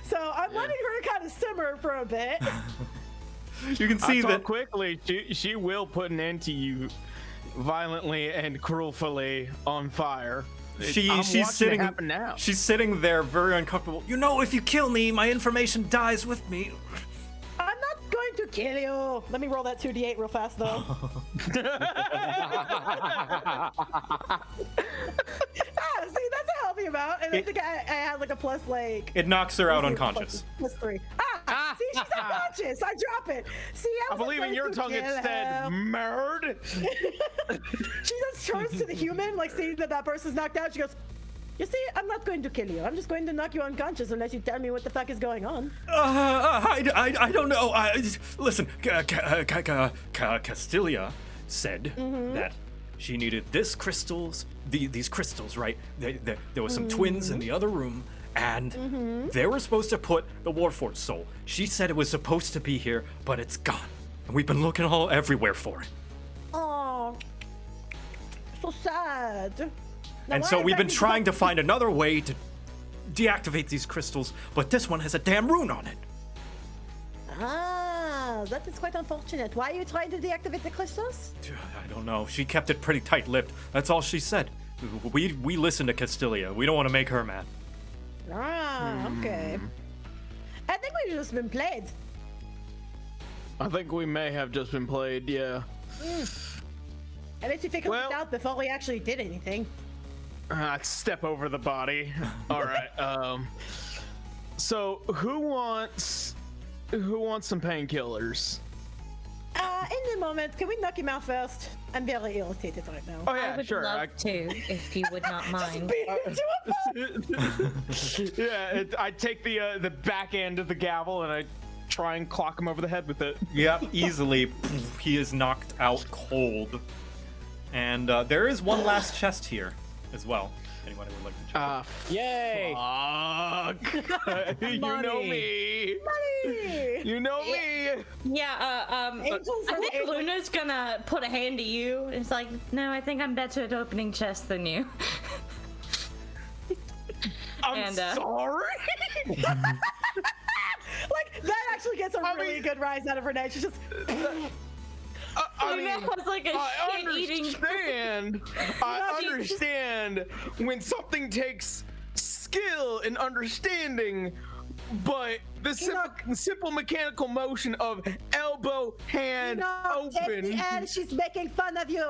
So I'm letting her kind of simmer for a bit. You can I see thought that. quickly she will put an end to you violently and cruelly on fire. I'm She's watching it sitting. happen now. She's sitting there, very uncomfortable. You know, if you kill me, my information dies with me. I'm not going to kill you. Let me roll that 2d8 real fast though. See, that's a healthy amount. And I think I had like a plus like. It knocks her out unconscious. +3. See, she's unconscious. I drop it. See, I believe in your tongue instead, merd. She just turns to the human, like seeing that person's knocked out. She goes, "You see, I'm not going to kill you. I'm just going to knock you unconscious unless you tell me what the fuck is going on." I don't know. Listen, Castilia said that she needed these crystals, right? There were some twins in the other room, and they were supposed to put the Warforged soul. She said it was supposed to be here, but it's gone. And we've been looking everywhere for it. Oh, so sad. Now, And why so we've been exactly trying to find another way to deactivate these crystals, but this one has a damn rune on it. That is quite unfortunate. Why are you trying to deactivate the crystals? I don't know. She kept it pretty tight-lipped. That's all she said. We listened to Castilia. We don't want to make her mad. Okay. I think we've just been played. I think we may have just been played, yeah. At least we figured Well- it out before we actually did anything. Step over the body. All right. So who wants some painkillers? In the moment, can we knock him out first? I'm very irritated right now. Oh yeah, I would sure. love to, if you would not mind. I take the back end of the gavel and I try and clock him over the head with it. Yep, easily. He is knocked out cold. And there is one last chest here as well. Anyone who would like to check it. Yay! Fuck. You know me. Money! You know me. Yeah, Angels I are think able- Luna's gonna put a hand to you. It's like, no, I think I'm better at opening chests than you. I'm And, sorry. Like, that actually gets a really good rise out of Renee. She's just, I Luna mean, has like a I shit-eating. understand. I understand when something takes skill and understanding, but the simple mechanical motion of elbow, hand, take open. the end. She's making fun of you.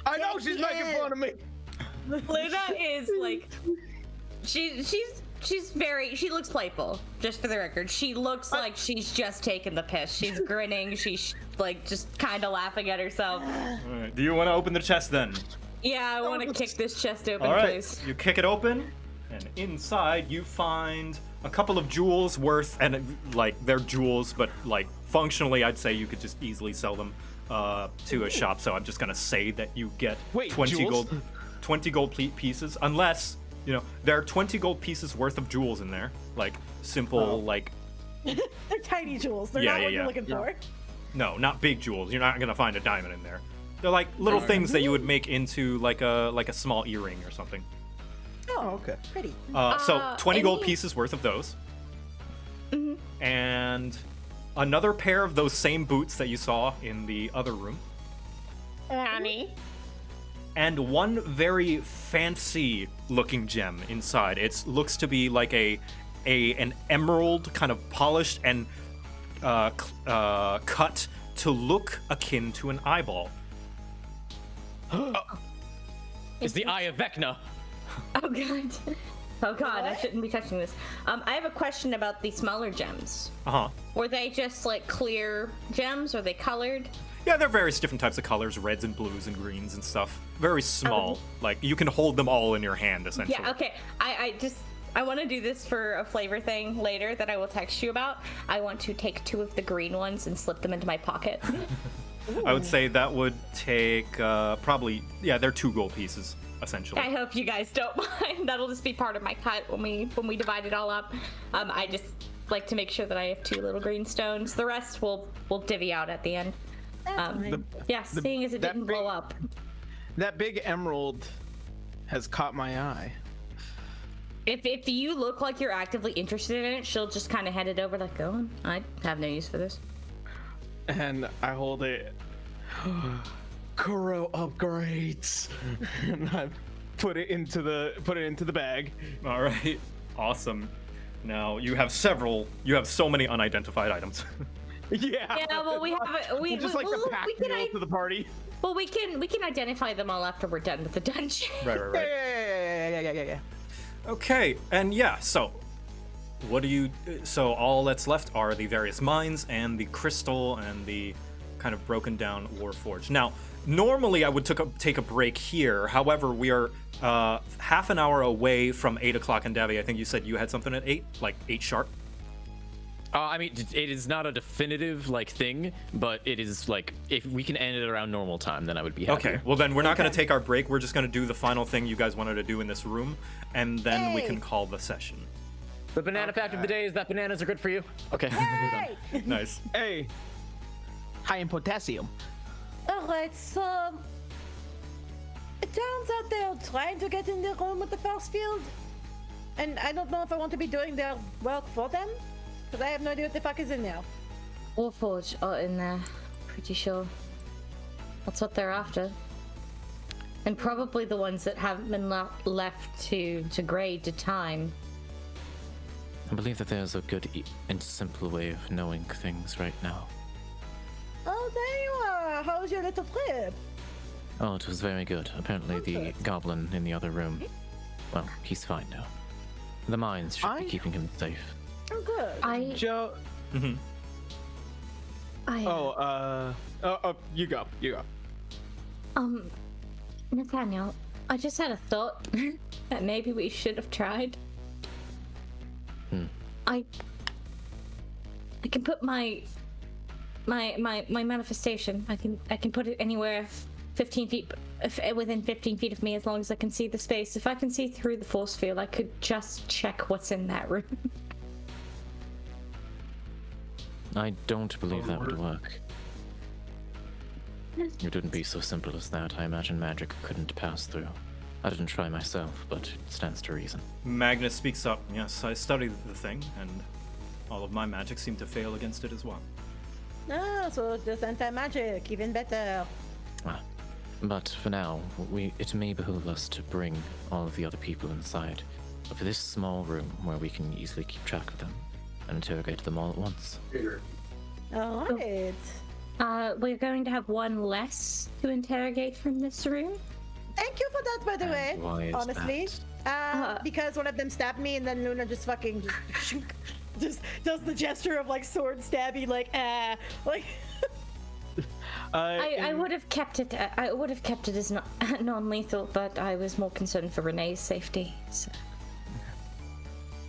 I know Take she's the making end. fun of me. Luna is like, she's very, she looks playful, just for the record. She looks like she's just taking the piss. She's grinning. She's like just kind of laughing at herself. All right. Do you want to open the chest then? Yeah, I want to kick this chest open, All right. please. You kick it open, and inside you find a couple of jewels worth, and like they're jewels, but like functionally, I'd say you could just easily sell them to a shop. So I'm just gonna say that you get Wait, 20 jewels? 20 gold pieces, unless there are 20 gold pieces worth of jewels in there, like simple like. They're tiny jewels. They're Yeah, not yeah, what yeah. you're looking for. No, not big jewels. You're not gonna find a diamond in there. They're like little things that you would make into like a small earring or something. Oh, okay. Pretty. So 20 gold any- pieces worth of those. And another pair of those same boots that you saw in the other room. Annie. And one very fancy looking gem inside. It looks to be like an emerald, kind of polished and cut to look akin to an eyeball. It's the Eye of Vecna. Oh god. Oh god, I shouldn't be touching this. I have a question about the smaller gems. Uh-huh. Were they just like clear gems? Are they colored? Yeah, they're various different types of colors, reds and blues and greens and stuff. Very small. Like you can hold them all in your hand essentially. Yeah, okay. I want to do this for a flavor thing later that I will text you about. I want to take 2 of the green ones and slip them into my pocket. I would say that would take probably, they're 2 gold pieces essentially. I hope you guys don't mind. That'll just be part of my cut when we divide it all up. I just like to make sure that I have 2 little green stones. The rest we'll divvy out at the end. Seeing as it that didn't big- blow up. That big emerald has caught my eye. If you look like you're actively interested in it, she'll just kind of hand it over like, go on. I have no use for this. And I hold it. Kuro upgrades. And I put it into the bag. All right. Awesome. Now you have so many unidentified items. Yeah. Yeah, well, we have we just like the pack can meal to the party. well we can identify them all after we're done with the dungeon. Right. Yeah. Okay, and so what do you? So all that's left are the various mines and the crystal and the kind of broken down Warforge. Now, normally I would take a break here. However, we are half an hour away from 8 o'clock in Davy. I think you said you had something at 8, like 8 sharp. I mean, it is not a definitive like thing, but it is like if we can end it around normal time, then I would be happy. Okay, well then we're not going to take our break. We're just going to do the final thing you guys wanted to do in this room, and then we can call the session. The banana fact of the day is that bananas are good for you. Okay. Hey! Nice. Hey, high in potassium. Alright, so it turns out they're trying to get in the room with the force field. And I don't know if I want to be doing their work for them, because I have no idea what the fuck is in there. Warforge are in there, pretty sure. That's what they're after. And probably the ones that haven't been left to grade to time. I believe that there's a good and simple way of knowing things right now. Oh, there you are. How was your little trip? Oh, it was very good. Apparently the goblin in the other room, well, he's fine now. The mines should be keeping him safe. I'm good. Joe. You go. Nathaniel, I just had a thought that maybe we should have tried. I can put my manifestation. I can put it anywhere 15 feet within 15 feet of me, as long as I can see the space. If I can see through the force field, I could just check what's in that room. I don't believe that would work. It wouldn't be so simple as that. I imagine magic couldn't pass through. I didn't try myself, but it stands to reason. Magnus speaks up. Yes, I studied the thing, and all of my magic seemed to fail against it as well. Ah, so just anti-magic, even better. But for now, it may behoove us to bring all of the other people inside of this small room where we can easily keep track of them and interrogate them all at once. Alright. We're going to have one less to interrogate from this room. Thank you for that, by the way. Why is honestly. Because one of them stabbed me, and then Luna just fucking just does the gesture of like sword stabby, like like. I would have kept it. I would have kept it as non-lethal, but I was more concerned for Renee's safety. So.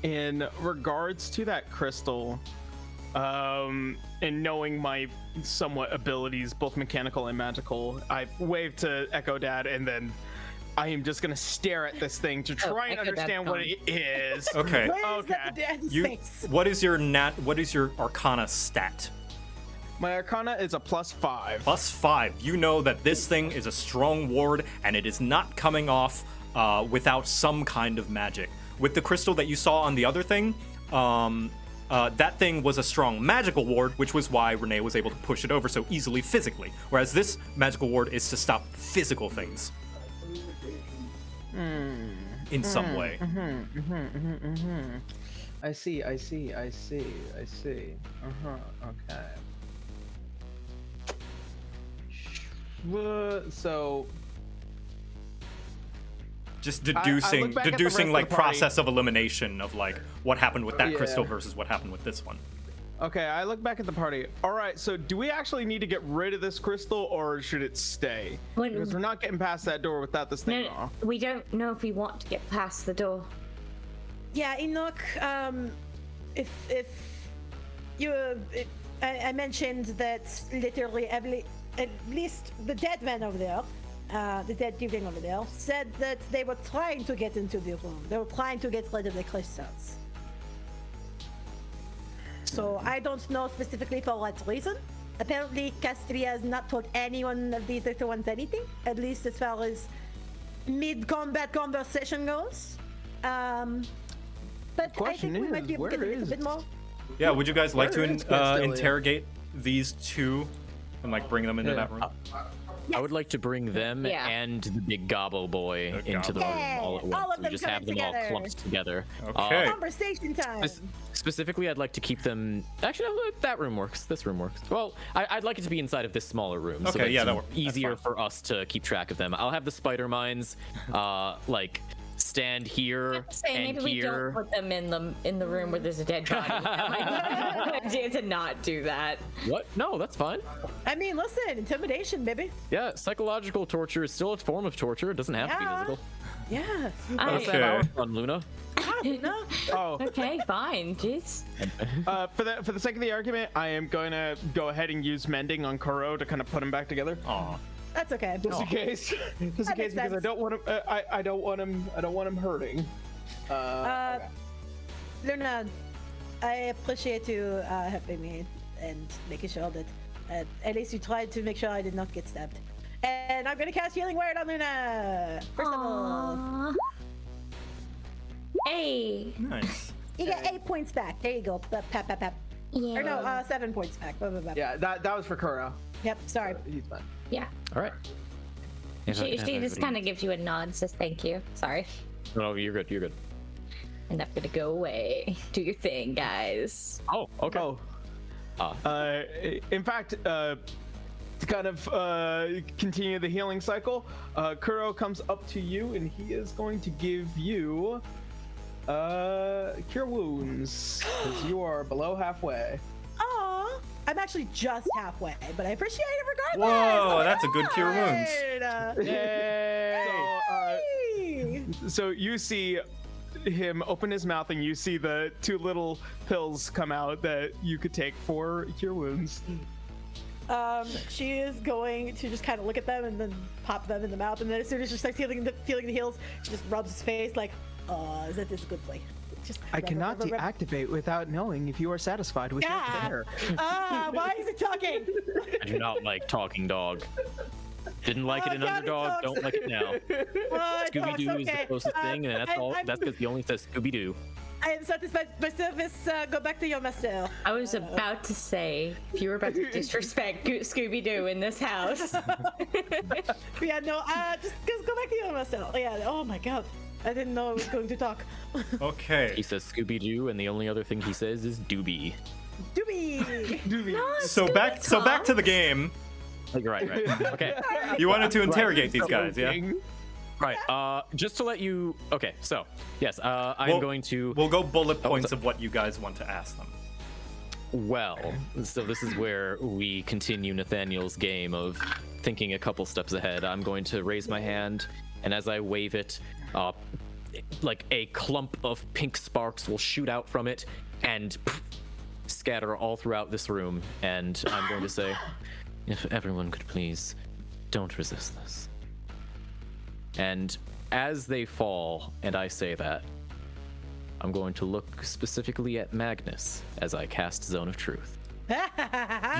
In regards to that crystal, and knowing my somewhat abilities, both mechanical and magical, I wave to Echo Dad, and then I am just gonna stare at this thing to try and understand what it is. Okay. Where is that the dad's face? What is your Arcana stat? My Arcana is a +5. +5. You know that this thing is a strong ward, and it is not coming off without some kind of magic. With the crystal that you saw on the other thing, that thing was a strong magical ward, which was why Renee was able to push it over so easily physically. Whereas this magical ward is to stop physical things in some way. I see. Okay. So Just I deducing look back at the rest of like the party. process of elimination of like what happened with that crystal versus what happened with this one. Okay, I look back at the party. All right, so do we actually need to get rid of this crystal, or should it stay? Because we're not getting past that door without this thing off. We don't know if we want to get past the door. Yeah, Enoch. If I mentioned that literally at least the dead man over there, the dead dudeling over there, said that they were trying to get into the room. They were trying to get rid of the crystals. So I don't know specifically for what reason. Apparently, Castria has not told anyone of these little ones anything, at least as far as mid-combat conversation goes. But I think we might be able to get a little bit more. Yeah, would you guys like to Where is Castelia? interrogate these two and like bring them into that room? I would like to bring them Yeah. and the big gobbo boy The into the room Hey, all at all once. of We them just have them coming all together. clumped together. Okay. Conversation time. Specifically, I'd like to keep them. Actually, no, that room works. This room works. Well, I'd like it to be inside of this smaller room. So Okay, that yeah, it's that works. That's easier fine. for us to keep track of them. I'll have the spider mines, like stand here Say and maybe we here. don't put them in the room where there's a dead body. That might be a good idea to not do that. What? No, that's fine. I mean, listen, intimidation, baby. Yeah, psychological torture is still a form of torture. It doesn't have to be Yeah. physical. Yeah. Let's have Okay. our fun, Luna. No. Oh, Okay, fine. Jeez. for the sake of the argument, I am going to go ahead and use mending on Kuro to kind of put him back together. Aw. That's okay. Just in case, just in That case, makes because I sense. don't want him. I don't want him. I don't want him hurting. Okay. Luna, I appreciate you helping me and making sure that at least you tried to make sure I did not get stabbed. And I'm gonna cast Healing Word on Luna. First of all, Aww. Hey. Nice. you get 8 points back. There you go. Pap, pap, pap. Yeah. Or no, 7 points back. Blah, blah, blah. Yeah, that was for Kuro. Yep. Sorry. He's fine. Yeah. All right. If I She could have just everybody- kind of gives you a nod, says thank you. Sorry. No, you're good. You're good. And I'm gonna go away. Do your thing, guys. Oh, okay. Oh. Ah. In fact, to kind of continue the healing cycle, Kuro comes up to you and he is going to give you cure wounds because you are below halfway. Aw, I'm actually just halfway, but I appreciate it regardless. Whoa, Oh my that's a good cure wounds. God. Yay! So you see him open his mouth and you see the 2 little pills come out that you could take for cure wounds. She is going to just kind of look at them and then pop them in the mouth, and then as soon as she starts feeling the heals, she just rubs his face like, is that this good play? Just I rub, cannot rub, rub, rub. deactivate without knowing if you are satisfied with your Yeah. care. Why is it talking? I do not like talking dog. Didn't like it in God, it Underdog. sucks. Don't like it now. It Scooby Doo sucks, is the okay. closest thing, and that's all. That's because he only says Scooby Doo. I am satisfied with my service. Go back to your master. I was about to say, if you were about to disrespect Scooby Doo in this house. Yeah, no, just go back to your master. Yeah, oh my god. I didn't know I was going to talk. He Okay. says Scooby Doo, and the only other thing he says is Doobie. Doobie. So back to the game. Oh, you're right. Okay. You wanted to interrogate these guys, yeah? Right. Just to let you. Okay. So yes, I'm Well, going to. We'll go bullet points of what you guys want to ask them. Well, so this is where we continue Nathaniel's game of thinking a couple steps ahead. I'm going to raise my hand, and as I wave it, like a clump of pink sparks will shoot out from it and scatter all throughout this room. And I'm going to say, if everyone could please, don't resist this. And as they fall, and I say that, I'm going to look specifically at Magnus as I cast Zone of Truth. You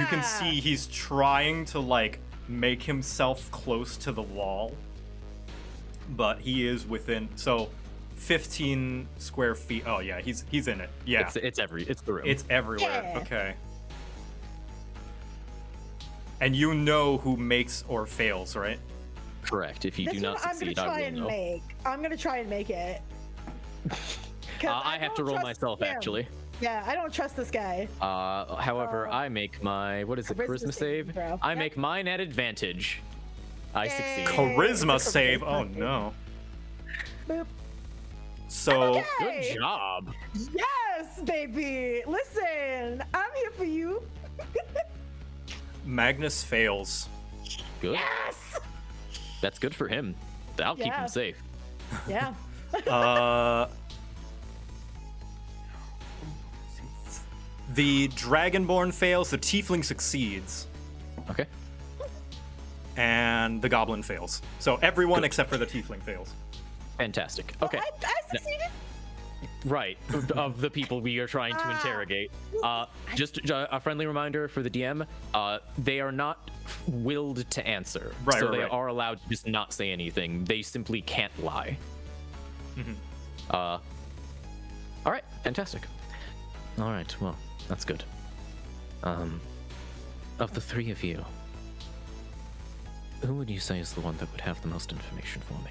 can see he's trying to like make himself close to the wall, but he is within 15 square feet. Oh yeah, he's in it. Yeah, It's the room. it's everywhere. Yeah. Okay. And you know who makes or fails, right? correct. If you This do not one I'm gonna succeed, try I will and know. make. I'm gonna try and make it. 'Cause I have to don't roll trust myself, him. actually. Yeah, I don't trust this guy. However, I make my what is it? Charisma Charisma save, save. bro. I Yep. make mine at advantage. I Yay. succeed. Charisma it's a save. charisma Oh save. no. Boop. So Okay. Good job. Yes, baby. Listen, I'm here for you. Magnus fails. Good. Yes. That's good for him. That'll keep Yeah. him safe. Yeah. The Dragonborn fails, the Tiefling succeeds, Okay. and the Goblin fails. So everyone Good. except for the Tiefling fails. Fantastic. Okay. I succeeded. Right. Of the people we are trying to interrogate. Just a friendly reminder for the DM. They are not willed to answer. Right, So right, they right. are allowed to just not say anything. They simply can't lie. All right. Fantastic. All right. Well, that's good. Of the three of you, who would you say is the one that would have the most information for me?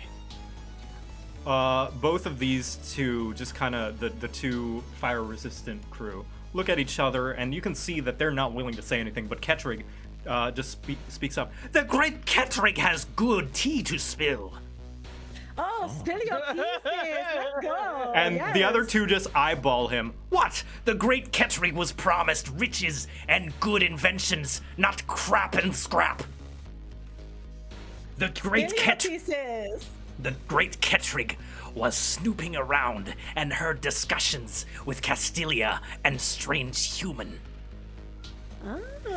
Both of these two, just kind of the two fire-resistant crew, look at each other, and you can see that they're not willing to say anything. But Kettrig speaks up. The great Kettrig has good tea to spill. Oh, Oh, spill your pieces. Let's go. And the other Yes. two just eyeball him. What? The great Kettrig was promised riches and good inventions, not crap and scrap. The great Spill your Kettrig. pieces. The great Kettrig was snooping around and heard discussions with Castilia and Strange Human.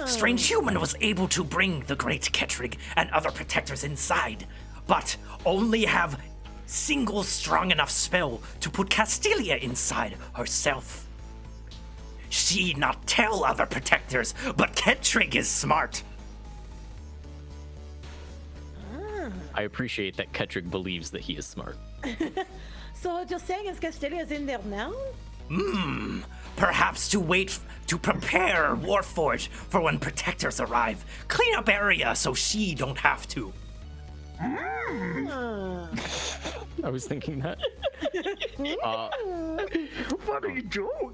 Strange Human was able to bring the great Kettrig and other protectors inside, but only have single strong enough spell to put Castilia inside herself. She not tell other protectors, but Kettrig is smart. I appreciate that Kettrig believes that he is smart. So what you're saying is Castilia's in there now? Perhaps to prepare Warforged for when protectors arrive. Clean up area so she don't have to. I was thinking that. Funny joke.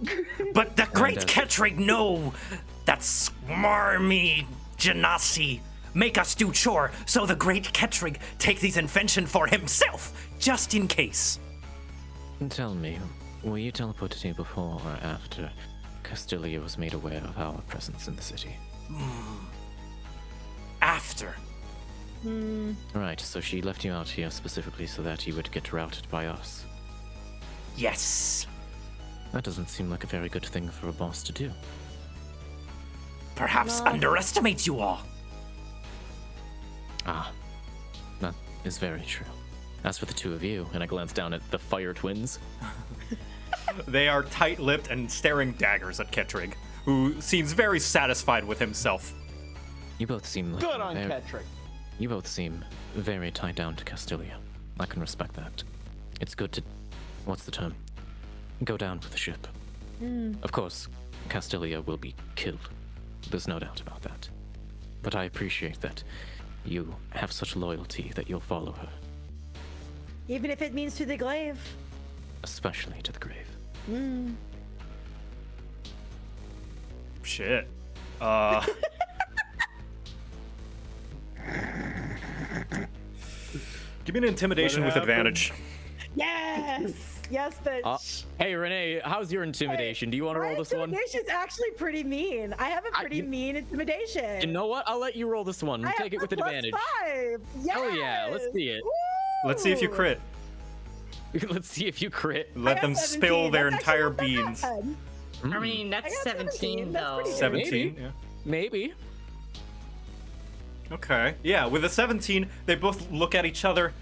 But the great And, Kettrig know that smarmy Genasi make us do chore, so the great Kettrig take these invention for himself, just in case. Tell me, were you teleported here before or after Castilia was made aware of our presence in the city? After. Right, so she left you out here specifically so that you would get routed by us. Yes. That doesn't seem like a very good thing for a boss to do. Perhaps underestimate you all. Ah, that is very true. As for the two of you, And I glance down at the Fire Twins. They are tight-lipped and staring daggers at Kettrig, who seems very satisfied with himself. you both seem like Good on very- Kettrig. You both seem very tied down to Castilia. I can respect that. It's good to, what's the term? Go down with the ship. Of course, Castilia will be killed. There's no doubt about that. But I appreciate that you have such loyalty that you'll follow her, Even if it means to the grave. especially to the grave. Shit. Give me an intimidation with happen? advantage. Yes! Yes, bitch. Hey, Renee, how's your intimidation? Do you want to My roll this one? intimidation's actually pretty mean. I have a pretty mean intimidation. You know what? I'll let you roll this one. I Take have it with a advantage. +5. Yes! Hell yeah, let's see it. Let's see if you Woo! crit. Let's see if you crit. I Let got them 17. spill their That's actually entire not that beans. bad. I mean, I that's got 17 That's though. pretty good. 17, yeah. Maybe. Okay. Yeah, with a 17, they both look at each other.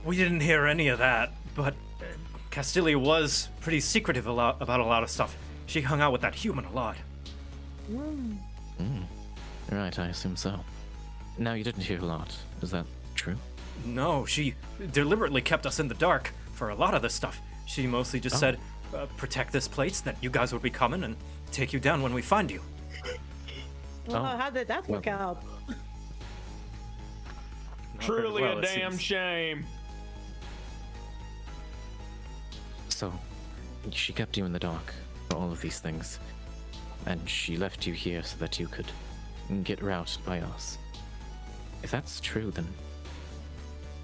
We didn't hear any of that, but Castilia was pretty secretive about a lot of stuff. She hung out with that human a lot. Right, I assume so. Now, you didn't hear a lot. Is that true? No, she deliberately kept us in the dark for a lot of this stuff. She mostly just said, protect this place, that you guys would be coming and take you down when we find you. Well, Oh. how did that work out? Not very Truly well, a it damn seems. shame. So, she kept you in the dark for all of these things, and she left you here so that you could get routed by us. If that's true, then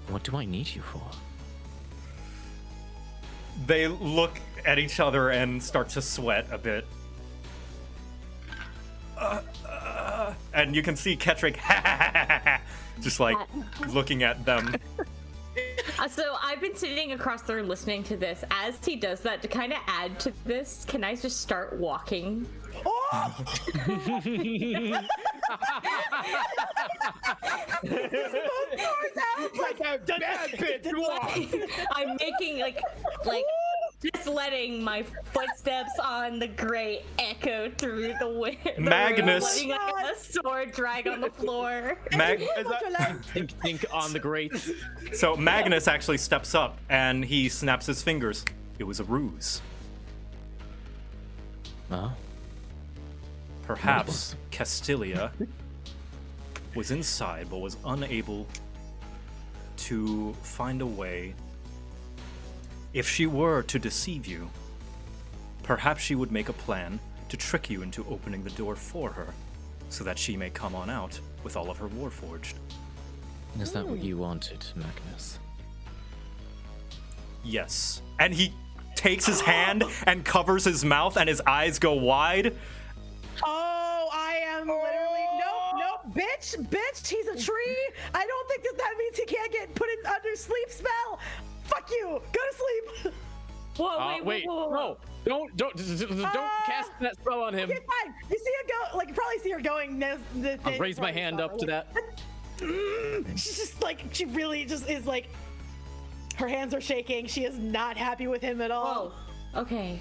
what do I need you for? They look at each other and start to sweat a bit. And you can see Kettrig just like looking at them. So I've been sitting across the room listening to this. As he does that, to kind of add to this, can I just start walking? Like a bad bitch walk. I'm making like just letting my footsteps on the grate echo through the wind. Magnus. Letting like a sword drag on the floor. Think on the grate. So Magnus actually steps up and he snaps his fingers. It was a ruse. Oh? Perhaps Castilia was inside but was unable to find a way. If she were to deceive you, perhaps she would make a plan to trick you into opening the door for her so that she may come on out with all of her Warforged. Is that what you wanted, Magnus? Yes. And he takes his hand and covers his mouth, and his eyes go wide. Oh, I am literally nope, bitch. He's a tree. I don't think that means he can't get put in under sleep spell. Fuck you. Go to sleep. Whoa, Wait, no, don't cast that spell on him. Okay, fine. You see her go, like you probably see her going. I'll raise my hand up to that. She's just like, she really just is like, her hands are shaking. She is not happy with him at all. Oh, okay.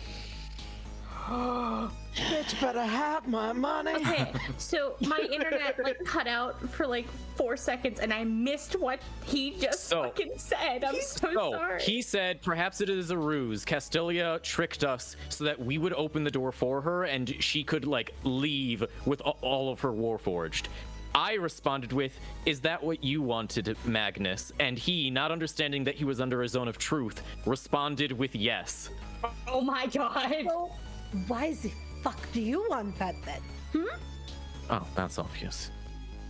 Bitch better have my money. Okay, so my internet like cut out for like 4 seconds, and I missed what he just fucking said. I'm so sorry. He said perhaps it is a ruse. Castilia tricked us so that we would open the door for her, and she could like leave with all of her warforged. I responded with, "Is that what you wanted, Magnus?" And he, not understanding that he was under a zone of truth, responded with yes. Oh my god. So, why the fuck do you want that then? Oh, that's obvious.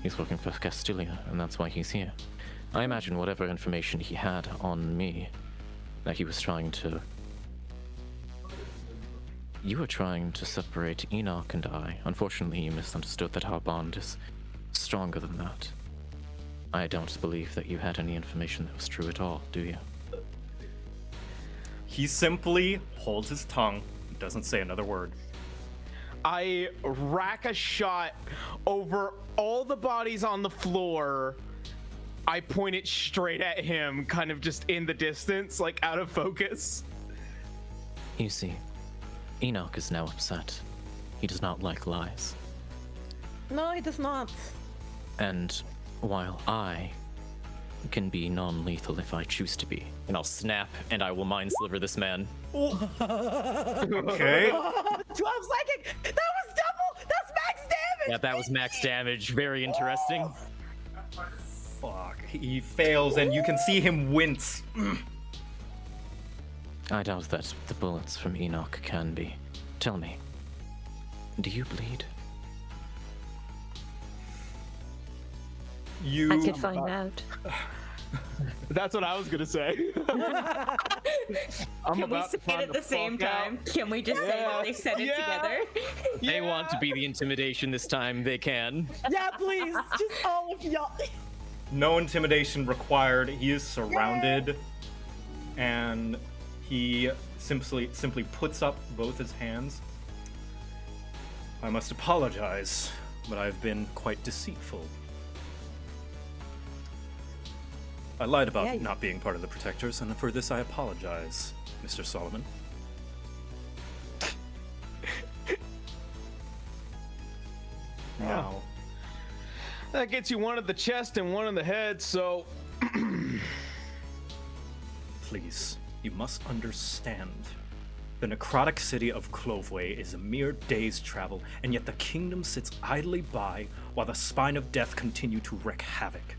He's looking for Castilia, and that's why he's here. I imagine whatever information he had on me, that he was trying to... You were trying to separate Enoch and I. Unfortunately, you misunderstood that our bond is stronger than that. I don't believe that you had any information that was true at all, do you? He simply holds his tongue, doesn't say another word. I rack a shot over all the bodies on the floor. I point it straight at him, kind of just in the distance, like out of focus. You see, Enoch is now upset. He does not like lies. No, he does not. And while I can be non-lethal if I choose to be. And I'll snap, and I will mind sliver this man. Okay. 12 psychic! That was double! That's max damage! Yeah, that was max damage. Very interesting. Fuck. He fails, and you can see him wince. I doubt that the bullets from Enoch can be. Tell me, do you bleed? I could find out. That's what I was gonna say. I'm Can we about say to find it at the same fuck out. time? Can we just say that they said it Yeah. together? They want to be the intimidation this time. They can. Yeah, please. Just all of y'all. No intimidation required. He is surrounded, and he simply puts up both his hands. I must apologize, but I've been quite deceitful. I lied about Yeah, not being part of the Protectors, and for this I apologize, Mr. Solomon. Now, That gets you one in the chest and one in the head, so please, you must understand. The necrotic city of Cloveway is a mere day's travel, and yet the kingdom sits idly by while the spine of death continue to wreak havoc.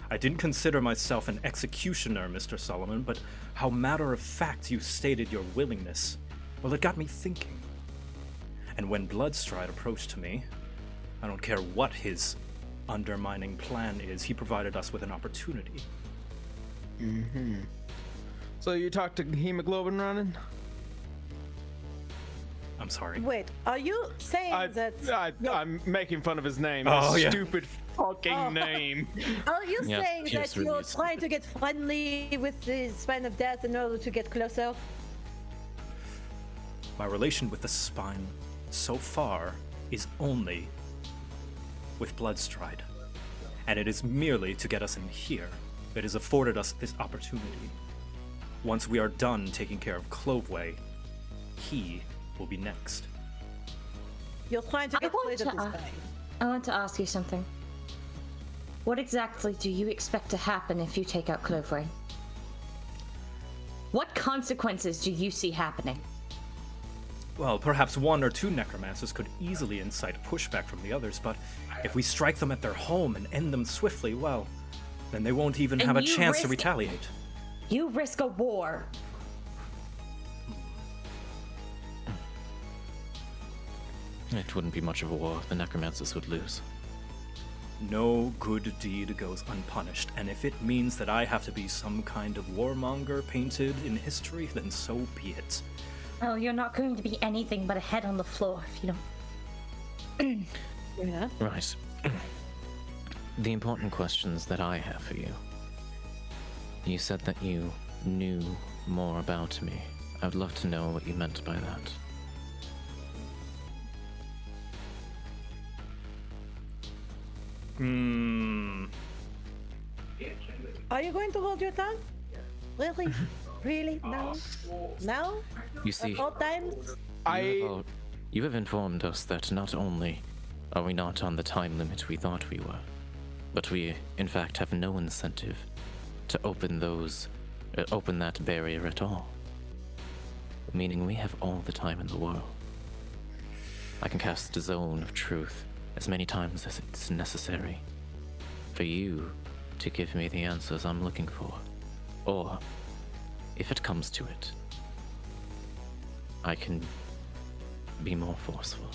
I didn't consider myself an executioner, Mr. Solomon, but how matter-of-fact you stated your willingness, well, it got me thinking. And when Bloodstride approached me, I don't care what his undermining plan is, he provided us with an opportunity. So you talked to hemoglobin running? I'm sorry. Wait, are you saying that? I'm making fun of his name. Oh, his yeah. stupid fucking name. Are you Yeah, saying Pierce that you're really is. trying to get friendly with the spine of death in order to get closer? My relation with the spine so far is only with Bloodstride, and it is merely to get us in here. It has afforded us this opportunity. Once we are done taking care of Cloveway, he will be next. You're trying to I get want rid of to, the spine. I want to ask you something. What exactly do you expect to happen if you take out Cloveway? What consequences do you see happening? Well, perhaps one or two necromancers could easily incite pushback from the others, but if we strike them at their home and end them swiftly, well, then they won't even And have a you chance to risk- retaliate. You risk a war. It wouldn't be much of a war. The necromancers would lose. No good deed goes unpunished, and if it means that I have to be some kind of warmonger painted in history, then so be it. Oh, you're not going to be anything but a head on the floor if you don't. Yeah. Right. The important questions that I have for you. You said that you knew more about me. I would love to know what you meant by that. Are you going to hold your tongue? Really? Really? No? No? You see, Of all times? you have informed us that not only are we not on the time limit we thought we were, but we, in fact, have no incentive to open that barrier at all. Meaning we have all the time in the world. I can cast the Zone of Truth as many times as it's necessary for you to give me the answers I'm looking for. Or, if it comes to it, I can be more forceful.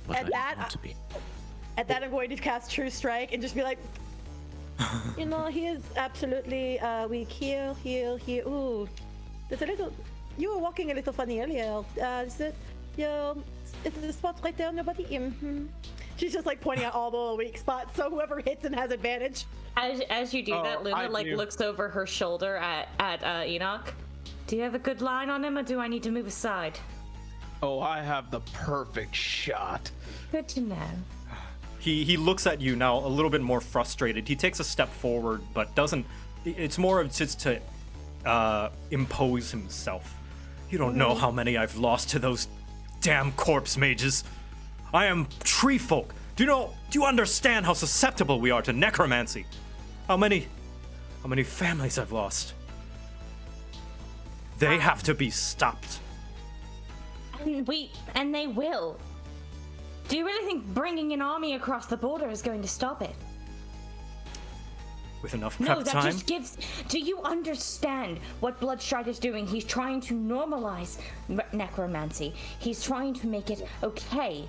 But And I don't want to be. At that, I'm going to cast True Strike and just be like, you know, he is absolutely weak. Heal. Ooh, there's a little. You were walking a little funny earlier. Is it the spots right there? Nobody. Mm-hmm. She's just like pointing out all the little weak spots, so whoever hits him has advantage. As you do that, I Luna do. looks over her shoulder at Enoch. Do you have a good line on him, or do I need to move aside? Oh, I have the perfect shot. Good to know. He looks at you now a little bit more frustrated. He takes a step forward, but doesn't. It's more of just to impose himself. You don't know how many I've lost to those damn corpse mages. I am tree folk. Do you understand how susceptible we are to necromancy? How many families I've lost? They have to be stopped. And they will. Do you really think bringing an army across the border is going to stop it? With enough No, prep that time. just gives. Do you understand what Bloodstride is doing? He's trying to normalize necromancy. He's trying to make it okay.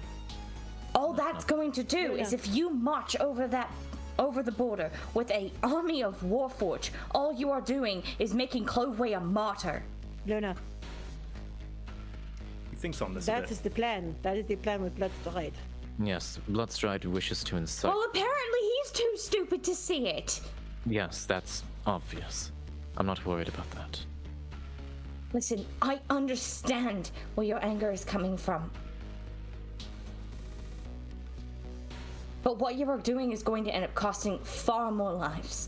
All that's going to do is if you march over the border with an army of Warforged, all you are doing is making Cloveway a martyr. Luna, He thinks on this a that bit. is the plan. That is the plan with Bloodstride. Yes, Bloodstride wishes to incite. Well, apparently he's too stupid to see it. Yes, that's obvious. I'm not worried about that. Listen, I understand where your anger is coming from. But what you are doing is going to end up costing far more lives.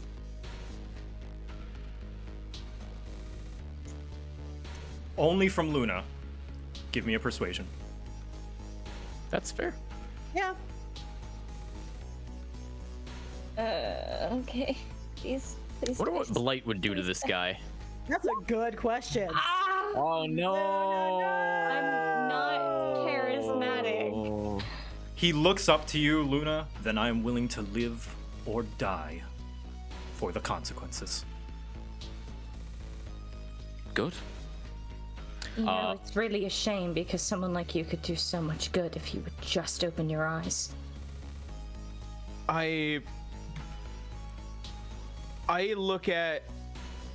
Only from Luna. Give me a persuasion. That's fair. Yeah. Okay. Please. Wonder what Blight would do to this guy. That's a good question. Oh no! I'm not charismatic. He looks up to you, Luna. Then I am willing to live or die for the consequences. Good. You know, it's really a shame because someone like you could do so much good if you would just open your eyes. I look at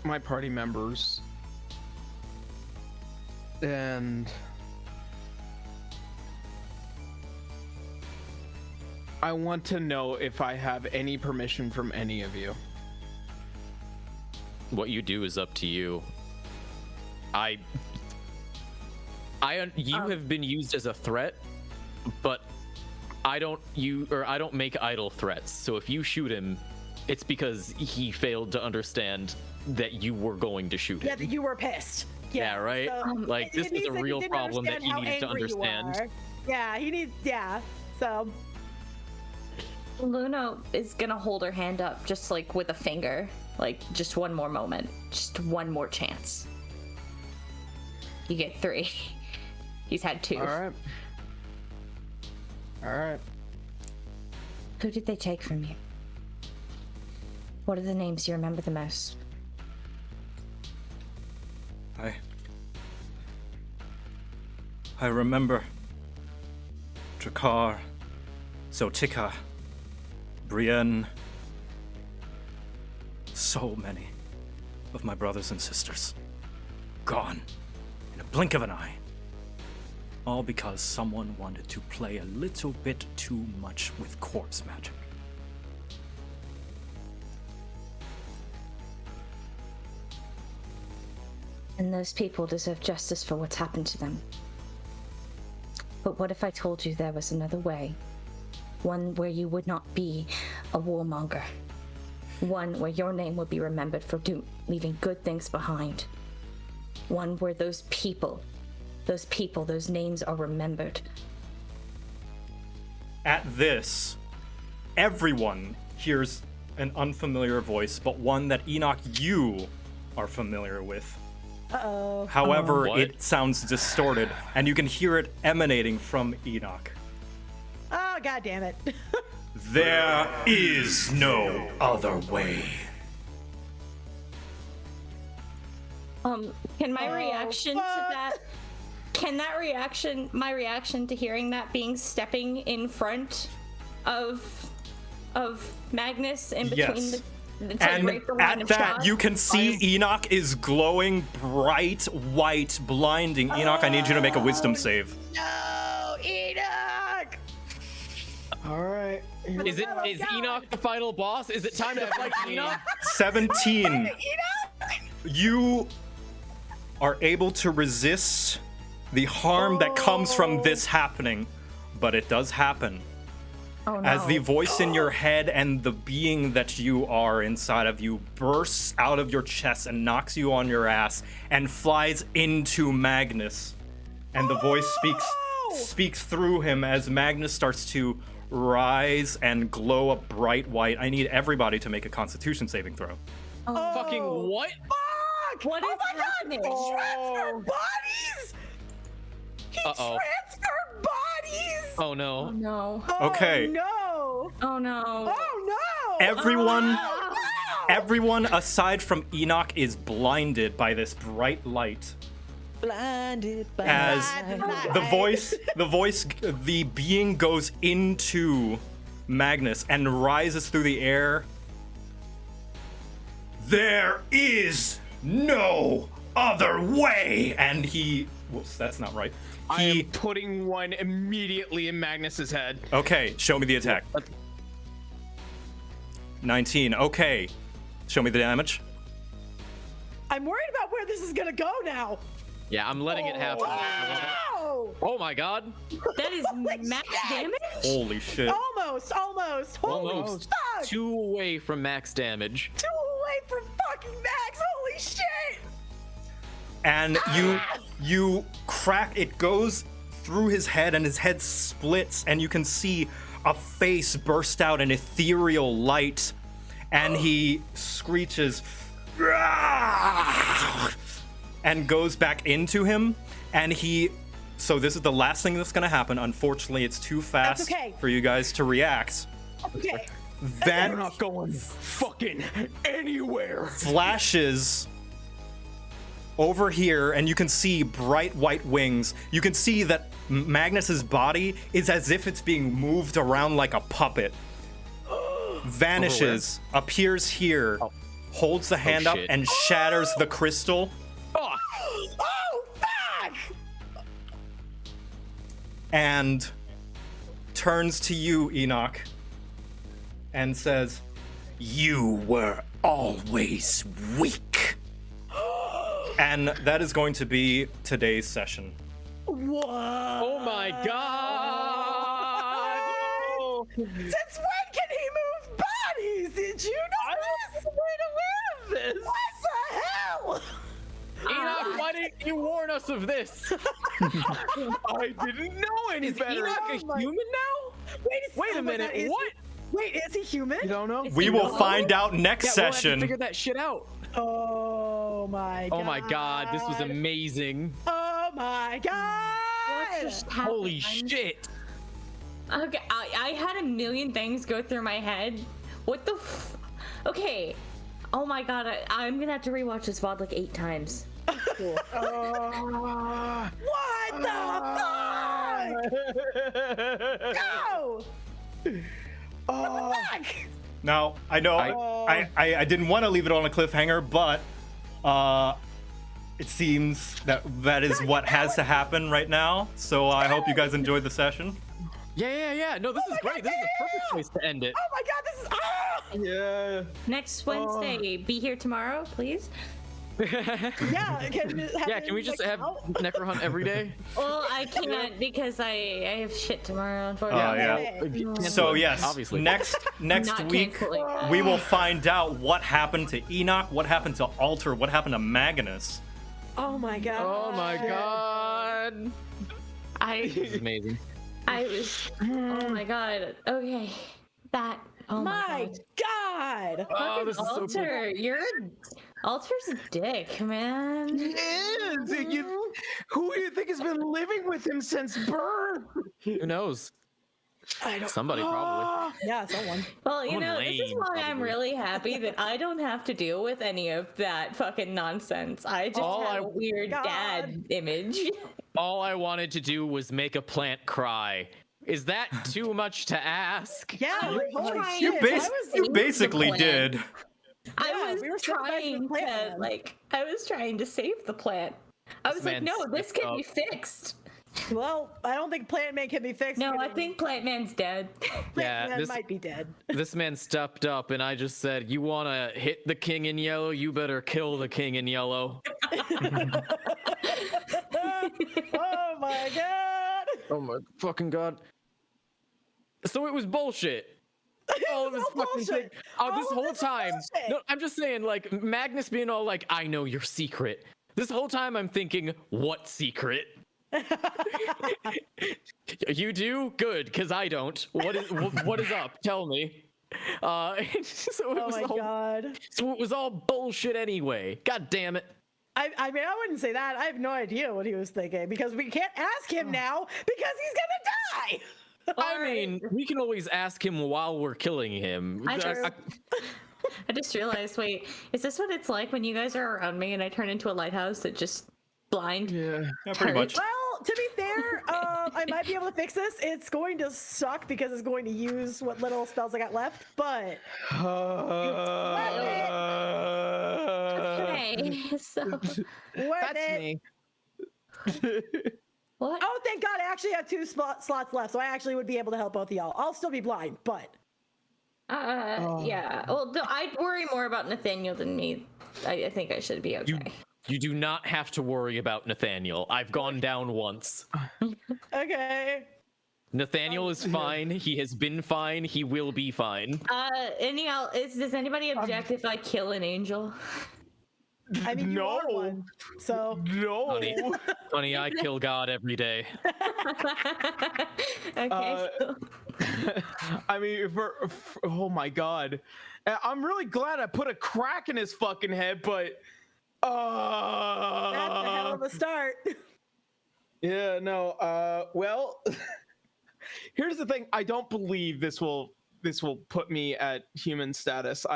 my party members and I want to know if I have any permission from any of you. What you do is up to you. You have been used as a threat, but I don't make idle threats. So if you shoot him, it's because he failed to understand that you were going to shoot him. Yeah, that you were pissed. Yeah, right? Like, this it was means a that he real didn't problem that understand he how needed to angry you understand. are. Yeah, he needs. Yeah, so. Luna is gonna hold her hand up just like with a finger. Like, just one more moment. Just one more chance. You get 3. He's had 2. All right. Who did they take from you? What are the names you remember the most? I remember Drakkar, Zotika, Brienne, so many of my brothers and sisters gone in a blink of an eye. All because someone wanted to play a little bit too much with corpse magic. And those people deserve justice for what's happened to them. But what if I told you there was another way? One where you would not be a warmonger. One where your name would be remembered for leaving good things behind. One where those names are remembered. At this, everyone hears an unfamiliar voice, but one that Enoch, you are familiar with. Uh-oh. However, What? it sounds distorted, and you can hear it emanating from Enoch. Oh, god damn it. There is no other way. Can my Oh, reaction to fuck. that? Can my reaction to hearing that being stepping in front of Magnus in between Yes. it's like And right the line at of that, shot? you can see Enoch is glowing bright white, blinding. Enoch, I need you to make a wisdom save. No, Enoch! All right. Is Enoch the final boss? Is it time to fight Enoch? 17. You are able to resist the harm that comes from this happening, but it does happen. Oh no. As the voice in your head and the being that you are inside of you bursts out of your chest and knocks you on your ass and flies into Magnus. And the voice speaks through him as Magnus starts to rise and glow a bright white. I need everybody to make a Constitution saving throw. Fucking what? Fuck! What is oh my happening? God! He transferred bodies! He Uh-oh. transferred bodies! Oh no. No. Oh, Okay. no! Oh no. Oh no! Everyone, Oh, no! everyone aside from Enoch is blinded by this bright light. Blinded by As the being goes into Magnus and rises through the air. There is no other way! And he, whoops, that's not right. I am He, putting one immediately in Magnus's head. okay, show me the attack. 19, okay. Show me the damage. I'm worried about where this is gonna go now. Yeah, I'm letting it happen. Oh! Oh my god. That is max damage? Holy shit. Almost. Holy Almost fuck! 2 away from max damage. 2 away from fucking max. Holy shit! And you crack, it goes through his head and his head splits and you can see a face burst out in ethereal light and he screeches and goes back into him and so this is the last thing that's going to happen. Unfortunately, it's too fast okay. for you guys to react. Okay. That We're not going fucking anywhere. flashes over here and you can see bright white wings. You can see that Magnus's body is as if it's being moved around like a puppet. Vanishes, appears here, holds the hand up shit. and shatters the crystal Fuck. Oh fuck! and turns to you, Enoch, and says, "You were always weak." And that is going to be today's session. What? Oh my god. Since when can he move bodies? Did you know this? Way to live this. What the hell? Enoch, why didn't you warn us of this? I didn't know any Is better. Enoch a human now? Wait a oh my minute, God, what? Wait, is he human? You don't know? We will find out next Yeah, we'll have to session. figure that shit out. Oh my god. Oh my god, this was amazing. Oh my god. What just happened? Holy shit. Okay, I had a million things go through my head. What the Okay. Oh my god, I'm gonna have to rewatch this VOD like 8 times. Cool. What the fuck? No! Oh, Now, I know I didn't want to leave it on a cliffhanger, but it seems that is what has to happen right now. So I hope you guys enjoyed the session. Yeah. No, this is great. This is the perfect place to end it. Oh my god, this is yeah. Next Wednesday, be here tomorrow, please. yeah. Can we just have Necro Hunt every day? Well, I can't because I have shit tomorrow, unfortunately. Oh yeah. So yes, Obviously. next Not week canceling that. we will find out what happened to Enoch, what happened to Alter, what happened to Magnus. Oh my god. Oh my god. I This is amazing. was. Oh my god. Okay. That. Oh My god. Oh, this is so cool. Alter, Alter's a dick, man. Is who do you think has been living with him since birth? Who knows? I don't. Somebody probably. Yeah, someone. Well, you Someone know, this is lame, why I'm probably. really happy that I don't have to deal with any of that fucking nonsense. I just All have I- a weird God. dad image. All I wanted to do was make a plant cry. Is that too much to ask? Yeah, I was holy trying- You, shit. I bas- was you thinking of the basically plan. did. Yeah, I was we were sympathizing with the trying plant. to I was trying to save the plant. I was like, man's no, this sick can be up. fixed. Well, I don't think Plant Man can be fixed. No, I because think Plant Man's dead. Plant Yeah, Man this- might be dead. This man stepped up and I just said, you want to hit the king in yellow? You better kill the king in yellow. Oh my god. Oh my fucking god. So it was bullshit. All of this all fucking bullshit. thing. Oh, this All of whole this is time. bullshit. No, I'm just saying, like, Magnus being all like, I know your secret. This whole time I'm thinking, what secret? You do? Good, because I don't. What is up? Tell me. So it Oh was my all, god. so it was all bullshit anyway. God damn it. I mean, I wouldn't say that. I have no idea what he was thinking because we can't ask him now because he's gonna die. I mean, we can always ask him while we're killing him. I just realized, wait, is this what it's like when you guys are around me and I turn into a lighthouse that just blind? Yeah. Yeah, pretty much. Well, to be fair, I might be able to fix this. It's going to suck because it's going to use what little spells I got left, but Okay, so worth That's it. me. what? Oh, thank God! I actually have 2 slots left, so I actually would be able to help both of y'all. I'll still be blind, but Yeah. Well, I'd worry more about Nathaniel than me. I think I should be okay. You do not have to worry about Nathaniel. I've gone down once. okay. Nathaniel is fine. He has been fine. He will be fine. Does anybody object if I kill an angel? I mean, you are No. one, so No. Honey, I kill God every day. Okay. I mean, oh my god, I'm really glad I put a crack in his fucking head, but that's a hell of a start. yeah, no. Well, here's the thing. I don't believe this will put me at human status.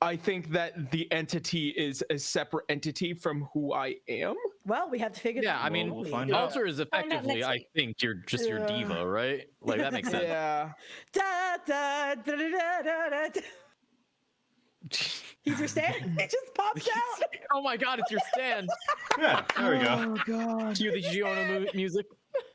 I think that the entity is a separate entity from who I am. Well, we have to figure Yeah, that I out. mean, We'll find out. Alter is out effectively, next I week. think you're just your Yeah. diva, right? Like that makes sense. Yeah. Da, da, da, da, da, da, da. He's your stand. It just pops out. Oh my god, it's your stand. Yeah, there we go. Oh god. Cue the Giona music.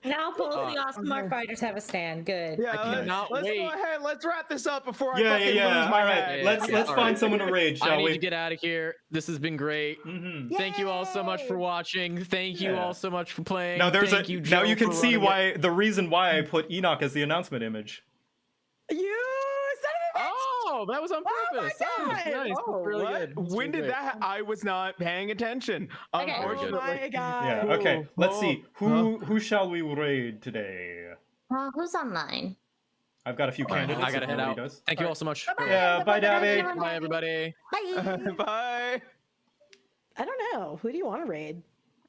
Now both the awesome okay. fighters have a stand. Good. Yeah, cannot let's wait. go ahead. Let's wrap this up before I Yeah, fucking yeah. lose my All right, head. let's Yeah, let's all find right. someone to raid, I shall need we? to get out of here. This has been great. Mm-hmm. Thank you all so much for Yay! watching. Thank you Yeah. all so much for playing. Now there's Thank you, now Joe, you can for see running it. the reason why I put Enoch as the announcement image. You son of a bitch! Oh, that was on Oh my purpose. God! Nice. That's Oh, really what? good. That's When really did great. that? I was not paying attention. Okay. Oh Unfortunately. my god! Yeah. Okay. Let's see. Huh? Who shall we raid today? Well, who's online? I've got a few Alright, candidates. I gotta if head nobody out. does. Thank you all so much. Yeah. Bye, Davy. Bye, everybody. Bye. Bye. I don't know. Who do you want to raid?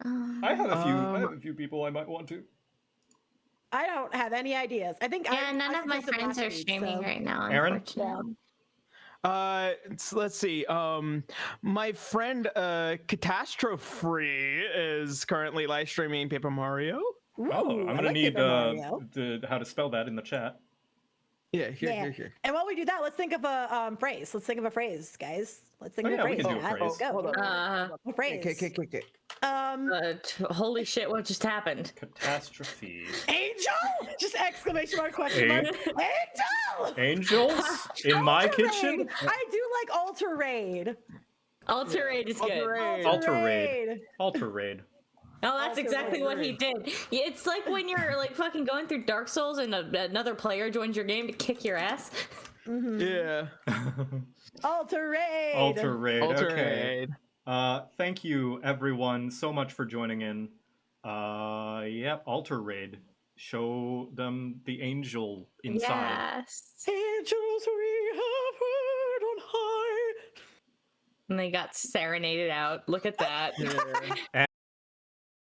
I have a few. I have a few people I might want to. I don't have any ideas. I think Yeah, none I of my suggested friends last are week, streaming so- right now. Aaron? Unfortunately. Let's see. My friend Catastrophe is currently live streaming Paper Mario. Oh, Ooh, I'm I gonna like need Paper Mario. how to spell that in the chat. Yeah, here. And while we do that, let's think of a phrase. Let's think of a phrase, guys. Let's think Oh, of a yeah, we phrase. can do a Matt. phrase. Let's go. Hold on. A phrase. Okay. Holy shit! What just happened? Catastrophe. Angel! Just exclamation mark, question mark. Angel! Angels in my kitchen. Raid. I do like alter raid. Alter raid is good. Alter raid. Alter raid. Oh, that's Alter exactly what he raid. did. Yeah, it's like when you're like fucking going through Dark Souls and another player joins your game to kick your ass. Yeah. Alter raid. Alter raid. Alter Okay. raid. Thank you everyone so much for joining in. Yep, Alter raid. Show them the angel inside. Yes. Angels we have heard on high. And they got serenaded out. Look at that. Yeah.